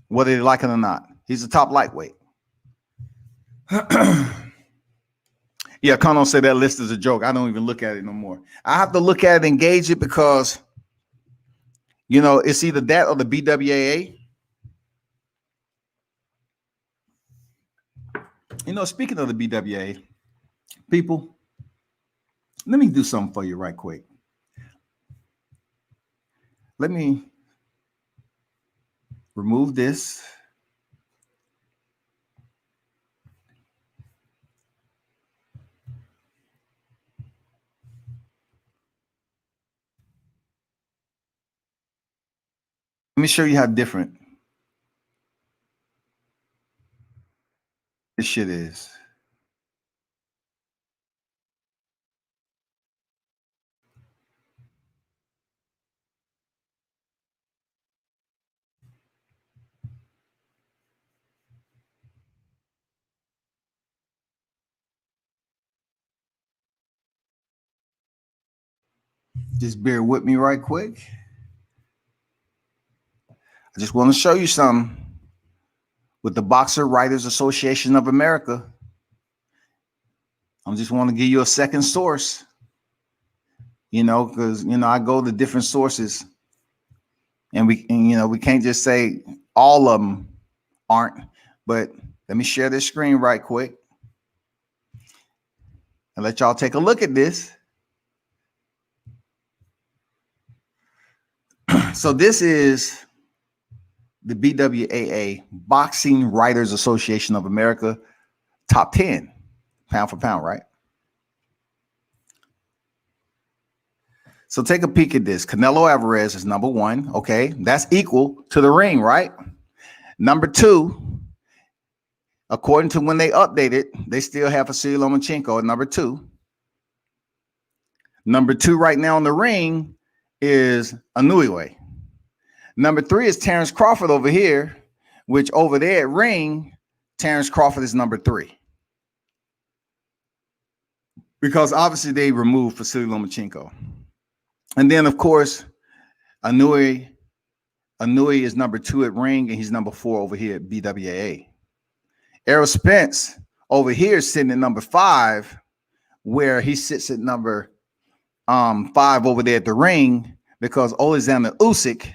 whether they like it or not. He's the top lightweight. Yeah, Cono said that list is a joke. I don't even look at it no more. I have to look at it and gauge it because, you know, it's either that or the BWAA. You know, speaking of the BWAA, people, let me do something for you right quick. Let me remove this. Let me show you how different this shit is. Just bear with me right quick. I just want to show you something with the Boxer Writers Association of America. I just want to give you a second source, you know, because, you know, I go to different sources and we can't just say all of them aren't, but let me share this screen right quick and let y'all take a look at this. So this is the BWAA, Boxing Writers Association of America, top 10, pound for pound, right? So take a peek at this. Canelo Alvarez is number 1. Okay, that's equal to the ring, right? Number 2, according to when they updated, they still have Vasily Lomachenko at number 2. Number 2 right now in the ring is Inoue. Number 3 is Terrence Crawford over here, which over there at ring, Terrence Crawford is number 3. Because obviously they removed Vasily Lomachenko. And then, of course, Inoue is number 2 at ring, and he's number 4 over here at BWAA. Errol Spence over here is sitting at number 5, where he sits at number 5 over there at the ring, because Alexander Usyk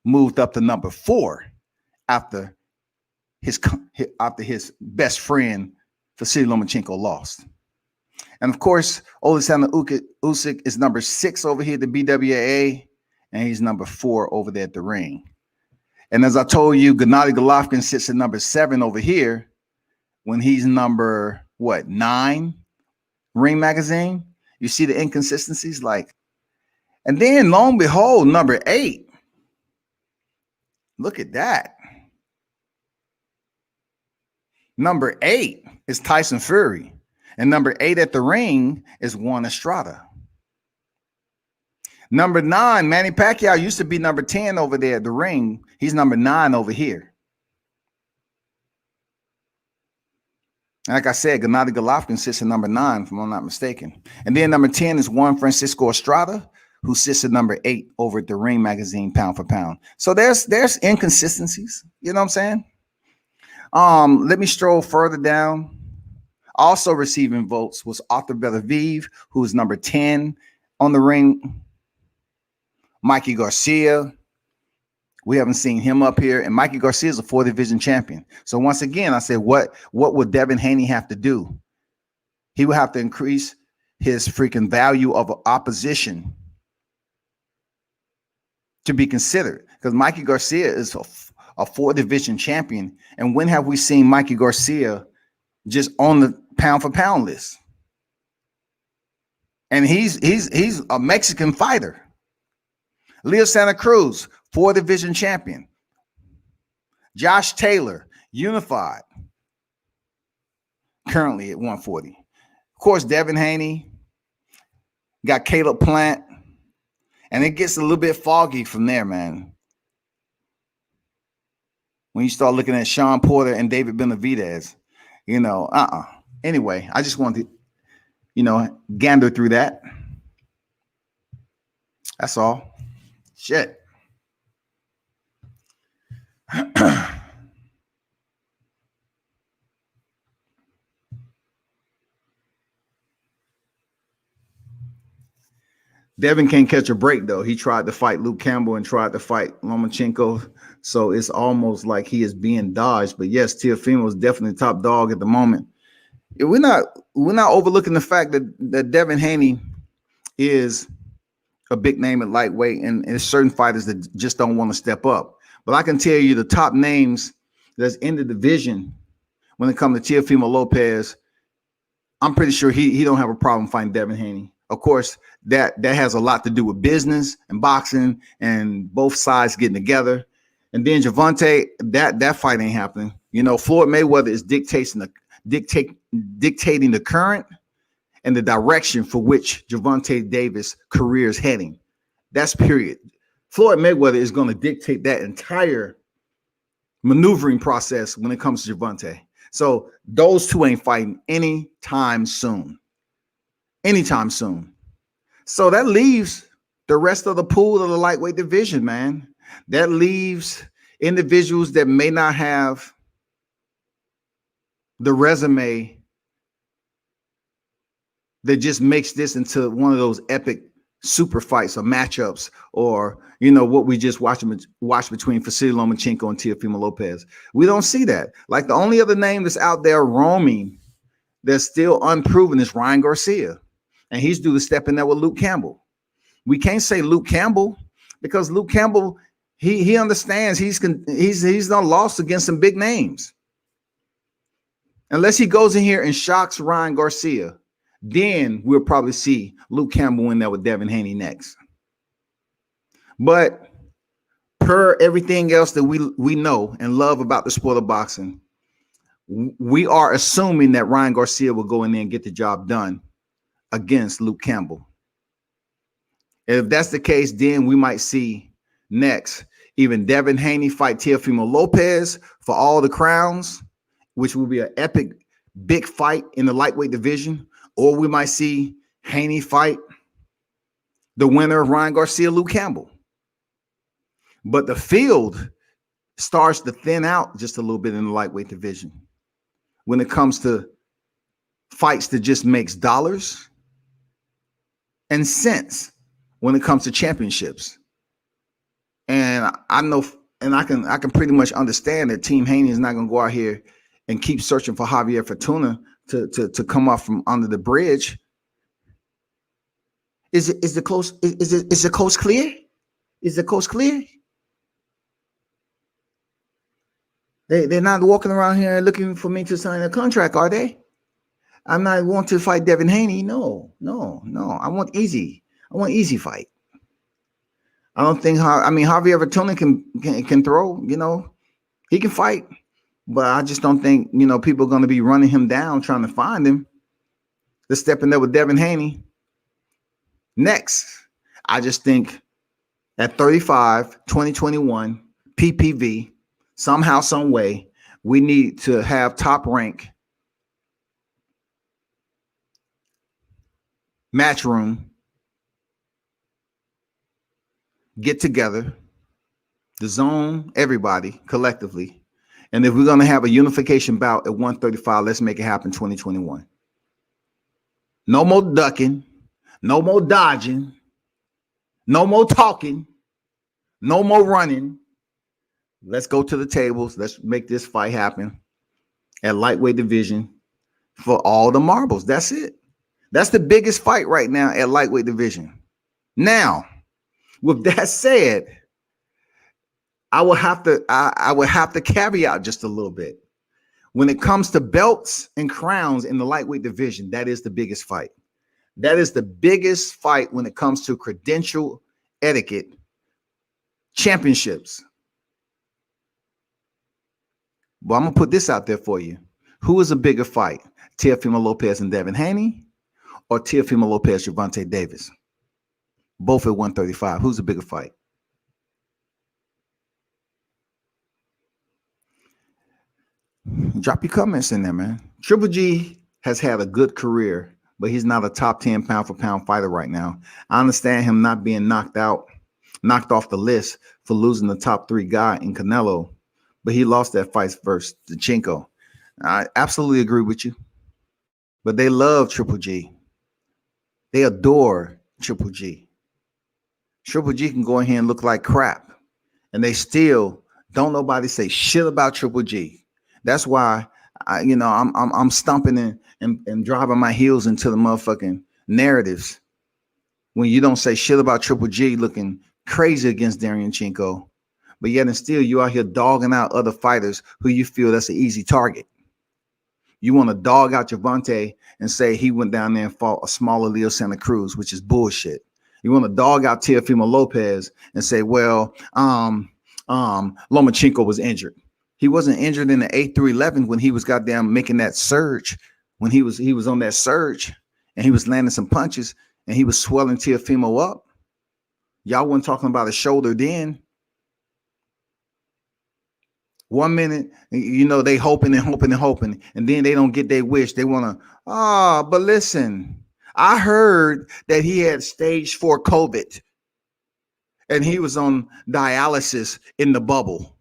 moved up to number 4 after his best friend Vasily Lomachenko lost. And of course, Alexander Usyk is number 6 over here at the BWAA, and he's number 4 over there at the ring. And as I told you, Gennady Golovkin sits at number 7 over here when he's number, 9 Ring Magazine. You see the inconsistencies, like, and then lo and behold, number 8 Look at that. Number 8 is Tyson Fury. And number 8 at the ring is Juan Estrada. Number 9, Manny Pacquiao used to be number 10 over there at the ring. He's number 9 over here. Like I said, Gennady Golovkin sits at number 9, if I'm not mistaken. And then number 10 is Juan Francisco Estrada, who sits at number 8 over at the Ring Magazine pound for pound. So there's inconsistencies. You know what I'm saying? Let me stroll further down. Also receiving votes was Arthur Beterbiev, who is number 10 on the ring. Mikey Garcia. We haven't seen him up here. And Mikey Garcia is a 4-division champion. So once again, I said, what would Devin Haney have to do? He would have to increase his freaking value of opposition to be considered. Because Mikey Garcia is a 4-division champion. And when have we seen Mikey Garcia just on the pound for pound list? And he's a Mexican fighter. Leo Santa Cruz, 4-division champion. Josh Taylor, unified, currently at 140. Of course, Devin Haney, got Caleb Plant, and it gets a little bit foggy from there, man. When you start looking at Sean Porter and David Benavidez, Anyway, I just wanted to, gander through that. That's all. Shit. Devin can't catch a break, though. He tried to fight Luke Campbell and tried to fight Lomachenko. So it's almost like he is being dodged. But yes, Teofimo is definitely top dog at the moment. We're not overlooking the fact that Devin Haney is a big name at lightweight, and there's certain fighters that just don't want to step up. But I can tell you the top names that's in the division when it comes to Teofimo Lopez, I'm pretty sure he don't have a problem fighting Devin Haney. Of course, that has a lot to do with business and boxing and both sides getting together. And then Gervonta, that fight ain't happening. Floyd Mayweather is dictating the current and the direction for which Gervonta Davis' career is heading. That's period. Floyd Mayweather is going to dictate that entire maneuvering process when it comes to Gervonta. So those two ain't fighting anytime soon. Anytime soon. So that leaves the rest of the pool of the lightweight division, man. That leaves individuals that may not have the resume that just makes this into one of those epic super fights or matchups, or what we just watched between Vasily Lomachenko and Teofimo Lopez. We don't see that. Like, the only other name that's out there roaming that's still unproven is Ryan Garcia, and he's due to step in there with Luke Campbell. We can't say Luke Campbell because Luke Campbell, he understands he's done lost against some big names. Unless he goes in here and shocks Ryan Garcia, then we'll probably see Luke Campbell in there with Devin Haney next. But per everything else that we know and love about the sport of boxing, we are assuming that Ryan Garcia will go in there and get the job done against Luke Campbell. And if that's the case, then we might see next even Devin Haney fight Teofimo Lopez for all the crowns, which will be an epic big fight in the lightweight division. Or we might see Haney fight the winner of Ryan Garcia, Luke Campbell. But the field starts to thin out just a little bit in the lightweight division when it comes to fights that just makes dollars and cents when it comes to championships. And I know, and I can pretty much understand that Team Haney is not going to go out here and keep searching for Javier Fortuna to come off from under the bridge. Is the coast clear? Is the coast clear? They're not walking around here looking for me to sign a contract, are they? I'm not want to fight Devin Haney. No. I want easy. I want easy fight. I don't think Javier Vertonghen can throw. He can fight, but I just don't think people are going to be running him down trying to find him. They're stepping there with Devin Haney. Next, I just think at 35, 2021 PPV, somehow, some way, we need to have top rank match room get together, the zone, everybody collectively. And if we're going to have a unification bout at 135, let's make it happen 2021. No more ducking, no more dodging, no more talking, no more running. Let's go to the tables. Let's make this fight happen at lightweight division for all the marbles. That's it. That's the biggest fight right now at lightweight division. Now, with that said, I will have to caveat just a little bit. When it comes to belts and crowns in the lightweight division, that is the biggest fight. That is the biggest fight when it comes to credential etiquette championships. Well, I'm going to put this out there for you. Who is a bigger fight? Teofimo Lopez and Devin Haney or Teofimo Lopez, Gervonta Davis? Both at 135. Who's a bigger fight? Drop your comments in there, man. Triple G has had a good career, but he's not a top 10 pound for pound fighter right now. I understand him not being knocked off the list for losing the top 3 guy in Canelo, but he lost that fight versus Danchenko. I absolutely agree with you. But they love Triple G. They adore Triple G. Triple G can go in here and look like crap, and they still don't nobody say shit about Triple G. That's why I'm stumping and driving my heels into the motherfucking narratives when you don't say shit about Triple G looking crazy against Danchenko, but yet and still you out here dogging out other fighters who you feel that's an easy target. You want to dog out Gervonta and say he went down there and fought a smaller Leo Santa Cruz, which is bullshit. You want to dog out Teofimo Lopez and say, well, Lomachenko was injured. He wasn't injured in the 8 through 11 when he was goddamn making that surge. When he was on that surge and he was landing some punches and he was swelling Teofimo up. Y'all weren't talking about a shoulder then. 1 minute, they hoping and hoping and hoping, and then they don't get their wish. They want to, but listen, I heard that he had stage 4 COVID and he was on dialysis in the bubble.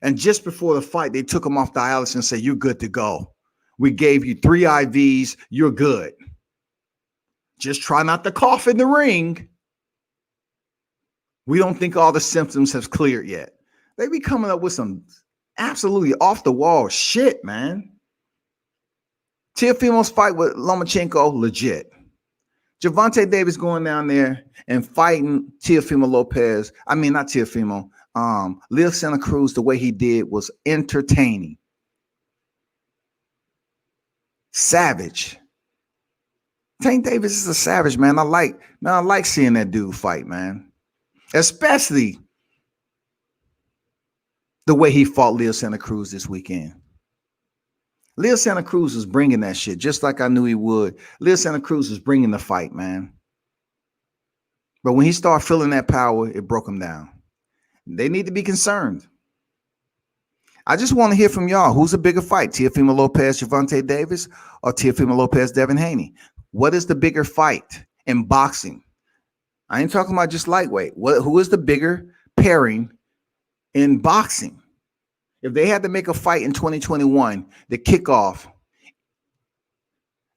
And just before the fight, they took him off dialysis and said, you're good to go. We gave you 3 IVs. You're good. Just try not to cough in the ring. We don't think all the symptoms have cleared yet. They be coming up with some absolutely off the wall shit, man. Teofimo's fight with Lomachenko, legit. Gervonta Davis going down there and fighting Teofimo Lopez. I mean, not Teofimo. Leo Santa Cruz, the way he did was entertaining. Savage. Tank Davis is a savage, man. I like seeing that dude fight, man. Especially the way he fought Leo Santa Cruz this weekend. Leo Santa Cruz was bringing that shit, just like I knew he would. Leo Santa Cruz was bringing the fight, man. But when he started feeling that power, it broke him down. They need to be concerned. I just want to hear from y'all. Who's a bigger fight? Teofimo Lopez, Gervonta Davis, or Teofimo Lopez, Devin Haney? What is the bigger fight in boxing? I ain't talking about just lightweight. Who is the bigger pairing in boxing? If they had to make a fight in 2021 to kick off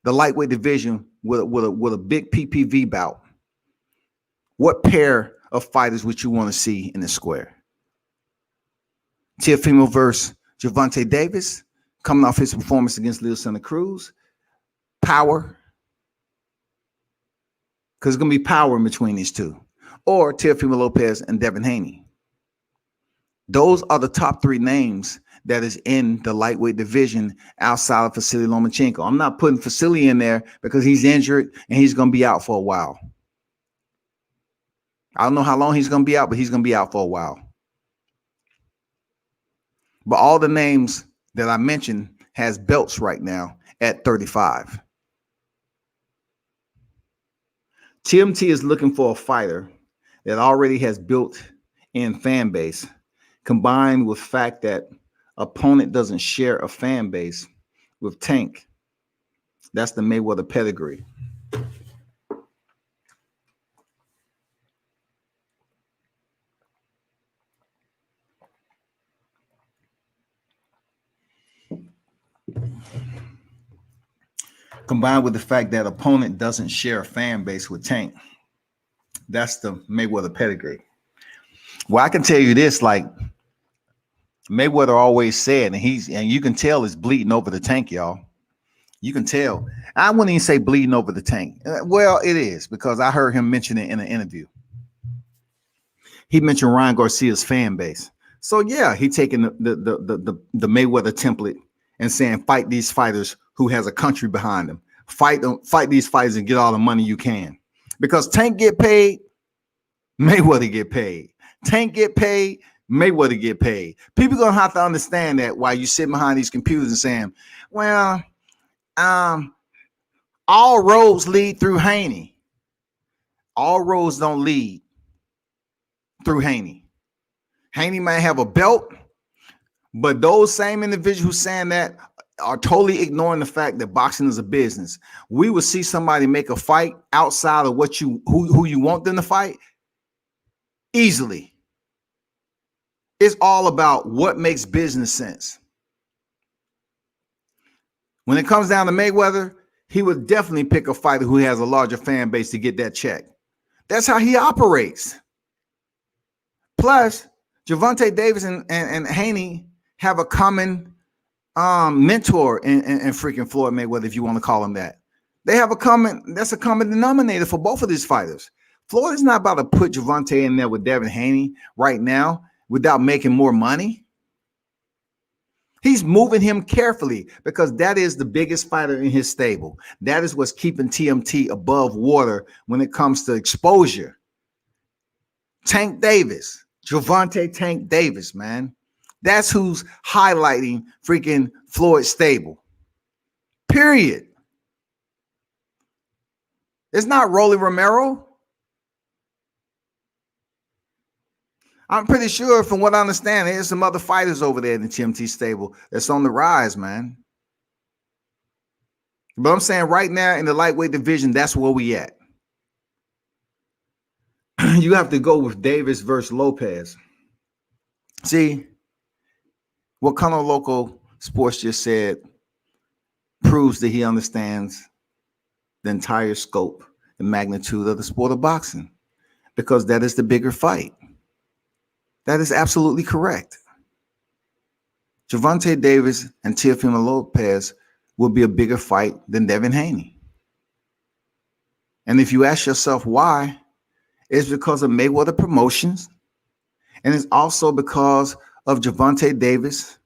the lightweight division with a big PPV bout, what pair of fighters would you want to see in the square? Teofimo versus Gervonta Davis, coming off his performance against Leo Santa Cruz. Power, because it's going to be power in between these two. Or Teofimo Lopez and Devin Haney. Those are the top 3 names that is in the lightweight division outside of Vasily Lomachenko. I'm not putting Vasily in there because he's injured and he's going to be out for a while. I don't know how long he's going to be out, but he's going to be out for a while. But all the names that I mentioned has belts right now at 35. TMT is looking for a fighter that already has built-in fan base, combined with the fact that opponent doesn't share a fan base with Tank. That's the Mayweather pedigree. Combined with the fact that opponent doesn't share a fan base with Tank. That's the Mayweather pedigree. Well, I can tell you this, like Mayweather always said, and you can tell it's bleeding over the Tank, y'all. You can tell. I wouldn't even say bleeding over the Tank. Well, it is, because I heard him mention it in an interview. He mentioned Ryan Garcia's fan base. So yeah, he taking the Mayweather template and saying, fight these fighters who has a country behind them. Fight these fighters and get all the money you can. Because Tank get paid, Mayweather get paid. Tank get paid, Mayweather get paid. People gonna have to understand that while you sit behind these computers and saying, well, all roads lead through Haney. All roads don't lead through Haney. Haney might have a belt, but those same individuals who saying that are totally ignoring the fact that boxing is a business. We will see somebody make a fight outside of what who you want them to fight easily. It's all about what makes business sense. When it comes down to Mayweather, he would definitely pick a fighter who has a larger fan base to get that check. That's how he operates. Plus, Gervonta Davis and Haney have a common mentor in freaking Floyd Mayweather, if you want to call him that. They have that's a common denominator for both of these fighters. Floyd is not about to put Gervonta in there with Devin Haney right now without making more money. He's moving him carefully because that is the biggest fighter in his stable. That is what's keeping TMT above water when it comes to exposure. Tank Davis, Gervonta Tank Davis, man. That's who's highlighting freaking Floyd's stable. Period. It's not Rolly Romero. I'm pretty sure, from what I understand, there's some other fighters over there in the TMT stable that's on the rise, man. But I'm saying right now in the lightweight division, that's where we at. You have to go with Davis versus Lopez. See, what Conor Loco Sports just said proves that he understands the entire scope and magnitude of the sport of boxing, because that is the bigger fight. That is absolutely correct. Gervonta Davis and Teofimo Lopez will be a bigger fight than Devin Haney. And if you ask yourself why, it's because of Mayweather Promotions, and it's also because of Gervonta Davis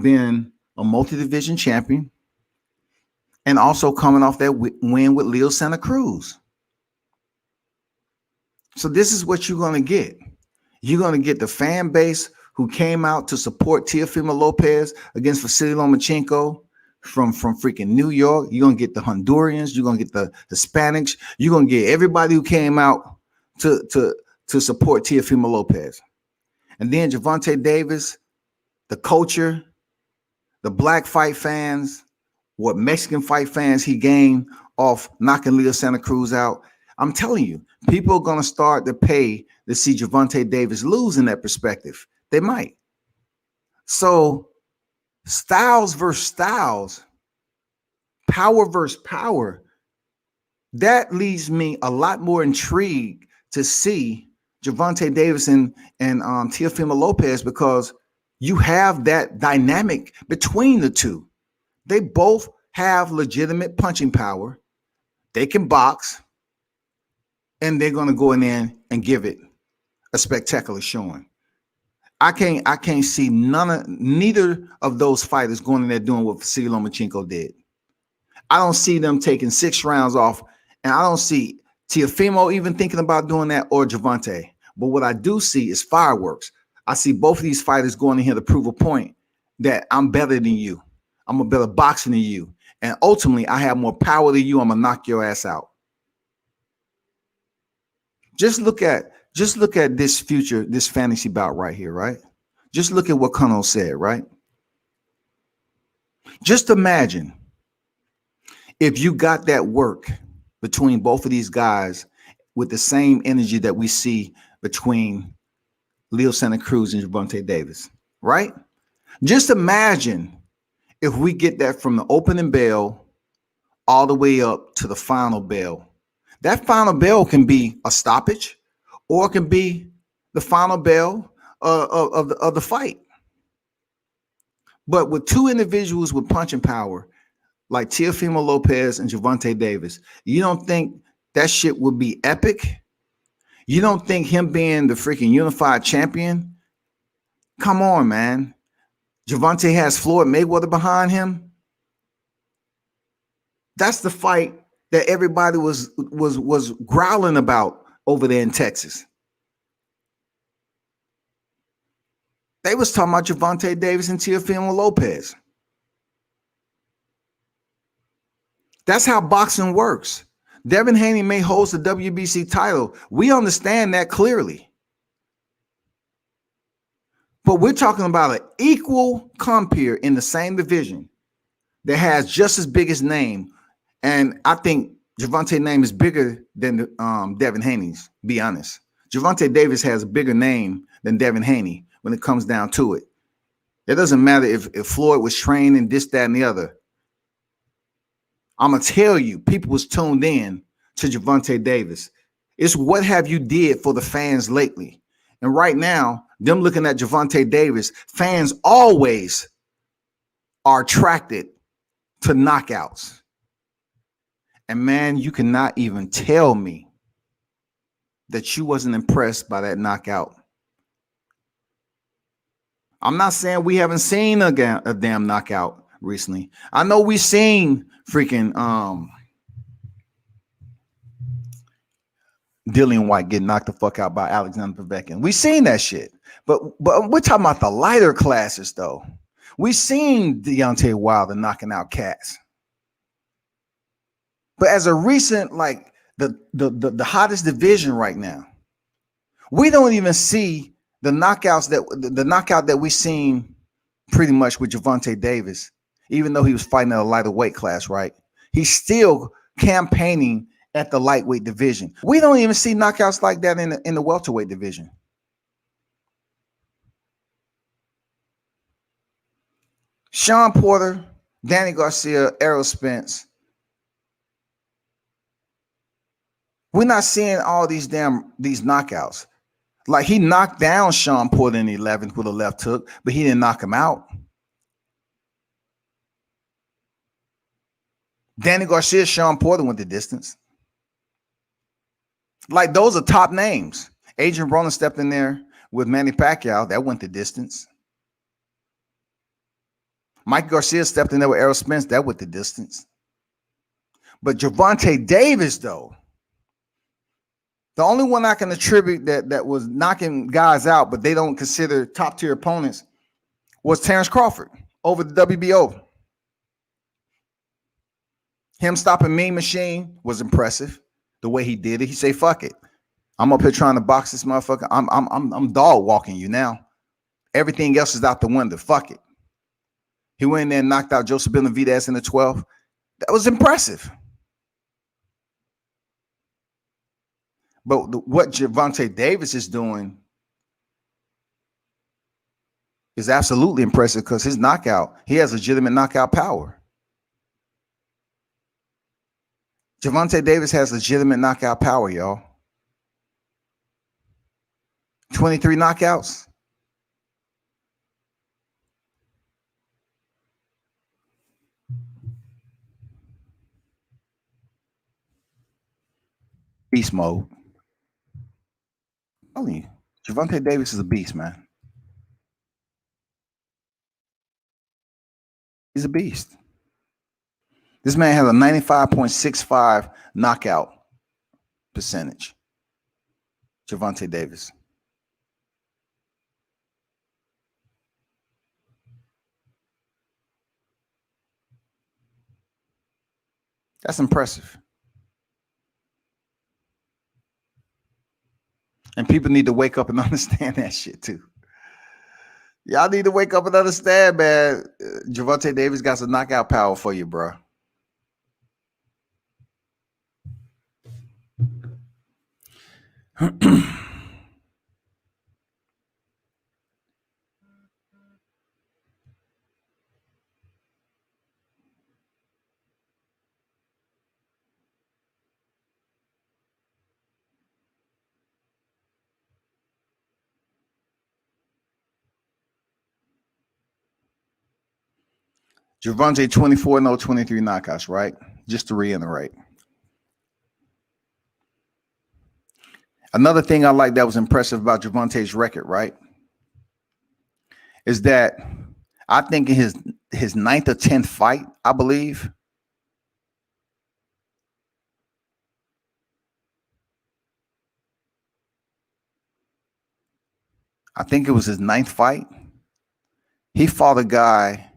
being a multi-division champion and also coming off that win with Leo Santa Cruz. So this is what you're going to get. You're going to get the fan base who came out to support Teofimo Lopez against Vasily Lomachenko from freaking New York. You're going to get the Hondurans. You're going to get the Hispanics. You're going to get everybody who came out to support Teofimo Lopez. And then Gervonta Davis, the culture, the black fight fans, what Mexican fight fans he gained off knocking Leo Santa Cruz out. I'm telling you, people are going to start to pay to see Gervonta Davis lose in that perspective. They might. So styles versus styles, power versus power, that leaves me a lot more intrigued to see Gervonta Davis and Teofimo Lopez, because you have that dynamic between the two. They both have legitimate punching power. They can box. And they're going to go in there and give it a spectacular showing. I can't see neither of those fighters going in there doing what Vasily Lomachenko did. I don't see them taking 6 rounds off, and I don't see Teofimo even thinking about doing that, or Gervonta. But what I do see is fireworks. I see both of these fighters going in here to prove a point that I'm better than you. I'm a better boxer than you. And ultimately, I have more power than you. I'm gonna knock your ass out. Just look at this future, this fantasy bout right here, right? Just look at what Kano said, right? Just imagine if you got that work between both of these guys with the same energy that we see between Leo Santa Cruz and Gervonta Davis, right? Just imagine if we get that from the opening bell all the way up to the final bell. That final bell can be a stoppage, or it can be the final bell of the fight. But with two individuals with punching power, like Teofimo Lopez and Gervonta Davis, you don't think that shit would be epic? You don't think him being the freaking unified champion? Come on, man. Gervonta has Floyd Mayweather behind him. That's the fight that everybody was growling about over there in Texas. They was talking about Gervonta Davis and Teofimo Lopez. That's how boxing works. Devin Haney may host the WBC title. We understand that clearly. But we're talking about an equal compeer in the same division that has just as big as name. And I think Gervonta's name is bigger than Devin Haney's, be honest. Gervonta Davis has a bigger name than Devin Haney when it comes down to it. It doesn't matter if Floyd was trained in this, that, and the other. I'm going to tell you, people was tuned in to Gervonta Davis. It's what have you did for the fans lately. And right now, them looking at Gervonta Davis, fans always are attracted to knockouts. And man, you cannot even tell me that you wasn't impressed by that knockout. I'm not saying we haven't seen a damn knockout recently. I know we seen freaking Dillian White get knocked the fuck out by Alexander Povetkin. We seen that shit. But we're talking about the lighter classes though. We seen Deontay Wilder knocking out cats. But as a recent, like the hottest division right now, we don't even see the knockout that we seen pretty much with Gervonta Davis, even though he was fighting at a lighter weight class, right? He's still campaigning at the lightweight division. We don't even see knockouts like that in the welterweight division. Sean Porter, Danny Garcia, Errol Spence. We're not seeing all these knockouts. Like he knocked down Sean Porter in the 11th with a left hook, but he didn't knock him out. Danny Garcia, Sean Porter went the distance. Like those are top names. Adrian Broner stepped in there with Manny Pacquiao. That went the distance. Mike Garcia stepped in there with Errol Spence. That went the distance. But Gervonta Davis, though, the only one I can attribute that was knocking guys out, but they don't consider top tier opponents, was Terrence Crawford over the WBO. Him stopping Mean Machine was impressive. The way he did it, he said, "Fuck it, I'm up here trying to box this motherfucker. I'm dog walking you now. Everything else is out the window. Fuck it." He went in there and knocked out Joseph Benavidez in the 12th. That was impressive. But what Gervonta Davis is doing is absolutely impressive because his knockout, he has legitimate knockout power. Gervonta Davis has legitimate knockout power, y'all. 23 knockouts. Beast mode. I'm telling you, Gervonta Davis is a beast, man. He's a beast. This man has a 95.65 knockout percentage. Gervonta Davis. That's impressive. And people need to wake up and understand that shit too. Y'all need to wake up and understand, man. Gervonta Davis got some knockout power for you, bro. Gervonta 24-0, 23 knockouts, right? Just to reiterate. Another thing I like that was impressive about Gervonta's record, right, is that I think in his 9th or 10th fight, I believe, I think it was his 9th fight, he fought a guy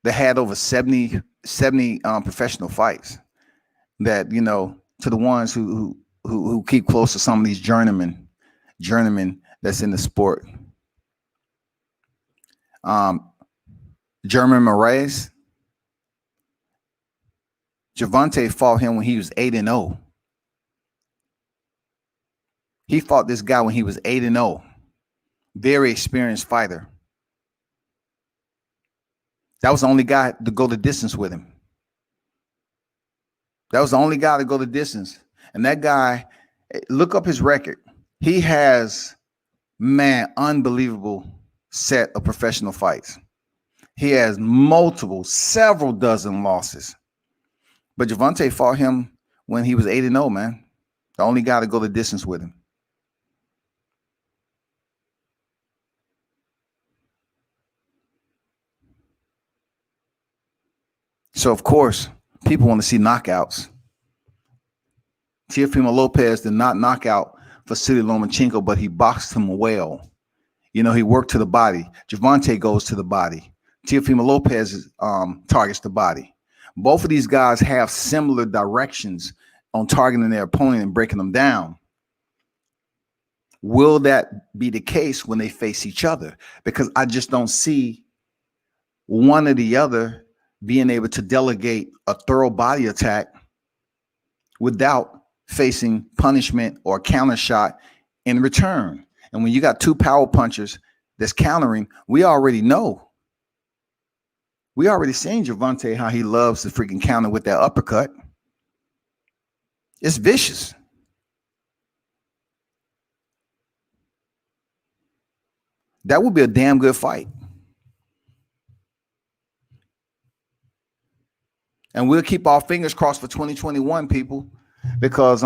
that had over 70 professional fights. That, you know, to the ones who keep close to some of these journeymen that's in the sport. German Moraes, Gervonta fought him when he was 8-0. He fought this guy when he was 8-0. Very experienced fighter. That was the only guy to go the distance with him. That was the only guy to go the distance. And that guy, look up his record. He has, man, unbelievable set of professional fights. He has several dozen losses. But Gervonta fought him when he was 8-0, man. The only guy to go the distance with him. So, of course, people want to see knockouts. Teofimo Lopez did not knock out Vasily Lomachenko, but he boxed him well. You know, he worked to the body. Gervonta goes to the body. Teofimo Lopez targets the body. Both of these guys have similar directions on targeting their opponent and breaking them down. Will that be the case when they face each other? Because I just don't see one or the other being able to delegate a thorough body attack without facing punishment or counter shot in return. And when you got two power punchers that's countering, we already know. We already seen Gervonta how he loves to freaking counter with that uppercut. It's vicious. That would be a damn good fight. And we'll keep our fingers crossed for 2021, people, because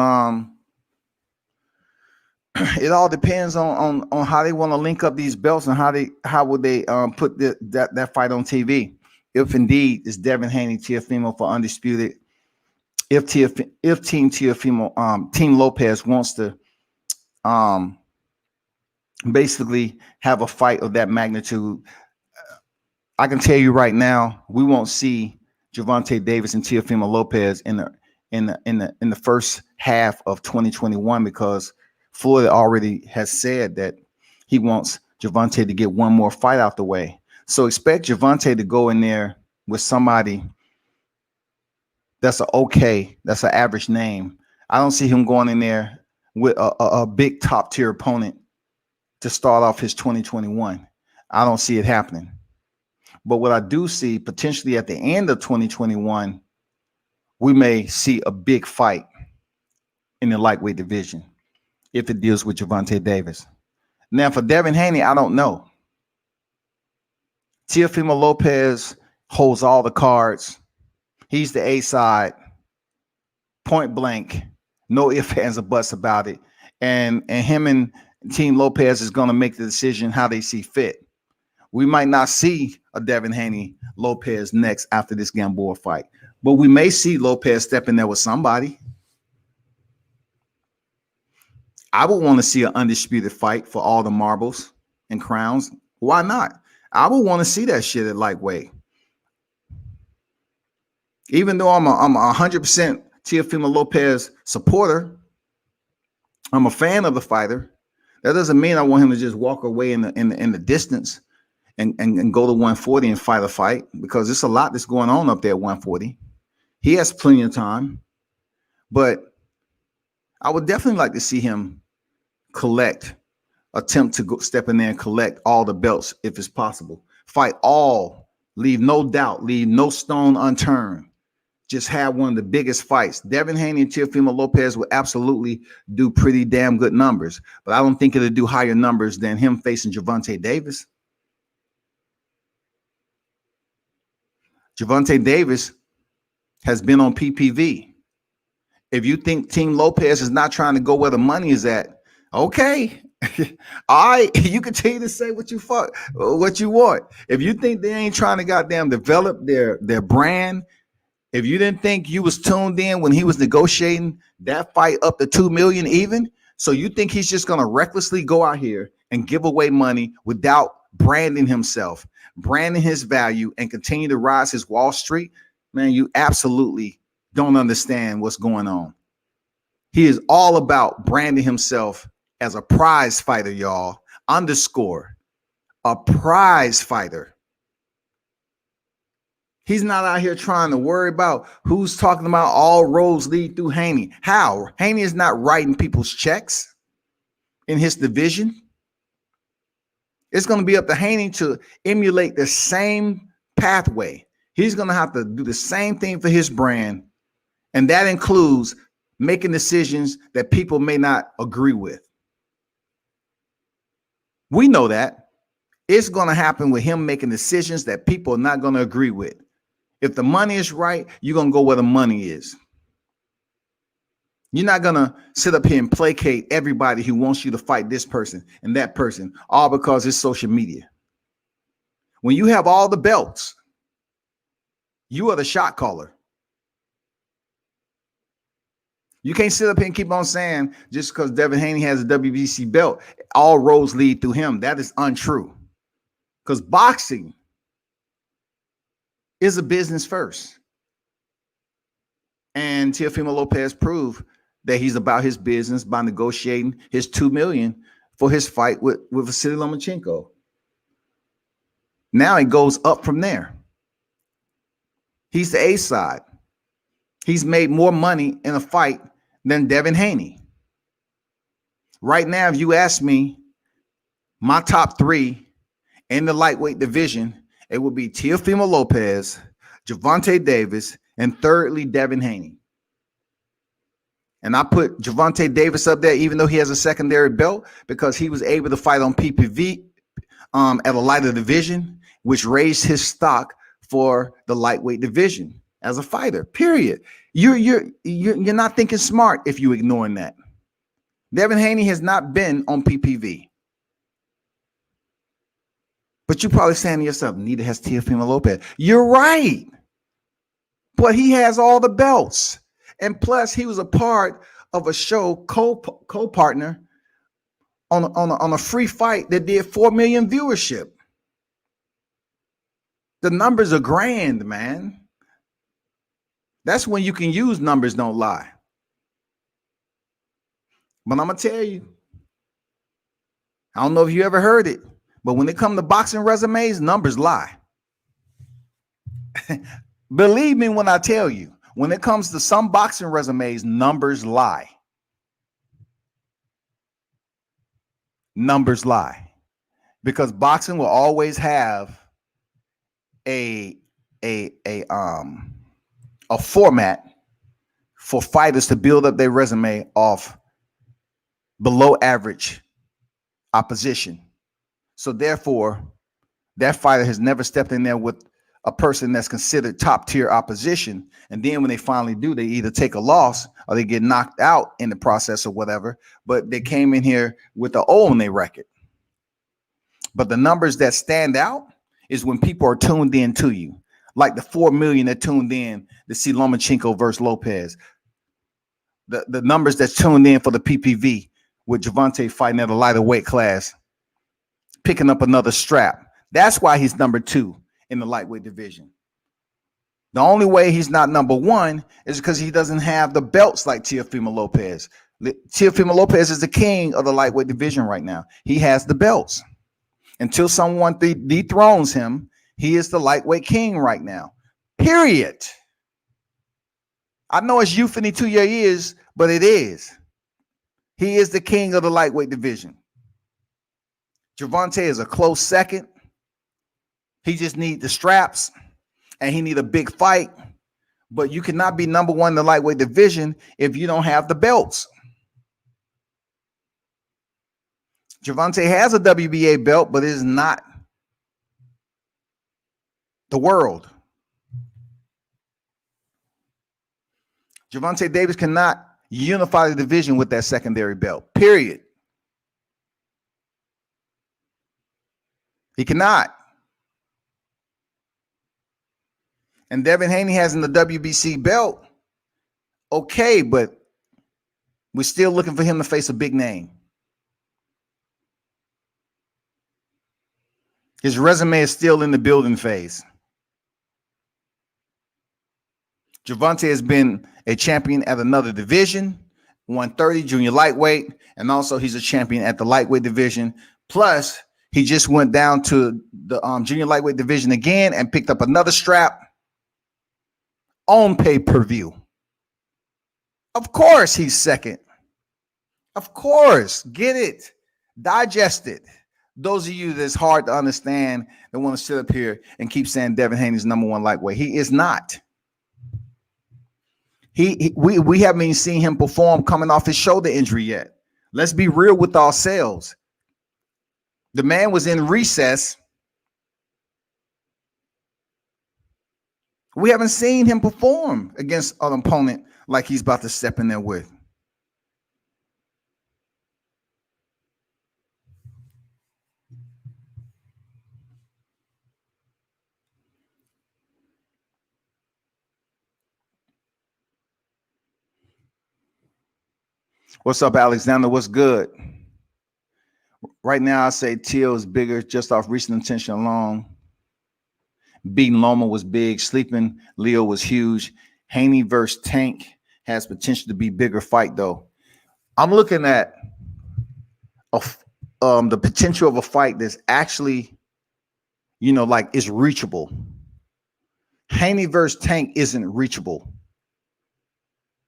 it all depends on how they want to link up these belts and how would they put that fight on TV. If indeed it's Devin Haney, Teofimo for undisputed. If Team Teofimo, Team Lopez wants to basically have a fight of that magnitude, I can tell you right now, we won't see Gervonta Davis and Teofimo Lopez in the first half of 2021, because Floyd already has said that he wants Gervonta to get one more fight out the way. So expect Gervonta to go in there with somebody that's that's an average name. I don't see him going in there with a big top tier opponent to start off his 2021. I don't see it happening. But what I do see potentially at the end of 2021, we may see a big fight in the lightweight division if it deals with Gervonta Davis. Now, for Devin Haney, I don't know. Teofimo Lopez holds all the cards. He's the A side, point blank, no ifs, ands, or buts about it. And him and Team Lopez is going to make the decision how they see fit. We might not see a Devin Haney Lopez next after this Gamboa fight. But we may see Lopez step in there with somebody. I would want to see an undisputed fight for all the marbles and crowns. Why not? I would want to see that shit at lightweight. Even though I'm a 100% Teofimo Lopez supporter, I'm a fan of the fighter. That doesn't mean I want him to just walk away in the distance and go to 140 and fight a fight, because there's a lot that's going on up there at 140. He has plenty of time, but I would definitely like to see him attempt to go step in there and collect all the belts if it's possible. Fight all, leave no doubt, leave no stone unturned. Just have one of the biggest fights. Devin Haney and Teofimo Lopez will absolutely do pretty damn good numbers, but I don't think it'll do higher numbers than him facing Gervonta Davis. Gervonta Davis has been on PPV. If you think Team Lopez is not trying to go where the money is at, okay. All right, you continue to say what you want. If you think they ain't trying to goddamn develop their brand, if you didn't think you was tuned in when he was negotiating that fight up to $2 million even, so you think he's just gonna recklessly go out here and give away money without branding himself, branding his value, and continue to rise his Wall Street? Man, you absolutely don't understand what's going on. He is all about branding himself as a prize fighter, y'all. Underscore, a prize fighter. He's not out here trying to worry about who's talking about all roads lead through Haney. How? Haney is not writing people's checks in his division. It's going to be up to Haney to emulate the same pathway. He's going to have to do the same thing for his brand, and that includes making decisions that people may not agree with. We know that. It's going to happen with him making decisions that people are not going to agree with. If the money is right, you're going to go where the money is. You're not going to sit up here and placate everybody who wants you to fight this person and that person, all because it's social media. When you have all the belts, you are the shot caller. You can't sit up here and keep on saying just because Devin Haney has a WBC belt, all roads lead through him. That is untrue. Because boxing is a business first. And Teofimo Lopez proved that he's about his business by negotiating his $2 million for his fight with Vasily Lomachenko. Now it goes up from there. He's the A side. He's made more money in a fight than Devin Haney. Right now, if you ask me, my top three in the lightweight division, it would be Teofimo Lopez, Gervonta Davis, and thirdly, Devin Haney. And I put Gervonta Davis up there, even though he has a secondary belt, because he was able to fight on PPV at a lighter division, which raised his stock for the lightweight division as a fighter. Period. You're not thinking smart if you're ignoring that. Devin Haney has not been on PPV. But you're probably saying to yourself, neither has Teofimo Lopez. You're right. But he has all the belts. And plus, he was a part of a show co-partner on a free fight that did 4 million viewership. The numbers are grand, man. That's when you can use numbers don't lie. But I'm going to tell you, I don't know if you ever heard it, but when it comes to boxing resumes, numbers lie. Believe me when I tell you, when it comes to some boxing resumes, numbers lie. Numbers lie. Because boxing will always have a format for fighters to build up their resume off below average opposition. So therefore, that fighter has never stepped in there with a person that's considered top tier opposition. And then when they finally do, they either take a loss or they get knocked out in the process or whatever. But they came in here with the O on their record. But the numbers that stand out is when people are tuned in to you. like the 4 million that tuned in to see Lomachenko versus Lopez, the numbers that tuned in for the PPV with Gervonta fighting at a lighter weight class, picking up another strap. That's why he's number 2 in the lightweight division. The only way he's not number 1 is because he doesn't have the belts like Teofimo Lopez. Teofimo Lopez is the king of the lightweight division right now. He has the belts. Until someone dethrones him, he is the lightweight king right now. Period. I know it's euphony to your ears, but it is. He is the king of the lightweight division. Gervonta is a close second. He just needs the straps, and he need a big fight. But you cannot be number 1 in the lightweight division if you don't have the belts. Gervonta has a WBA belt, but it is not the world. Gervonta Davis cannot unify the division with that secondary belt, period. He cannot. And Devin Haney has in the WBC belt. Okay, but we're still looking for him to face a big name. His resume is still in the building phase. Gervonta has been a champion at another division, 130 junior lightweight, and also he's a champion at the lightweight division. Plus, he just went down to the junior lightweight division again and picked up another strap on pay-per-view. Of course, he's second. Of course, get it, digest it. Those of you that's hard to understand that want to sit up here and keep saying Devin Haney's number 1 lightweight, he is not. We haven't even seen him perform coming off his shoulder injury yet. Let's be real with ourselves. The man was in recess. We haven't seen him perform against an opponent like he's about to step in there with. What's up, Alexander? What's good? Right now, I say Teal is bigger just off recent attention alone. Beating Loma was big. Sleeping Leo was huge. Haney versus Tank has potential to be bigger fight, though. I'm looking at the potential of a fight that's actually, like is reachable. Haney versus Tank isn't reachable.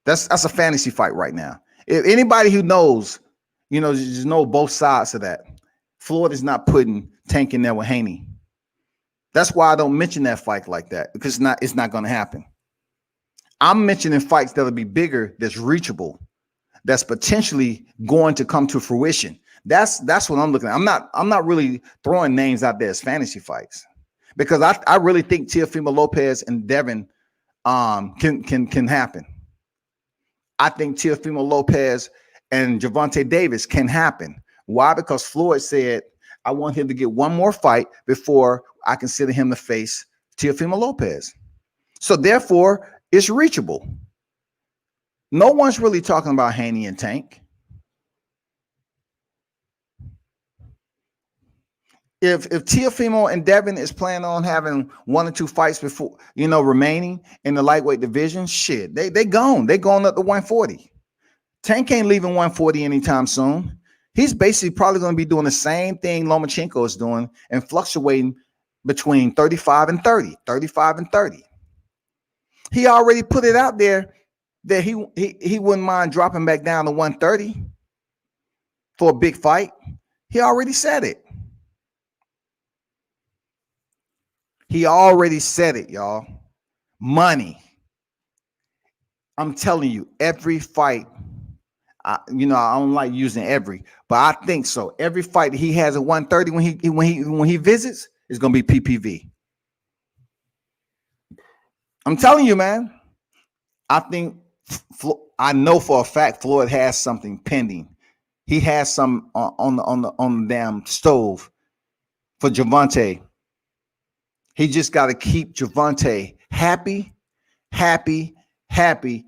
That's a fantasy fight right now. If anybody who knows, just know both sides of that. Floyd is not putting Tank in there with Haney. That's why I don't mention that fight like that, because it's not going to happen. I'm mentioning fights that'll be bigger, that's reachable, that's potentially going to come to fruition. That's what I'm looking at. I'm not really throwing names out there as fantasy fights, because I really think Teofimo Lopez and Devin can happen. I think Teofimo Lopez and Gervonta Davis can happen. Why? Because Floyd said, I want him to get one more fight before I consider him to face Teofimo Lopez. So therefore, it's reachable. No one's really talking about Haney and Tank. If Teofimo and Devin is planning on having 1 or 2 fights before, remaining in the lightweight division, shit, they gone. They going up to 140. Tank ain't leaving 140 anytime soon. He's basically probably going to be doing the same thing Lomachenko is doing and fluctuating between 35 and 30, 35 and 30. He already put it out there that he wouldn't mind dropping back down to 130 for a big fight. He already said it. He already said it, y'all. Money. I'm telling you, every fight, I don't like using every, but I think so. Every fight that he has at 130 when he visits is going to be PPV. I'm telling you, man. I know for a fact Floyd has something pending. He has some on the damn stove for Gervonta. He just got to keep Gervonta happy, happy, happy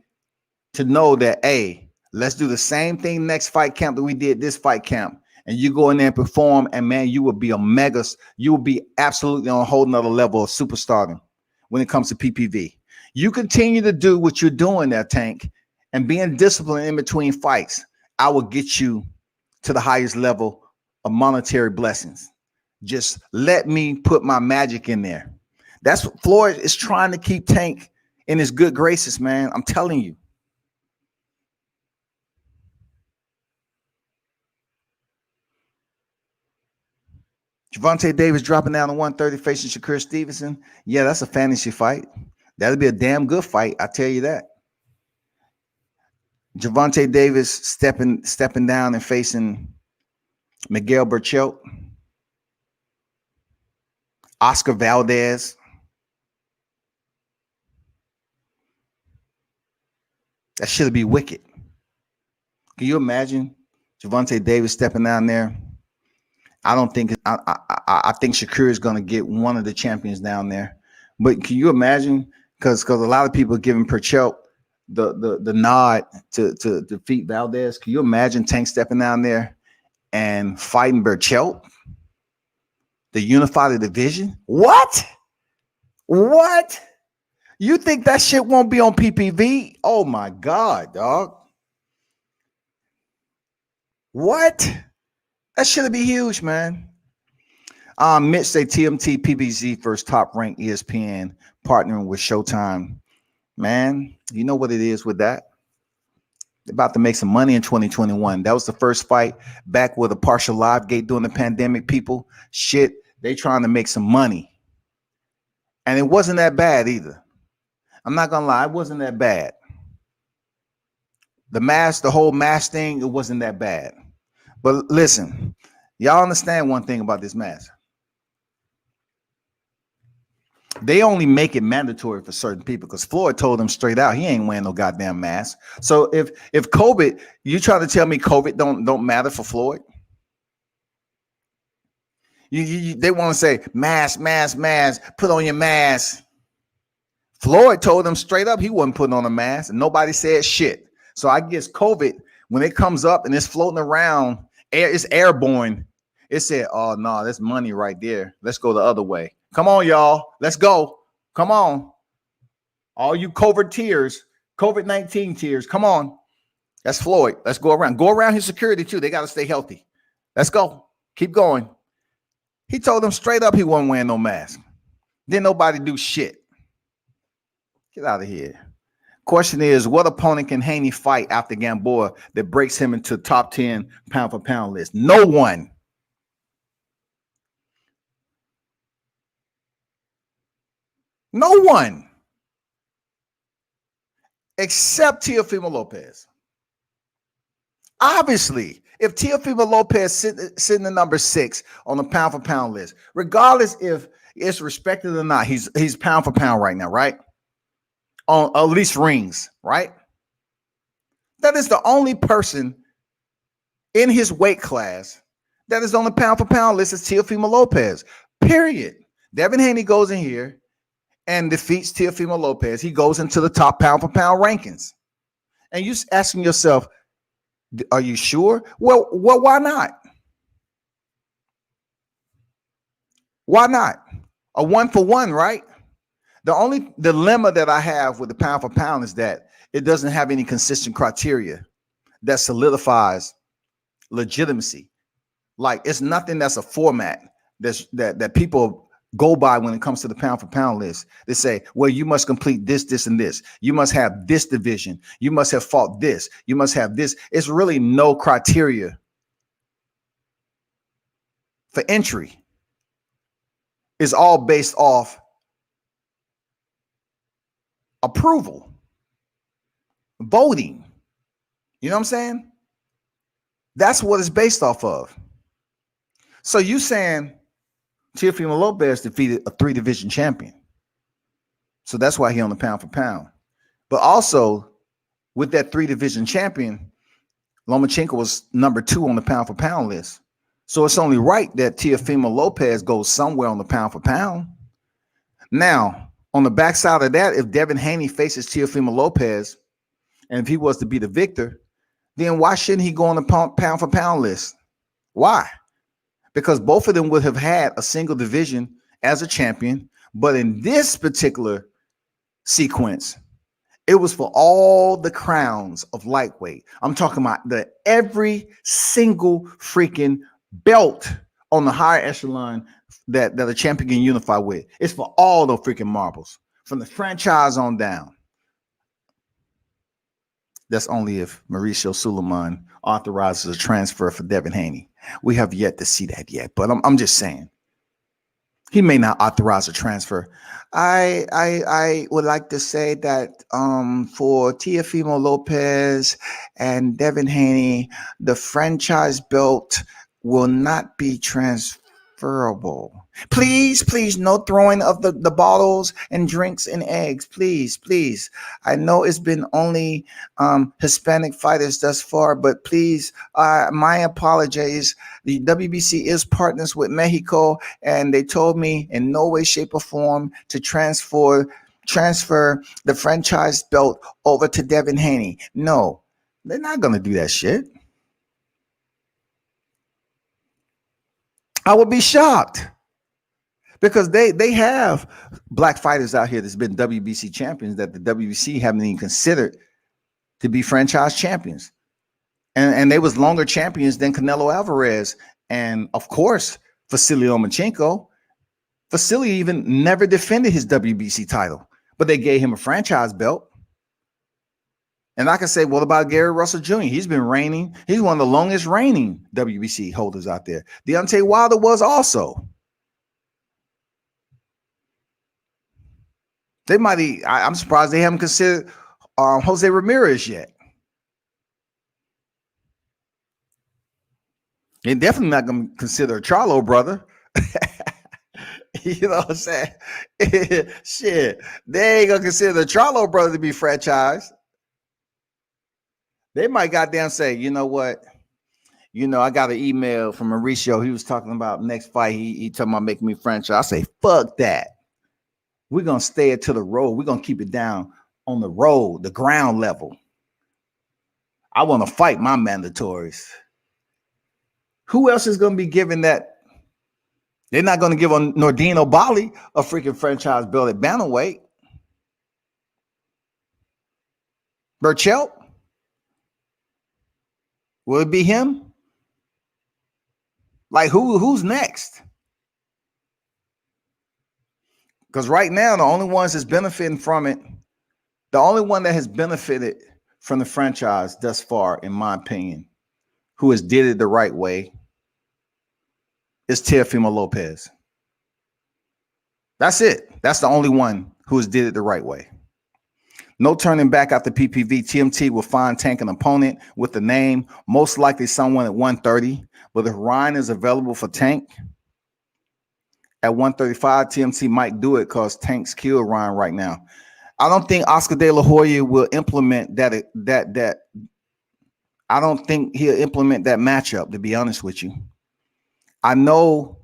to know that, hey, let's do the same thing next fight camp that we did this fight camp. And you go in there and perform, and man, you will be you will be absolutely on a whole nother level of superstardom when it comes to PPV. You continue to do what you're doing there, Tank, and being disciplined in between fights. I will get you to the highest level of monetary blessings. Just let me put my magic in there. That's what Floyd is trying to keep Tank in his good graces, man. I'm telling you. Gervonta Davis dropping down to 130 facing Shakur Stevenson. Yeah, that's a fantasy fight. That'll be a damn good fight. I tell you that. Gervonta Davis stepping down and facing Miguel Berchelt. Oscar Valdez. That should be wicked. Can you imagine Gervonta Davis stepping down there? I don't think I think Shakur is going to get one of the champions down there. But can you imagine? Because a lot of people are giving Berchelt the nod to defeat Valdez. Can you imagine Tank stepping down there and fighting Berchelt to unify the division? What? You think that shit won't be on PPV? Oh my God, dog. What? That should be huge, man. Mitch say TMT PBZ first top ranked ESPN partnering with Showtime. Man, you know what it is with that. They're about to make some money in 2021. That was the first fight back with a partial live gate during the pandemic. People, shit, they trying to make some money. And it wasn't that bad either. I'm not gonna lie, it wasn't that bad. The whole mask thing, it wasn't that bad. But listen, y'all understand one thing about this mask. They only make it mandatory for certain people because Floyd told them straight out he ain't wearing no goddamn mask. So if COVID, you trying to tell me COVID don't matter for Floyd? They want to say mask, put on your mask. Floyd told them straight up he wasn't putting on a mask, and nobody said shit. So I guess COVID, when it comes up and it's floating around, it's airborne. It said, "Oh no, that's money right there. Let's go the other way. Come on, y'all. Let's go. Come on. All you COVID-19 tears. Come on. That's Floyd. Let's go around. Go around his security too. They got to stay healthy. Let's go. Keep going." He told them straight up he wasn't wearing no mask. Didn't nobody do shit. Get out of here. Question is, what opponent can Haney fight after Gamboa that breaks him into top 10 pound for pound list? No one. No one. Except Teofimo Lopez. Obviously, if Teofimo Lopez sitting at number 6 on the pound for pound list, regardless if it's respected or not, he's pound for pound right now, right? On at least rings, right? That is the only person in his weight class that is on the pound for pound list is Teofimo Lopez, period. Devin Haney goes in here and defeats Teofimo Lopez. He goes into the top pound for pound rankings. And you're asking yourself, are you sure? Well, why not? Why not? A 1-for-1, right? The only dilemma that I have with the pound for pound is that it doesn't have any consistent criteria that solidifies legitimacy. Like it's nothing that's a format that people go by when it comes to the pound for pound list. They say, well, you must complete this, this, and this. You must have this division. You must have fought this. You must have this. It's really no criteria for entry. It's all based off approval, voting. You know what I'm saying? That's what it's based off of. So you saying Teofimo Lopez defeated a 3-division champion. So that's why he on the pound for pound. But also with that 3-division champion, Lomachenko was number 2 on the pound for pound list. So it's only right that Teofimo Lopez goes somewhere on the pound for pound. Now, on the backside of that, if Devin Haney faces Teofimo Lopez, and if he was to be the victor, then why shouldn't he go on the pound for pound list? Why? Because both of them would have had a single division as a champion. But in this particular sequence, it was for all the crowns of lightweight. I'm talking about every single freaking belt on the higher echelon that a champion can unify with. It's for all the freaking marbles from the franchise on down. That's only if Mauricio Suleiman authorizes a transfer for Devin Haney. We have yet to see that yet, but I'm just saying. He may not authorize a transfer. I would like to say that for Teofimo Lopez and Devin Haney, the franchise belt will not be transferable. Please, no throwing of the bottles and drinks and eggs. Please. I know it's been only Hispanic fighters thus far, but please, my apologies. The WBC is partners with Mexico, and they told me in no way, shape, or form to transfer the franchise belt over to Devin Haney. No, they're not going to do that shit. I would be shocked. Because they have black fighters out here that's been WBC champions that the WBC haven't even considered to be franchise champions. And they was longer champions than Canelo Alvarez. And of course, Vasily Lomachenko. Vasily even never defended his WBC title, but they gave him a franchise belt. And I can say, what about Gary Russell Jr.? He's been reigning. He's one of the longest reigning WBC holders out there. Deontay Wilder was also. They might. I'm surprised they haven't considered Jose Ramirez yet. They're definitely not going to consider a Charlo brother. You know what I'm saying? Shit, they ain't gonna consider the Charlo brother to be franchised. They might goddamn say, you know what? I got an email from Mauricio. He was talking about next fight. He talking about making me franchise. I say, fuck that. We're going to stay it to the road. We're going to keep it down on the road, the ground level. I want to fight my mandatories. Who else is going to be giving that? They're not going to give on Nordine O'Bali a freaking franchise belt at bantamweight. Burchelt? Will it be him? Like who's next? Because right now, the only ones that's benefiting from it, the only one that has benefited from the franchise thus far, in my opinion, who has did it the right way, is Teofimo Lopez. That's it. That's the only one who has did it the right way. No turning back after PPV. TMT will find Tank an opponent with the name, most likely someone at 130. But if Ryan is available for Tank at 135, TMT might do it because Tank's killed Ryan right now. I don't think Oscar De La Hoya will implement that. I don't think he'll implement that matchup, to be honest with you. I know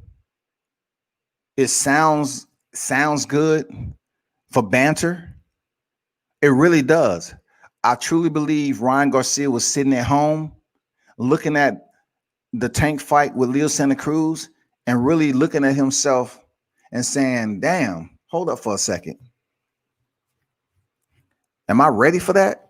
it sounds good for banter. It really does. I truly believe Ryan Garcia was sitting at home looking at the Tank fight with Leo Santa Cruz and really looking at himself and saying, damn, hold up for a second. Am I ready for that?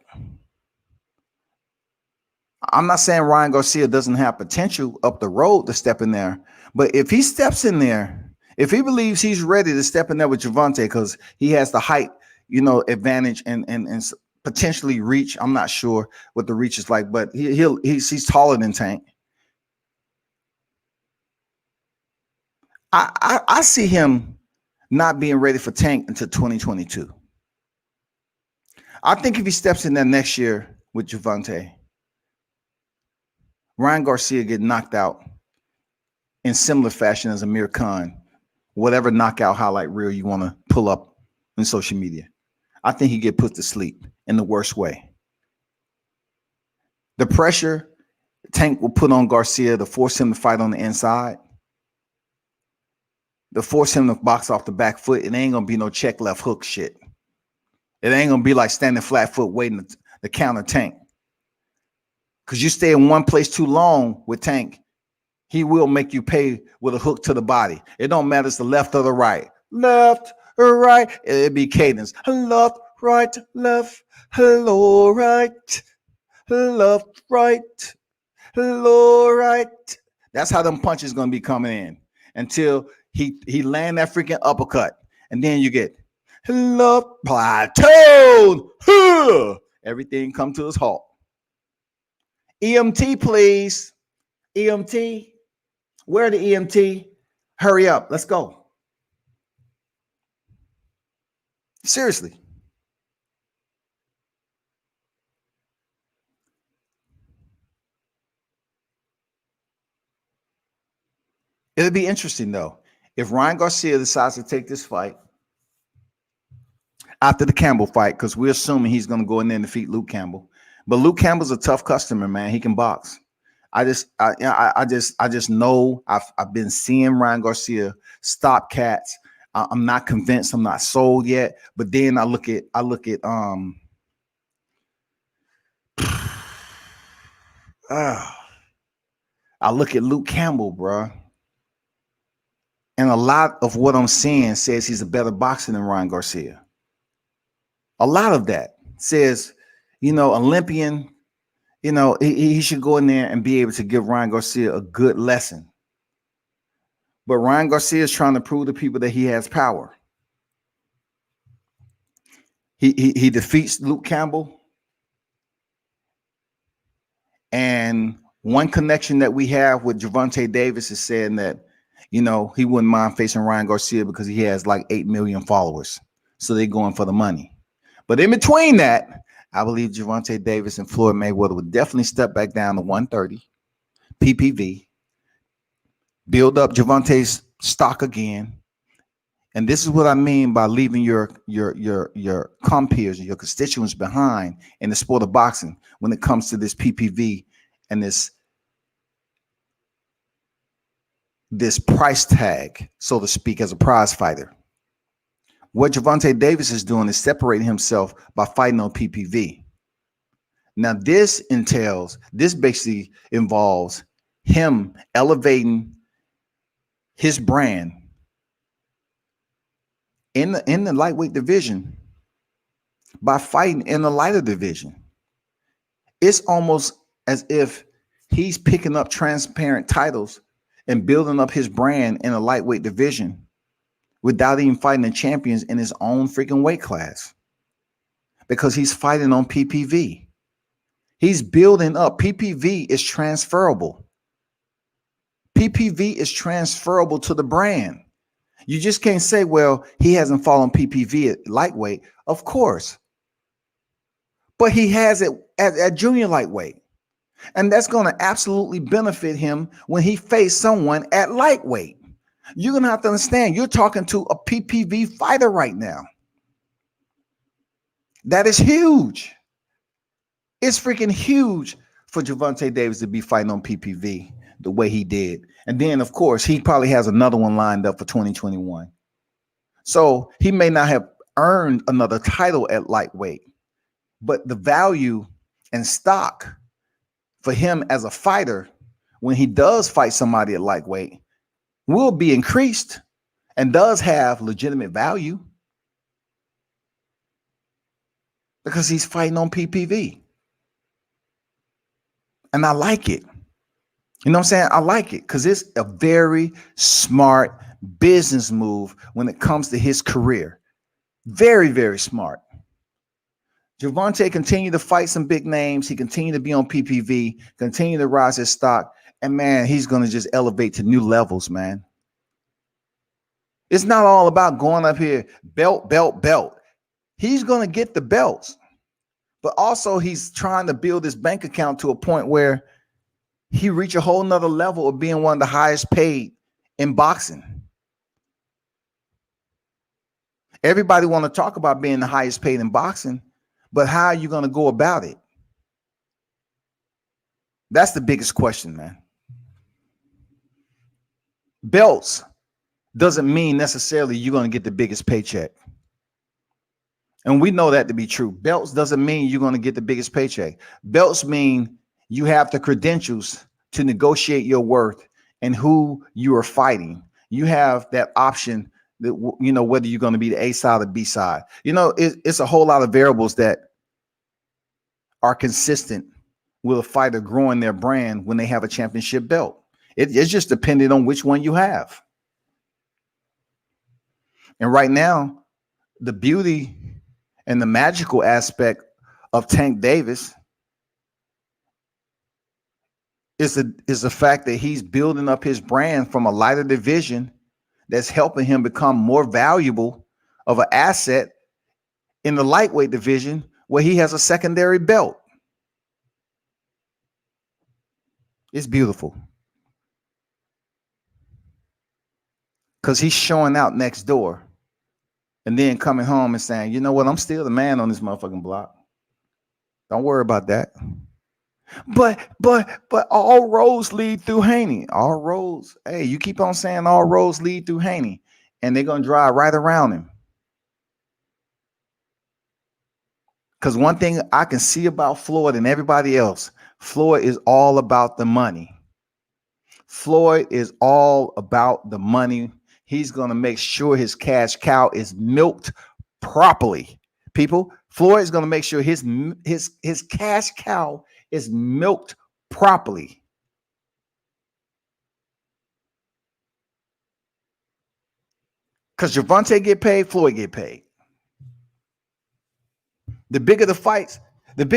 I'm not saying Ryan Garcia doesn't have potential up the road to step in there, but if he steps in there, if he believes he's ready to step in there with Gervonta because he has the height, advantage and potentially reach. I'm not sure what the reach is like, but he's taller than Tank. I see him not being ready for Tank until 2022. I think if he steps in there next year with Gervonta, Ryan Garcia get knocked out in similar fashion as Amir Khan, whatever knockout highlight reel you want to pull up in social media. I think he get put to sleep in the worst way. The pressure Tank will put on Garcia to force him to fight on the inside, to force him to box off the back foot. It ain't gonna be no check left hook shit. It ain't gonna be like standing flat foot waiting to counter Tank. Because you stay in one place too long with Tank, he will make you pay with a hook to the body. It don't matter it's the left or the right. Left or right. It'd be cadence. Left, right, left, hello, right, left, right, hello, right. That's how them punches gonna be coming in until he land that freaking uppercut. And then you get hello, plateau. Everything come to its halt. EMT, please. EMT. Where the EMT? Hurry up. Let's go. Seriously. It'll be interesting, though. If Ryan Garcia decides to take this fight after the Campbell fight, because we're assuming he's going to go in there and defeat Luke Campbell. But Luke Campbell's a tough customer, man. He can box. I just know I've been seeing Ryan Garcia stop cats. I'm not convinced. I'm not sold yet. But then I look at Luke Campbell, bro. And a lot of what I'm seeing says he's a better boxer than Ryan Garcia. A lot of that says, Olympian, he should go in there and be able to give Ryan Garcia a good lesson. But Ryan Garcia is trying to prove to people that he has power. He defeats Luke Campbell. And one connection that we have with Gervonta Davis is saying that, he wouldn't mind facing Ryan Garcia because he has like 8 million followers. So they're going for the money. But in between that, I believe Gervonta Davis and Floyd Mayweather would definitely step back down to 130 PPV, build up Gervonta's stock again. And this is what I mean by leaving your compeers and your constituents behind in the sport of boxing when it comes to this PPV and this price tag, so to speak, as a prize fighter. What Gervonta Davis is doing is separating himself by fighting on PPV. Now, this basically involves him elevating his brand in the lightweight division by fighting in the lighter division. It's almost as if he's picking up transparent titles and building up his brand in a lightweight division without even fighting the champions in his own freaking weight class, because he's fighting on PPV. He's building up. PPV is transferable. PPV is transferable to the brand. You just can't say, well, he hasn't fought on PPV at lightweight. Of course. But he has it at junior lightweight. And that's going to absolutely benefit him when he faces someone at lightweight. You're going to have to understand, you're talking to a PPV fighter right now. That is huge. It's freaking huge for Gervonta Davis to be fighting on PPV the way he did. And then, of course, he probably has another one lined up for 2021. So he may not have earned another title at lightweight, but the value and stock for him as a fighter when he does fight somebody at lightweight will be increased and does have legitimate value because he's fighting on PPV. And I like it. You know what I'm saying? I like it because it's a very smart business move when it comes to his career. Very, very smart. Gervonta continued to fight some big names. He continued to be on PPV, continue to rise his stock. And, man, he's going to just elevate to new levels, man. It's not all about going up here, belt, belt, belt. He's going to get the belts. But also he's trying to build his bank account to a point where he reach a whole nother level of being one of the highest paid in boxing. Everybody want to talk about being the highest paid in boxing, but how are you going to go about it? That's the biggest question, man. Belts. doesn't mean necessarily you're going to get the biggest paycheck. And we know that to be true. Belts doesn't mean you're going to get the biggest paycheck. Belts mean you have the credentials to negotiate your worth and who you are fighting. You have that option that, whether you're going to be the A side or B side. It's a whole lot of variables that are consistent with a fighter growing their brand when they have a championship belt. It's just dependent on which one you have. And right now, the beauty and the magical aspect of Tank Davis is the fact that he's building up his brand from a lighter division that's helping him become more valuable of an asset in the lightweight division where he has a secondary belt. It's beautiful. Because he's showing out next door and then coming home and saying, you know what, I'm still the man on this motherfucking block. Don't worry about that. But all roads lead through Haney. All roads. Hey, you keep on saying all roads lead through Haney, and they're going to drive right around him. Because one thing I can see about Floyd and everybody else, Floyd is all about the money. Floyd is all about the money. He's going to make sure his cash cow is milked properly. People, Floyd is going to make sure his cash cow is milked properly. Because Gervonta get paid, Floyd get paid. The bigger fights with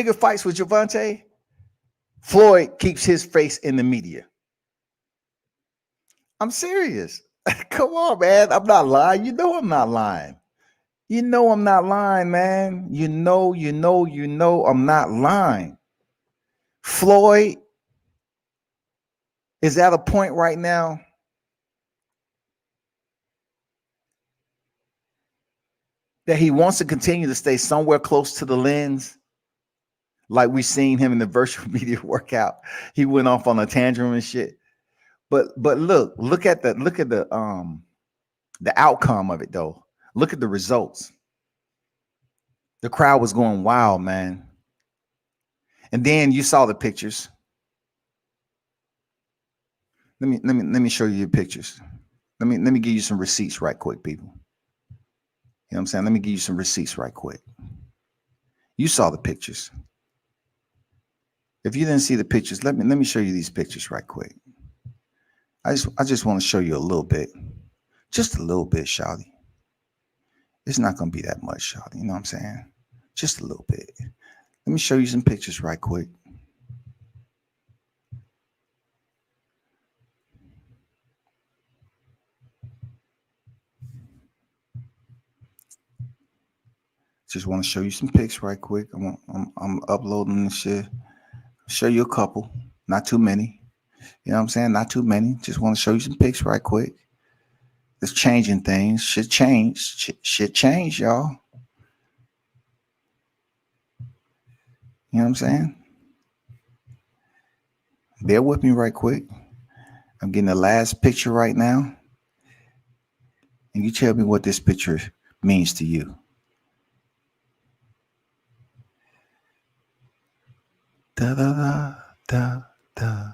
Gervonta, Floyd keeps his face in the media. I'm serious. Come on, man. I'm not lying. You know I'm not lying. You know I'm not lying, man. You know I'm not lying. Floyd is at a point right now that he wants to continue to stay somewhere close to the lens. Like we seen him in the virtual media workout. He went off on a tantrum and shit. But look at the outcome of it though. Look at the results. The crowd was going wild, man. And then you saw the pictures. Let me show you the pictures. Let me give you some receipts right quick, people. You know what I'm saying? Let me give you some receipts right quick. You saw the pictures. If you didn't see the pictures, let me show you these pictures right quick. I just want to show you a little bit. Just a little bit, shawty. It's not going to be that much, shawty. You know what I'm saying? Just a little bit. Let me show you some pictures right quick. Just want to show you some pics right quick. I'm uploading this shit. Show you a couple, not too many. You know what I'm saying? Not too many. Just want to show you some pics right quick. It's changing things. Shit change. Shit change, y'all. You know what I'm saying? Bear with me right quick. I'm getting the last picture right now. And you tell me what this picture means to you. Da da da da da.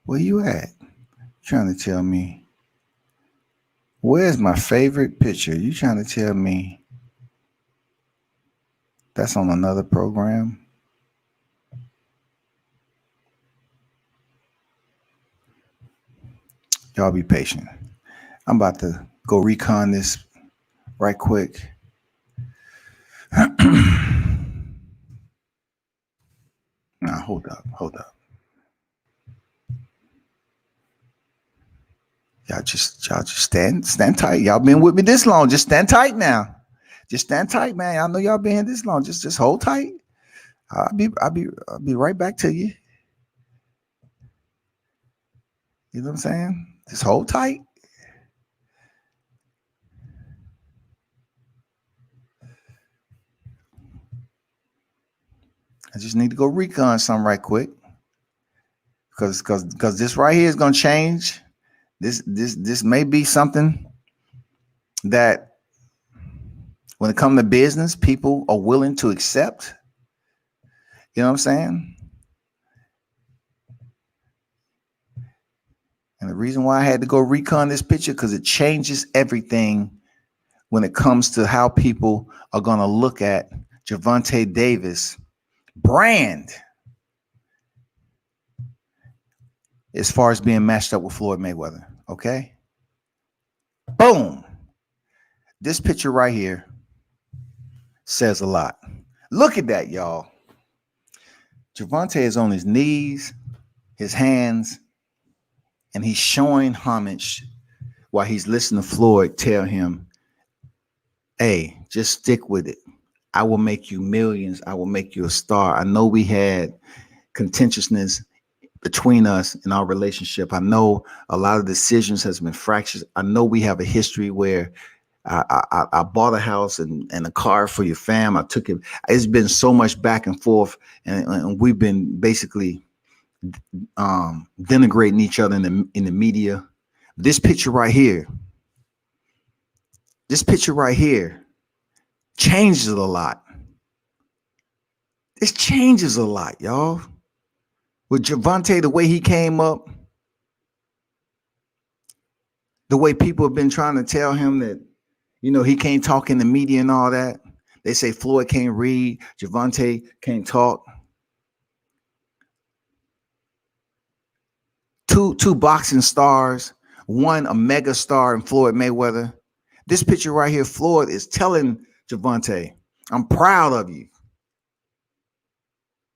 Where you at? Trying to tell me. Where's my favorite picture? You trying to tell me that's on another program? Y'all be patient. I'm about to go recon this right quick. Nah, hold up. Y'all just stand tight. Y'all been with me this long. Just stand tight now. Just stand tight, man. I know y'all been here this long. Just hold tight. I'll be right back to you. You know what I'm saying? Just hold tight. I just need to go recon something right quick. Because this right here is gonna change This may be something that when it comes to business, people are willing to accept. You know what I'm saying? And the reason why I had to go recon this picture, because it changes everything when it comes to how people are going to look at Gervonta Davis brand as far as being matched up with Floyd Mayweather. Okay. Boom. This picture right here says a lot. Look at that, y'all. Gervonta is on his knees, his hands, and he's showing homage while he's listening to Floyd tell him, hey, just stick with it. I will make you millions. I will make you a star. I know we had contentiousness between us in our relationship. I know a lot of decisions has been fractured. I know we have a history where I bought a house and a car for your fam. I took it. It's been so much back and forth, and we've been basically denigrating each other in the media. This picture right here changes a lot. This changes a lot, y'all. With Gervonta, the way he came up, the way people have been trying to tell him that, you know, he can't talk in the media and all that. They say Floyd can't read, Gervonta can't talk. Two boxing stars, one a mega star in Floyd Mayweather. This picture right here, Floyd is telling Gervonta, I'm proud of you.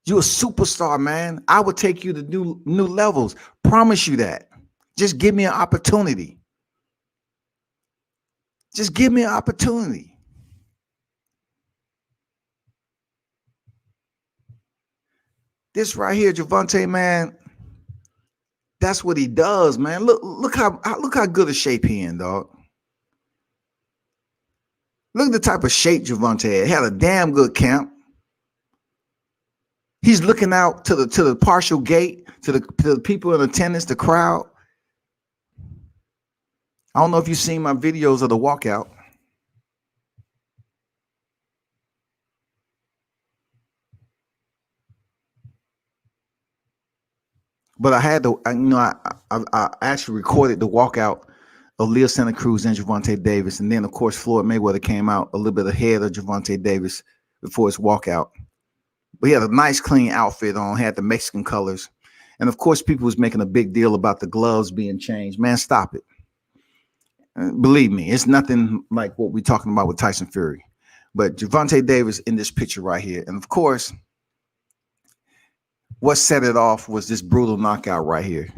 You're a superstar, man. I would take you to new levels. Promise you that. Just give me an opportunity. Just give me an opportunity. This right here, Gervonta, man, that's what he does, man. Look how good a shape he in, dog. Look at the type of shape Gervonta had a damn good camp. He's looking out to the partial gate, to the people in attendance, the crowd. I don't know if you've seen my videos of the walkout. But I had to, I actually recorded the walkout of Leo Santa Cruz and Gervonta Davis. And then, of course, Floyd Mayweather came out a little bit ahead of Gervonta Davis before his walkout. But he had a nice, clean outfit on, had the Mexican colors. And, of course, people was making a big deal about the gloves being changed. Man, stop it. Believe me, it's nothing like what we're talking about with Tyson Fury. But Gervonta Davis in this picture right here. And, of course, what set it off was this brutal knockout right here.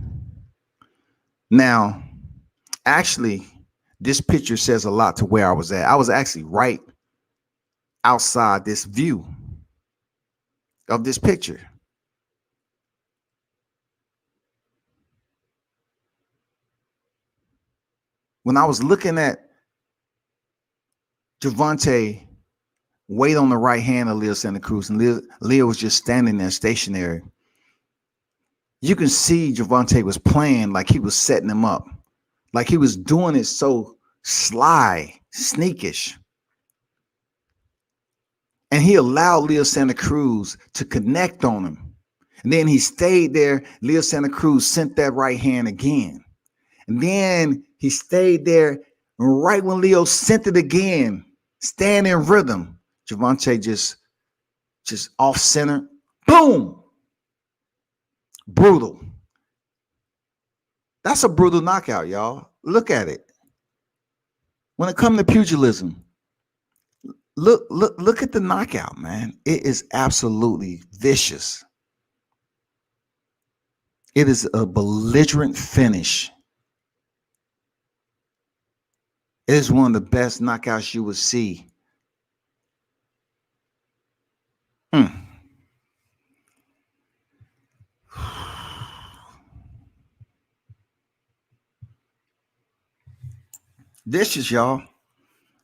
Now, actually, this picture says a lot to where I was at. I was actually right outside this view of this picture. When I was looking at Gervonta weight on the right hand of Leo Santa Cruz, and Leo was just standing there stationary, you can see Gervonta was playing like he was setting him up, like he was doing it so sly, sneakish. And he allowed Leo Santa Cruz to connect on him. And then he stayed there. Leo Santa Cruz sent that right hand again. And then he stayed there. And right when Leo sent it again, stand in rhythm, Gervonta just off center. Boom. Brutal. That's a brutal knockout, y'all. Look at it. When it comes to pugilism, look at the knockout, man. It is absolutely vicious. It is a belligerent finish. It is one of the best knockouts you would see. Vicious, y'all.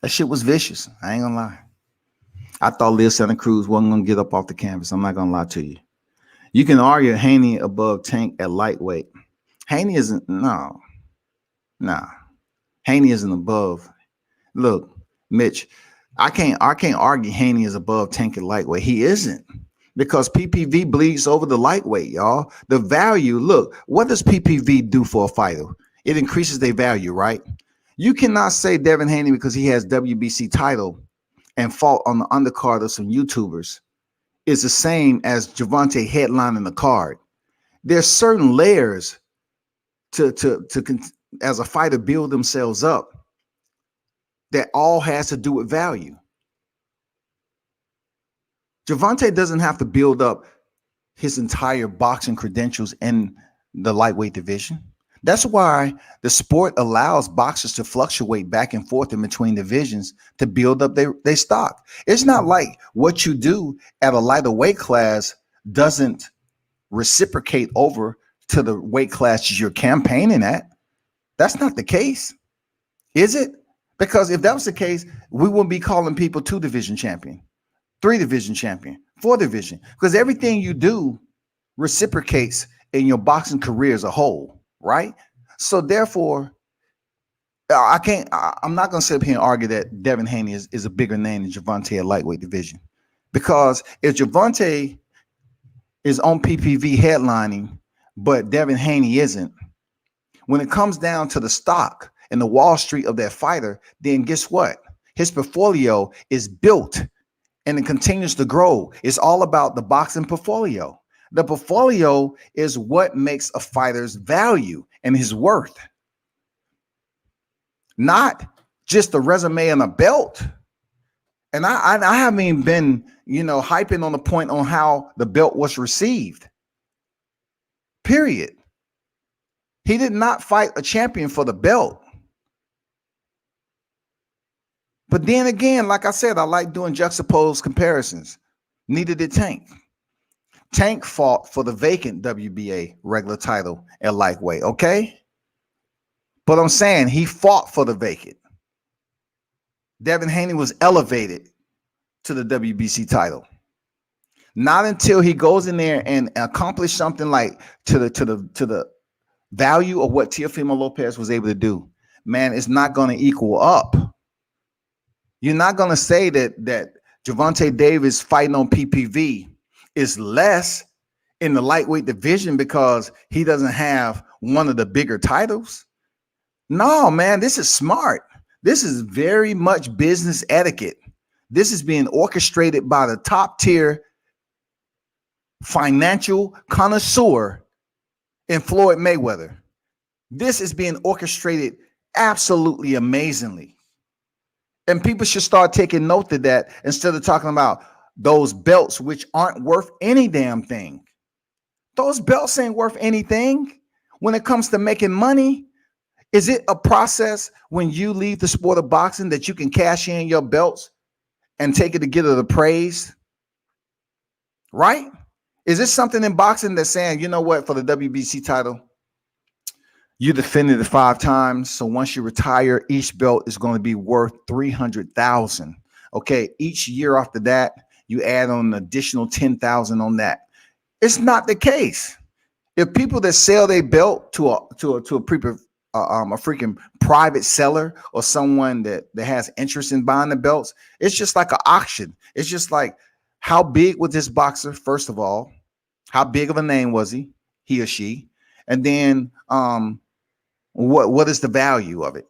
That shit was vicious. I ain't gonna lie. I thought Leo Santa Cruz wasn't gonna get up off the canvas. I'm not gonna lie to you. You can argue Haney above Tank at lightweight. Haney isn't, no. Nah, Haney isn't above. Look, Mitch, I can't argue Haney is above Tank at lightweight. He isn't. Because PPV bleeds over the lightweight, y'all. The value, look, what does PPV do for a fighter? It increases their value, right? You cannot say Devin Haney because he has WBC title and fought on the undercard of some YouTubers is the same as Gervonta headlining the card. There's certain layers to as a fighter build themselves up that all has to do with value. Gervonta doesn't have to build up his entire boxing credentials in the lightweight division. That's why the sport allows boxers to fluctuate back and forth in between divisions to build up their stock. It's not like what you do at a lighter weight class doesn't reciprocate over to the weight classes you're campaigning at. That's not the case, is it? Because if that was the case, we wouldn't be calling people 2-division champion, 3-division champion, 4-division, because everything you do reciprocates in your boxing career as a whole, right? So therefore, I'm not going to sit up here and argue that Devin Haney is a bigger name than Gervonta at lightweight division. Because if Gervonta is on PPV headlining, but Devin Haney isn't, when it comes down to the stock and the Wall Street of that fighter, then guess what? His portfolio is built and it continues to grow. It's all about the boxing portfolio. The portfolio is what makes a fighter's value and his worth, not just a resume and a belt. And I haven't even been, hyping on the point on how the belt was received. Period. He did not fight a champion for the belt. But then again, like I said, I like doing juxtaposed comparisons. Neither did Tank. Tank fought for the vacant WBA regular title at lightweight, okay? But I'm saying he fought for the vacant. Devin Haney was elevated to the WBC title. Not until he goes in there and accomplishes something like to the value of what Teofimo Lopez was able to do. Man, it's not going to equal up. You're not going to say that Gervonta Davis fighting on PPV is less in the lightweight division because he doesn't have one of the bigger titles. No, man, this is smart. This is very much business etiquette. This is being orchestrated by the top tier financial connoisseur in Floyd Mayweather. This is being orchestrated absolutely amazingly. And people should start taking note of that instead of talking about those belts, which aren't worth any damn thing. Those belts ain't worth anything when it comes to making money. Is it a process when you leave the sport of boxing that you can cash in your belts and take it to get the praise? Right? Is this something in boxing that's saying, you know what, for the WBC title, you defended it 5 times. So once you retire, each belt is going to be worth $300,000. Okay. Each year after that, you add on an additional $10,000 on that. It's not the case. If people that sell their belt to a freaking private seller or someone that has interest in buying the belts, it's just like an auction. It's just like, how big was this boxer? First of all, how big of a name was he or she? And then, what is the value of it?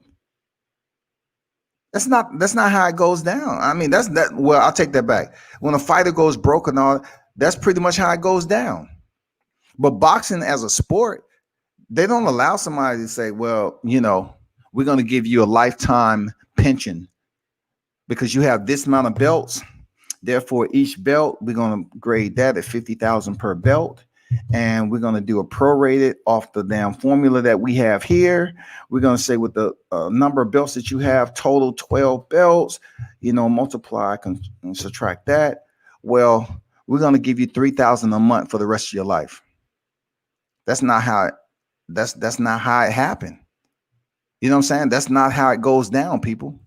That's not how it goes down. I mean, well, I'll take that back. When a fighter goes broke and all, that's pretty much how it goes down. But boxing as a sport, they don't allow somebody to say, well, we're going to give you a lifetime pension because you have this amount of belts. Therefore, each belt, we're going to grade that at $50,000 per belt. And we're going to do a prorated off the damn formula that we have here. We're going to say with the number of belts that you have, total 12 belts, multiply and subtract that. Well, we're going to give you $3,000 a month for the rest of your life. That's not how that's not how it happened. You know what I'm saying? That's not how it goes down, people.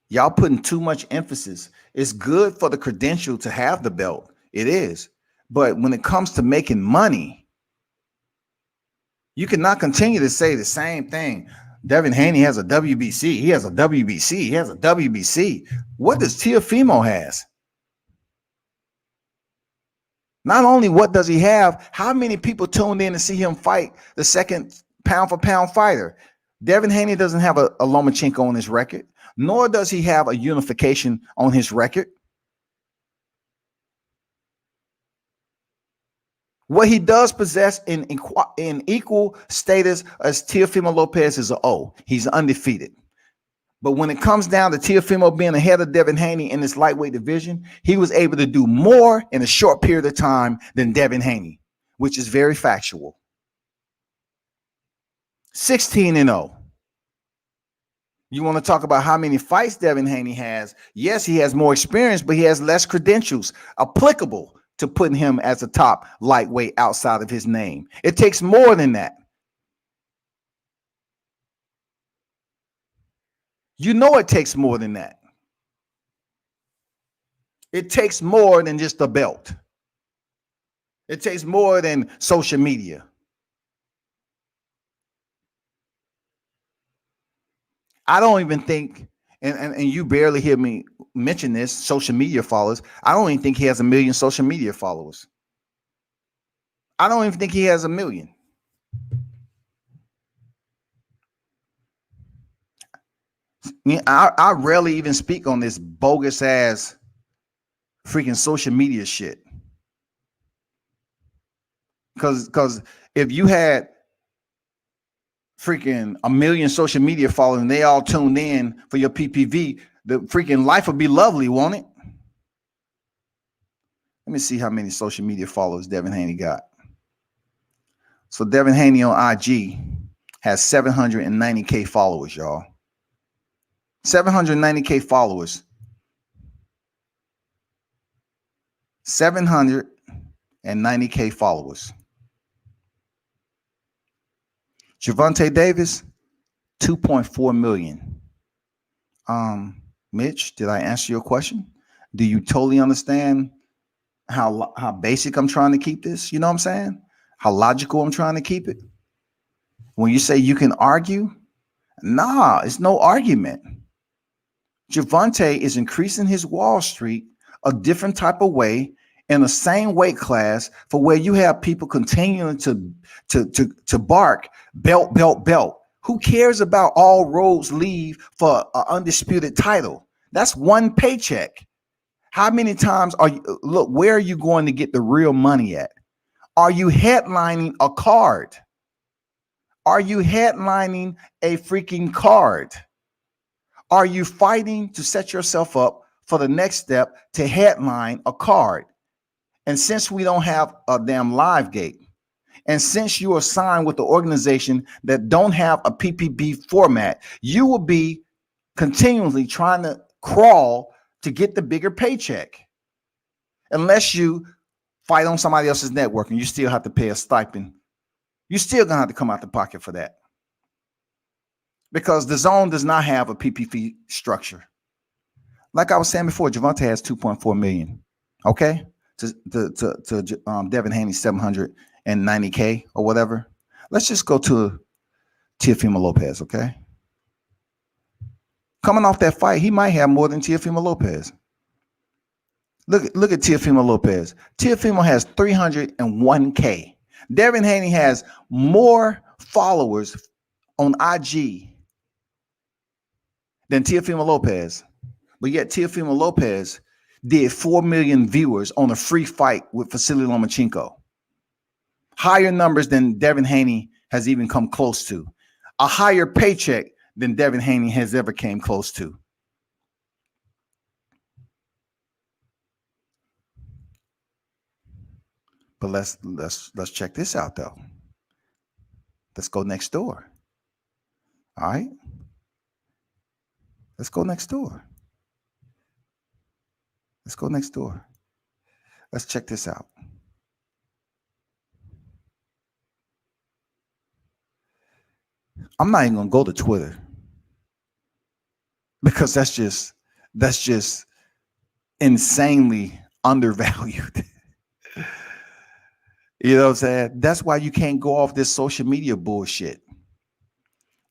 Y'all putting too much emphasis. It's good for the credential to have the belt. It is. But when it comes to making money, You cannot continue to say the same thing. Devin Haney has a WBC. He has a WBC. He has a WBC. What does Teofimo has? Not only what does he have, how many people tuned in to see him fight the second pound for pound fighter? Devin Haney doesn't have a Lomachenko on his record, nor does he have a unification on his record. What he does possess in equal status as Teofimo Lopez is an O. He's undefeated. But when it comes down to Teofimo being ahead of Devin Haney in this lightweight division, he was able to do more in a short period of time than Devin Haney, which is very factual. 16-0. You want to talk about how many fights Devin Haney has? Yes, he has more experience, but he has less credentials applicable to putting him as a top lightweight outside of his name. It takes more than that. You know it takes more than that. It takes more than just a belt. It takes more than social media. I don't even think, and you barely hear me mention this, social media followers. I don't even think he has 1 million social media followers. I don't even think he has 1 million. I rarely even speak on this bogus ass freaking social media shit. Because if you had freaking 1 million social media followers and they all tuned in for your PPV, the freaking life would be lovely, won't it? Let me see how many social media followers Devin Haney got. So Devin Haney on IG has 790K followers, y'all. 790K followers. 790K followers. Gervonta Davis, 2.4 million. Mitch, did I answer your question? Do you totally understand how basic I'm trying to keep this? You know what I'm saying? How logical I'm trying to keep it? When you say you can argue, nah, it's no argument. Gervonta is increasing his Wall Street a different type of way in the same weight class for where you have people continuing to bark belt, belt, belt. Who cares about all roads lead for an undisputed title? That's one paycheck. How many times are you, look, where are you going to get the real money at? Are you headlining a card? Are you headlining a freaking card? Are you fighting to set yourself up for the next step to headline a card? And since we don't have a damn live gate, and since you are signed with the organization that don't have a PPV format, you will be continually trying to crawl to get the bigger paycheck. Unless you fight on somebody else's network and you still have to pay a stipend, you're still going to have to come out the pocket for that. Because the zone does not have a PPV structure. Like I was saying before, Gervonta has 2.4 million. Okay? To Devin Haney 790K or whatever. Let's just go to Teofimo Lopez, okay? Coming off that fight, he might have more than Teofimo Lopez. Look at Teofimo Lopez. Teofimo has 301K. Devin Haney has more followers on IG than Teofimo Lopez. But yet Teofimo Lopez did 4 million viewers on a free fight with Vasily Lomachenko. Higher numbers than Devin Haney has even come close to. A higher paycheck than Devin Haney has ever came close to. But let's check this out though. Let's go next door. All right. Let's go next door. Let's go next door. Let's check this out. I'm not even gonna go to Twitter because that's just insanely undervalued. You know what I'm saying? That's why you can't go off this social media bullshit.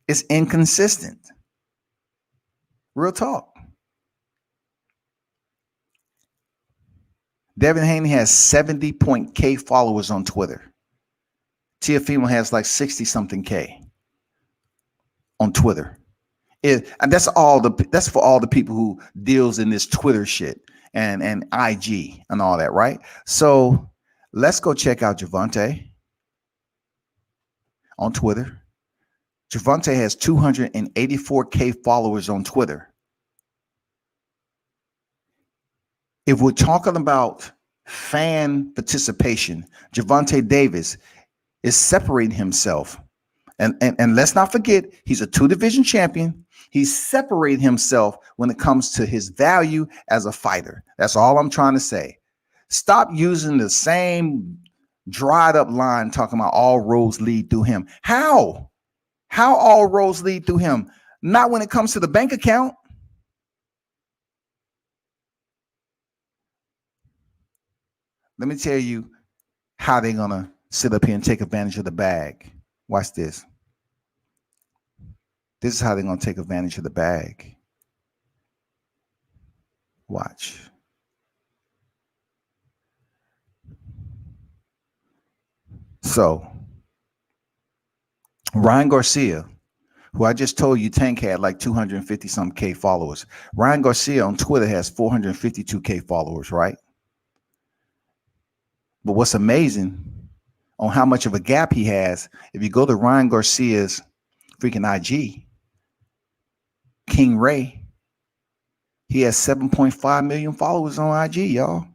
It's inconsistent. Real talk. Devin Haney has 70.k followers on Twitter. Teofimo has like 60 something K on Twitter. And that's for all the people who deals in this Twitter shit and IG and all that, right? So let's go check out Gervonta on Twitter. Gervonta has 284k followers on Twitter. If we're talking about fan participation, Gervonta Davis is separating himself. And let's not forget, he's a 2-division champion. He's separated himself when it comes to his value as a fighter. That's all I'm trying to say. Stop using the same dried up line talking about all roads lead through him. How? How all roads lead through him? Not when it comes to the bank account. Let me tell you how they're going to sit up here and take advantage of the bag. Watch this. This is how they're going to take advantage of the bag. Watch. So, Ryan Garcia, who I just told you Tank had like 250 some K followers. Ryan Garcia on Twitter has 452K followers, right? But what's amazing on how much of a gap he has, if you go to Ryan Garcia's freaking IG, King Ray, he has 7.5 million followers on IG, y'all.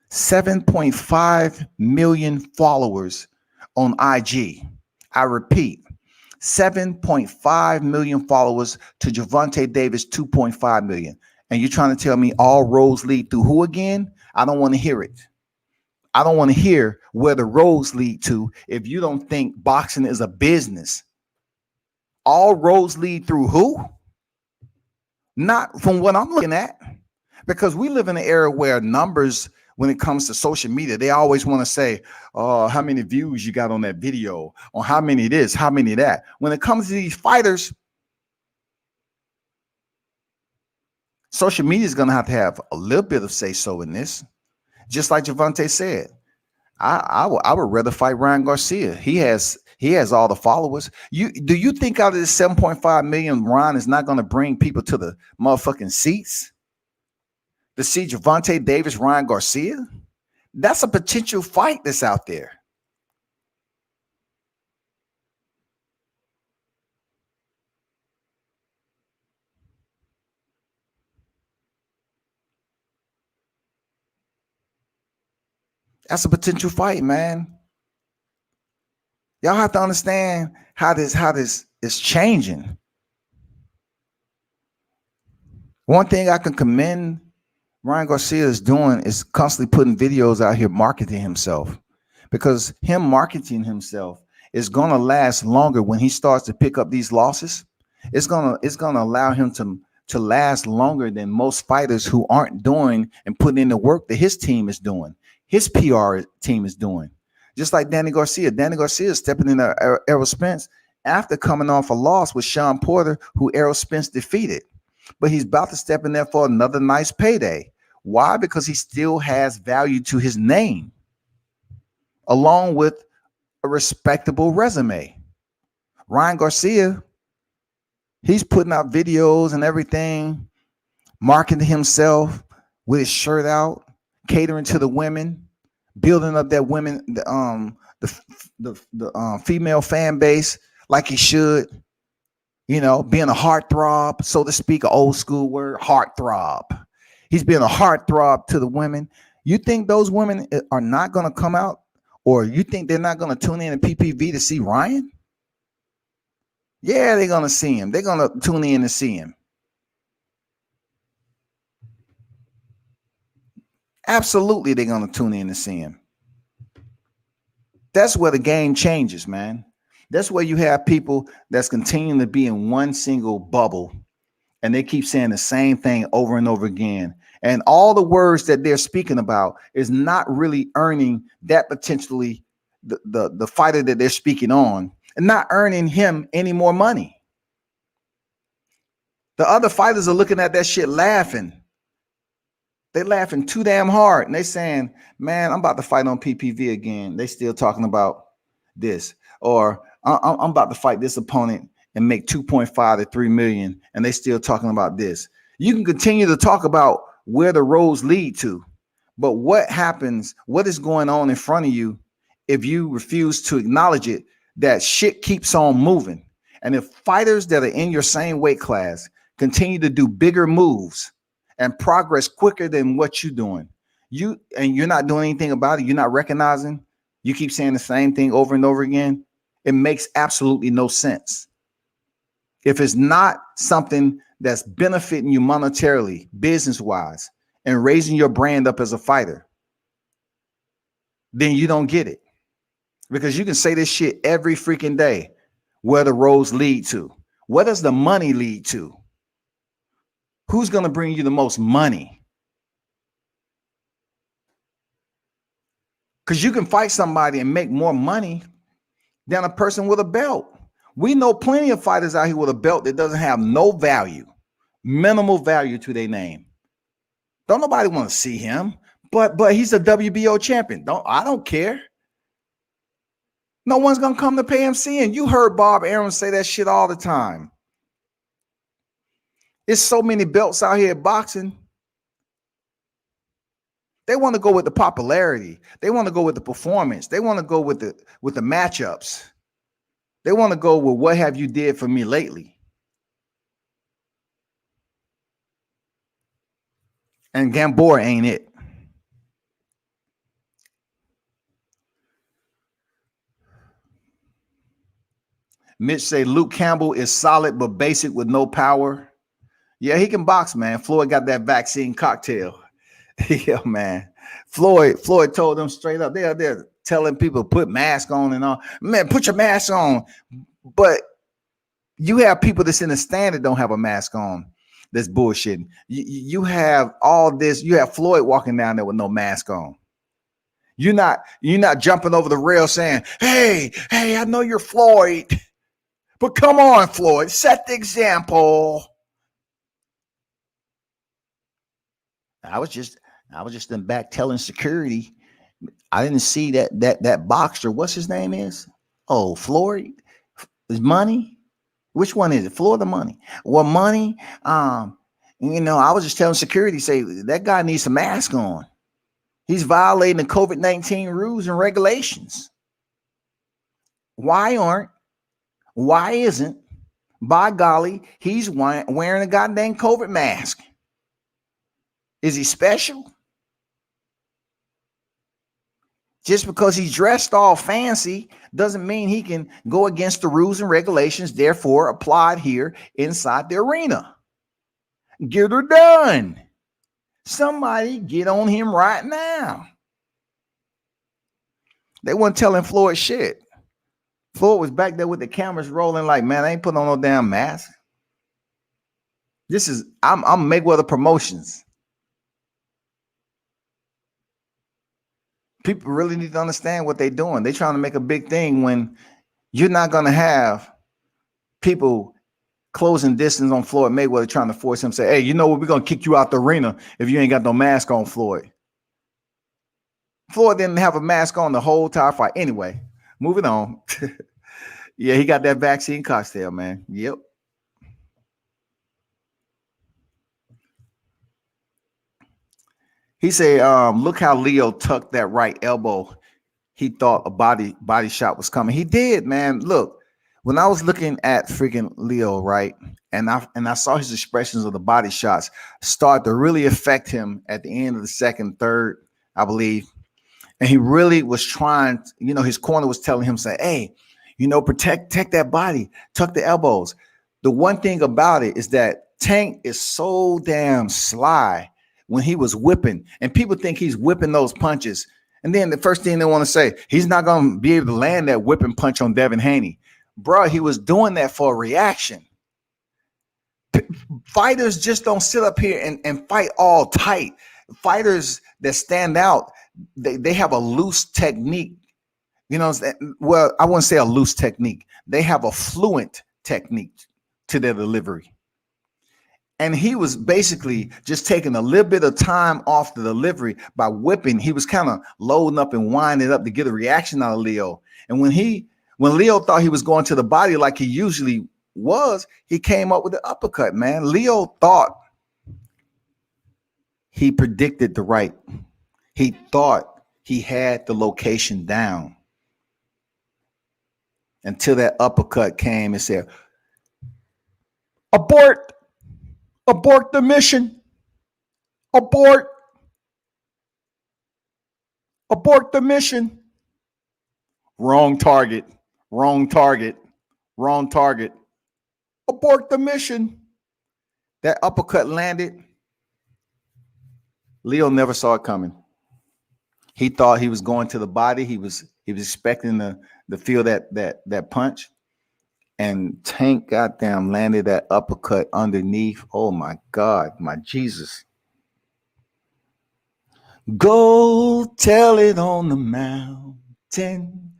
7.5 million followers on IG. I repeat, 7.5 million followers to Gervonta Davis, 2.5 million. And you're trying to tell me all roads lead through who again? I don't want to hear it. I don't want to hear where the roads lead to if you don't think boxing is a business. All roads lead through who? Not from what I'm looking at. Because we live in an era where numbers, when it comes to social media, they always want to say, oh, how many views you got on that video, or how many this, how many that. When it comes to these fighters, social media is going to have a little bit of say-so in this. Just like Gervonta said, I would rather fight Ryan Garcia. He has all the followers. Do you think out of this 7.5 million, Ryan is not going to bring people to the motherfucking seats to see Gervonta Davis, Ryan Garcia? That's a potential fight that's out there. That's a potential fight, man. Y'all have to understand how this is changing. One thing I can commend Ryan Garcia is doing is constantly putting videos out here marketing himself, because him marketing himself is going to last longer when he starts to pick up these losses. It's going to allow him to last longer than most fighters who aren't doing and putting in the work that his team is doing. His PR team is doing. Just like Danny Garcia. Danny Garcia is stepping in Errol Spence after coming off a loss with Sean Porter, who Errol Spence defeated. But he's about to step in there for another nice payday. Why? Because he still has value to his name, along with a respectable resume. Ryan Garcia, he's putting out videos and everything, marketing himself with his shirt out, catering to the women, building up that women, the female fan base like he should. You know, being a heartthrob, so to speak, an old school word, heartthrob. He's being a heartthrob to the women. You think those women are not going to come out, or you think they're not going to tune in to PPV to see Ryan? Yeah, they're going to see him. They're going to tune in to see him. Absolutely, they're going to tune in to see him. That's where the game changes, man. That's where you have people that's continuing to be in one single bubble and they keep saying the same thing over and over again. And all the words that they're speaking about is not really earning that potentially the fighter that they're speaking on, and not earning him any more money. The other fighters are looking at that shit laughing. They laughing too damn hard, and they saying, man, I'm about to fight on PPV again. They still talking about this. Or I'm about to fight this opponent and make 2.5 to 3 million, and they still talking about this. You can continue to talk about where the roads lead to, but what happens, what is going on in front of you if you refuse to acknowledge it, that shit keeps on moving. And if fighters that are in your same weight class continue to do bigger moves and progress quicker than what you're doing, you're not doing anything about it, you're not recognizing, you keep saying the same thing over and over again, it makes absolutely no sense. If it's not something that's benefiting you monetarily, business-wise, and raising your brand up as a fighter, then you don't get it. Because you can say this shit every freaking day, where the roads lead to. What does the money lead to? Who's going to bring you the most money? Because you can fight somebody and make more money than a person with a belt. We know plenty of fighters out here with a belt that doesn't have no value, minimal value to their name. Don't nobody want to see him, but he's a WBO champion. I don't care. No one's gonna come to pay him seeing. You heard Bob Arum say that shit all the time. There's so many belts out here boxing. They want to go with the popularity. They want to go with the performance. They want to go with the matchups. They want to go with what have you did for me lately. And Gamboa ain't it. Mitch say Luke Campbell is solid but basic with no power. Yeah, he can box, man. Floyd got that vaccine cocktail. Yeah, man. Floyd told them straight up. They're telling people put mask on and all. Man, put your mask on. But you have people that's in the stand that don't have a mask on. That's bullshitting. You have all this. You have Floyd walking down there with no mask on. You're not jumping over the rail saying, hey, I know you're Floyd, but come on, Floyd, set the example. I was just in back telling security. I didn't see that boxer. What's his name is? Oh, Floyd. Is Money? Which one is it? Floyd or Money? Well, Money. I was just telling security, say that guy needs a mask on. He's violating the COVID-19 rules and regulations. Why isn't, by golly, he's wearing a goddamn COVID mask? Is he special? Just because he's dressed all fancy doesn't mean he can go against the rules and regulations, therefore applied here inside the arena. Get her done. Somebody get on him right now. They weren't telling Floyd shit. Floyd was back there with the cameras rolling like, man, I ain't putting on no damn mask. I'm Mayweather Promotions. People really need to understand what they're doing. They're trying to make a big thing when you're not going to have people closing distance on Floyd Mayweather trying to force him to say, hey, you know what? We're going to kick you out the arena if you ain't got no mask on, Floyd. Floyd didn't have a mask on the whole entire fight. Anyway, moving on. Yeah, he got that vaccine cocktail, man. Yep. He said, look how Leo tucked that right elbow. He thought a body shot was coming. He did, man. Look, when I was looking at freaking Leo, right, and I saw his expressions of the body shots start to really affect him at the end of the second, third, I believe. And he really was trying, his corner was telling him, say, hey, protect that body, tuck the elbows. The one thing about it is that Tank is so damn sly when he was whipping, and people think he's whipping those punches. And then the first thing they want to say, he's not going to be able to land that whipping punch on Devin Haney. Bro, he was doing that for a reaction. Fighters just don't sit up here and fight all tight. Fighters that stand out, they have a loose technique. You know, well, I wouldn't say a loose technique. They have a fluent technique to their delivery. And he was basically just taking a little bit of time off the delivery by whipping. He was kind of loading up and winding up to get a reaction out of Leo. And when Leo thought he was going to the body like he usually was, he came up with the uppercut, man. Leo thought he predicted the right. He thought he had the location down until that uppercut came and said, abort. Abort the mission. Abort. Abort the mission. Wrong target. Wrong target. Wrong target. Abort the mission. That uppercut landed. Leo never saw it coming. He thought he was going to the body. He was expecting to feel that punch. And Tank goddamn landed that uppercut underneath. Oh my God, my Jesus. Go tell it on the mountain,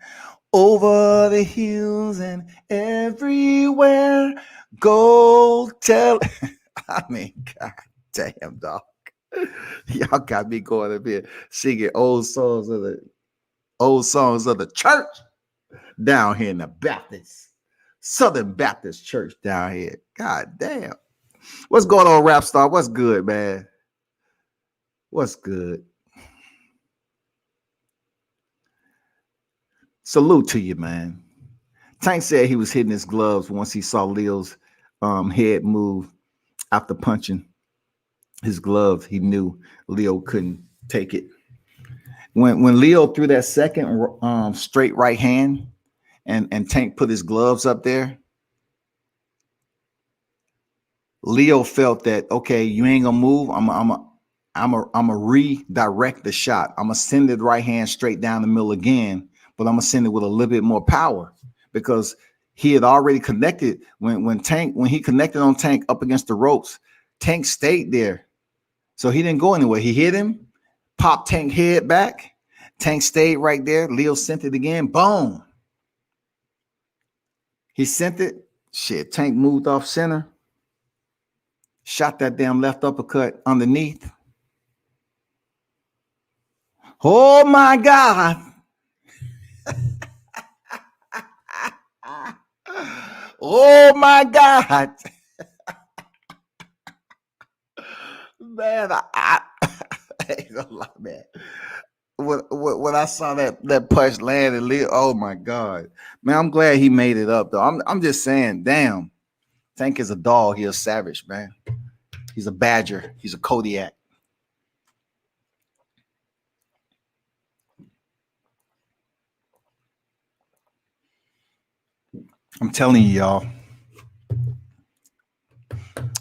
over the hills and everywhere. Go tell. I mean, God damn, dog. Y'all got me going up here singing old songs of the church down here in the Southern Baptist Church down here. God damn. What's going on, Rap Star? What's good, man? What's good? Salute to you, man. Tank said he was hitting his gloves once he saw Leo's head move after punching his glove. He knew Leo couldn't take it. When Leo threw that second straight right hand, and Tank put his gloves up there, Leo felt that, okay, you ain't gonna move. I'm a redirect the shot. I'm gonna send it right hand straight down the middle again, but I'm gonna send it with a little bit more power because he had already connected when he connected on Tank up against the ropes. Tank stayed there, so he didn't go anywhere. He hit him, popped Tank head back. Tank stayed right there. Leo sent it again. Boom. He sent it. Shit, Tank moved off center. Shot that damn left uppercut underneath. Oh, my God. Oh, my God. Man, I ain't gonna lie, man. When I saw that punch land and Leo, oh my God, man, I'm glad he made it up though. I'm just saying, damn, Tank is a dog. He's a savage, man. He's a badger. He's a Kodiak. I'm telling you, y'all,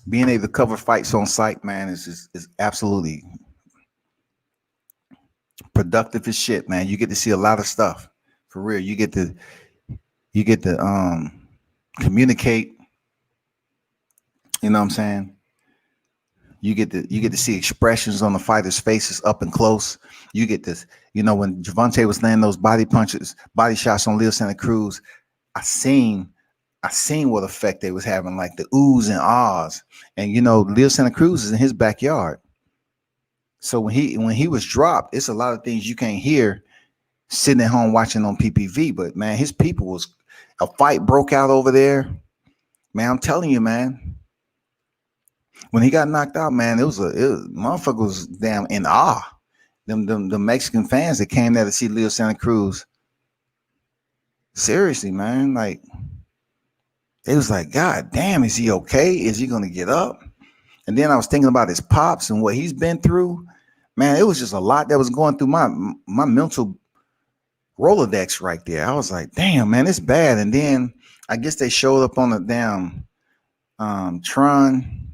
being able to cover fights on site, man, is absolutely productive as shit, man. You get to see a lot of stuff for real. You get to communicate. You know what I'm saying? You get to see expressions on the fighters' faces up and close. You get this, when Gervonta was landing those body shots on Leo Santa Cruz, I seen what effect they was having, like the oohs and ahs. And Leo Santa Cruz is in his backyard. So when he was dropped, it's a lot of things you can't hear sitting at home watching on PPV. But man, his people a fight broke out over there. Man, I'm telling you, man. When he got knocked out, man, motherfucker was damn in awe. The Mexican fans that came there to see Leo Santa Cruz. Seriously, man, like it was like, God damn, is he okay? Is he gonna get up? And then I was thinking about his pops and what he's been through. Man, it was just a lot that was going through my mental Rolodex right there. I was like, damn, man, it's bad. And then I guess they showed up on the damn Tron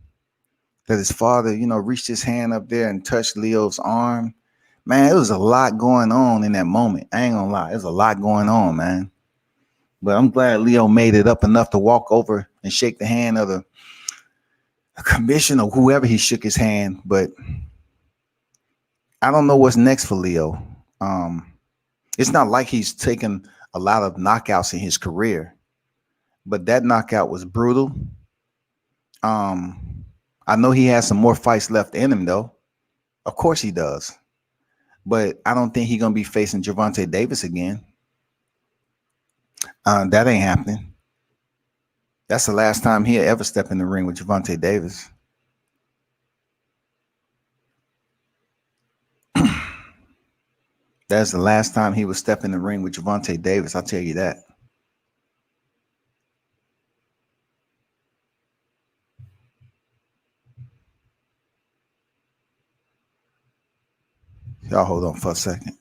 that his father, reached his hand up there and touched Leo's arm. Man, it was a lot going on in that moment. I ain't gonna lie. There's a lot going on, man. But I'm glad Leo made it up enough to walk over and shake the hand of commissioner, whoever he shook his hand, but I don't know what's next for Leo. It's not like he's taken a lot of knockouts in his career, but that knockout was brutal. I know he has some more fights left in him, though. Of course he does. But I don't think he's going to be facing Gervonta Davis again. That ain't happening. That's the last time he'll ever step in the ring with Gervonta Davis. That's the last time he would step in the ring with Gervonta Davis. I'll tell you that. Y'all hold on for a second.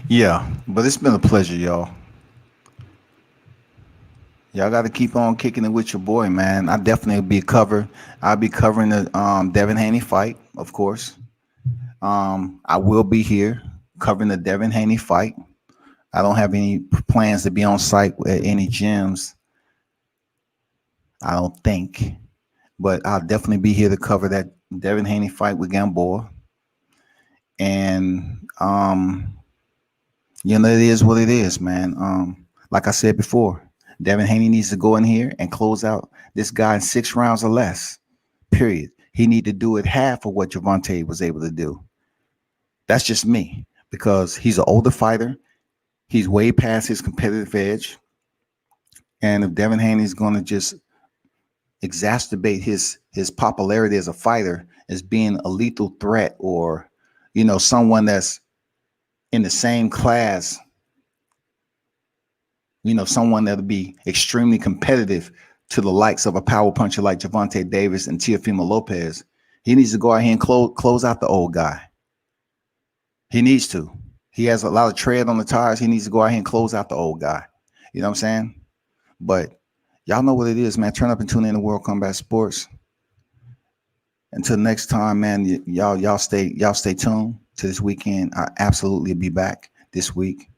Yeah, but it's been a pleasure, y'all. Y'all got to keep on kicking it with your boy, man. I definitely be covered. I'll be covering the Devin Haney fight, of course. I will be here covering the Devin Haney fight. I don't have any plans to be on site at any gyms. I don't think, but I'll definitely be here to cover that Devin Haney fight with Gamboa. And it is what it is, man. Like I said before, Devin Haney needs to go in here and close out this guy in 6 rounds or less. Period. He need to do it half of what Gervonta was able to do. That's just me, because he's an older fighter. He's way past his competitive edge. And if Devin Haney is going to just exacerbate his popularity as a fighter as being a lethal threat, or someone that's in the same class, someone that'll be extremely competitive to the likes of a power puncher like Gervonta Davis and Teofimo Lopez, he needs to go out here and close out the old guy. He needs to. He has a lot of tread on the tires. He needs to go out here and close out the old guy. You know what I'm saying? But y'all know what it is, man. Turn up and tune in to World Combat Sports. Until next time, man, y'all stay tuned to this weekend. I absolutely be back this week.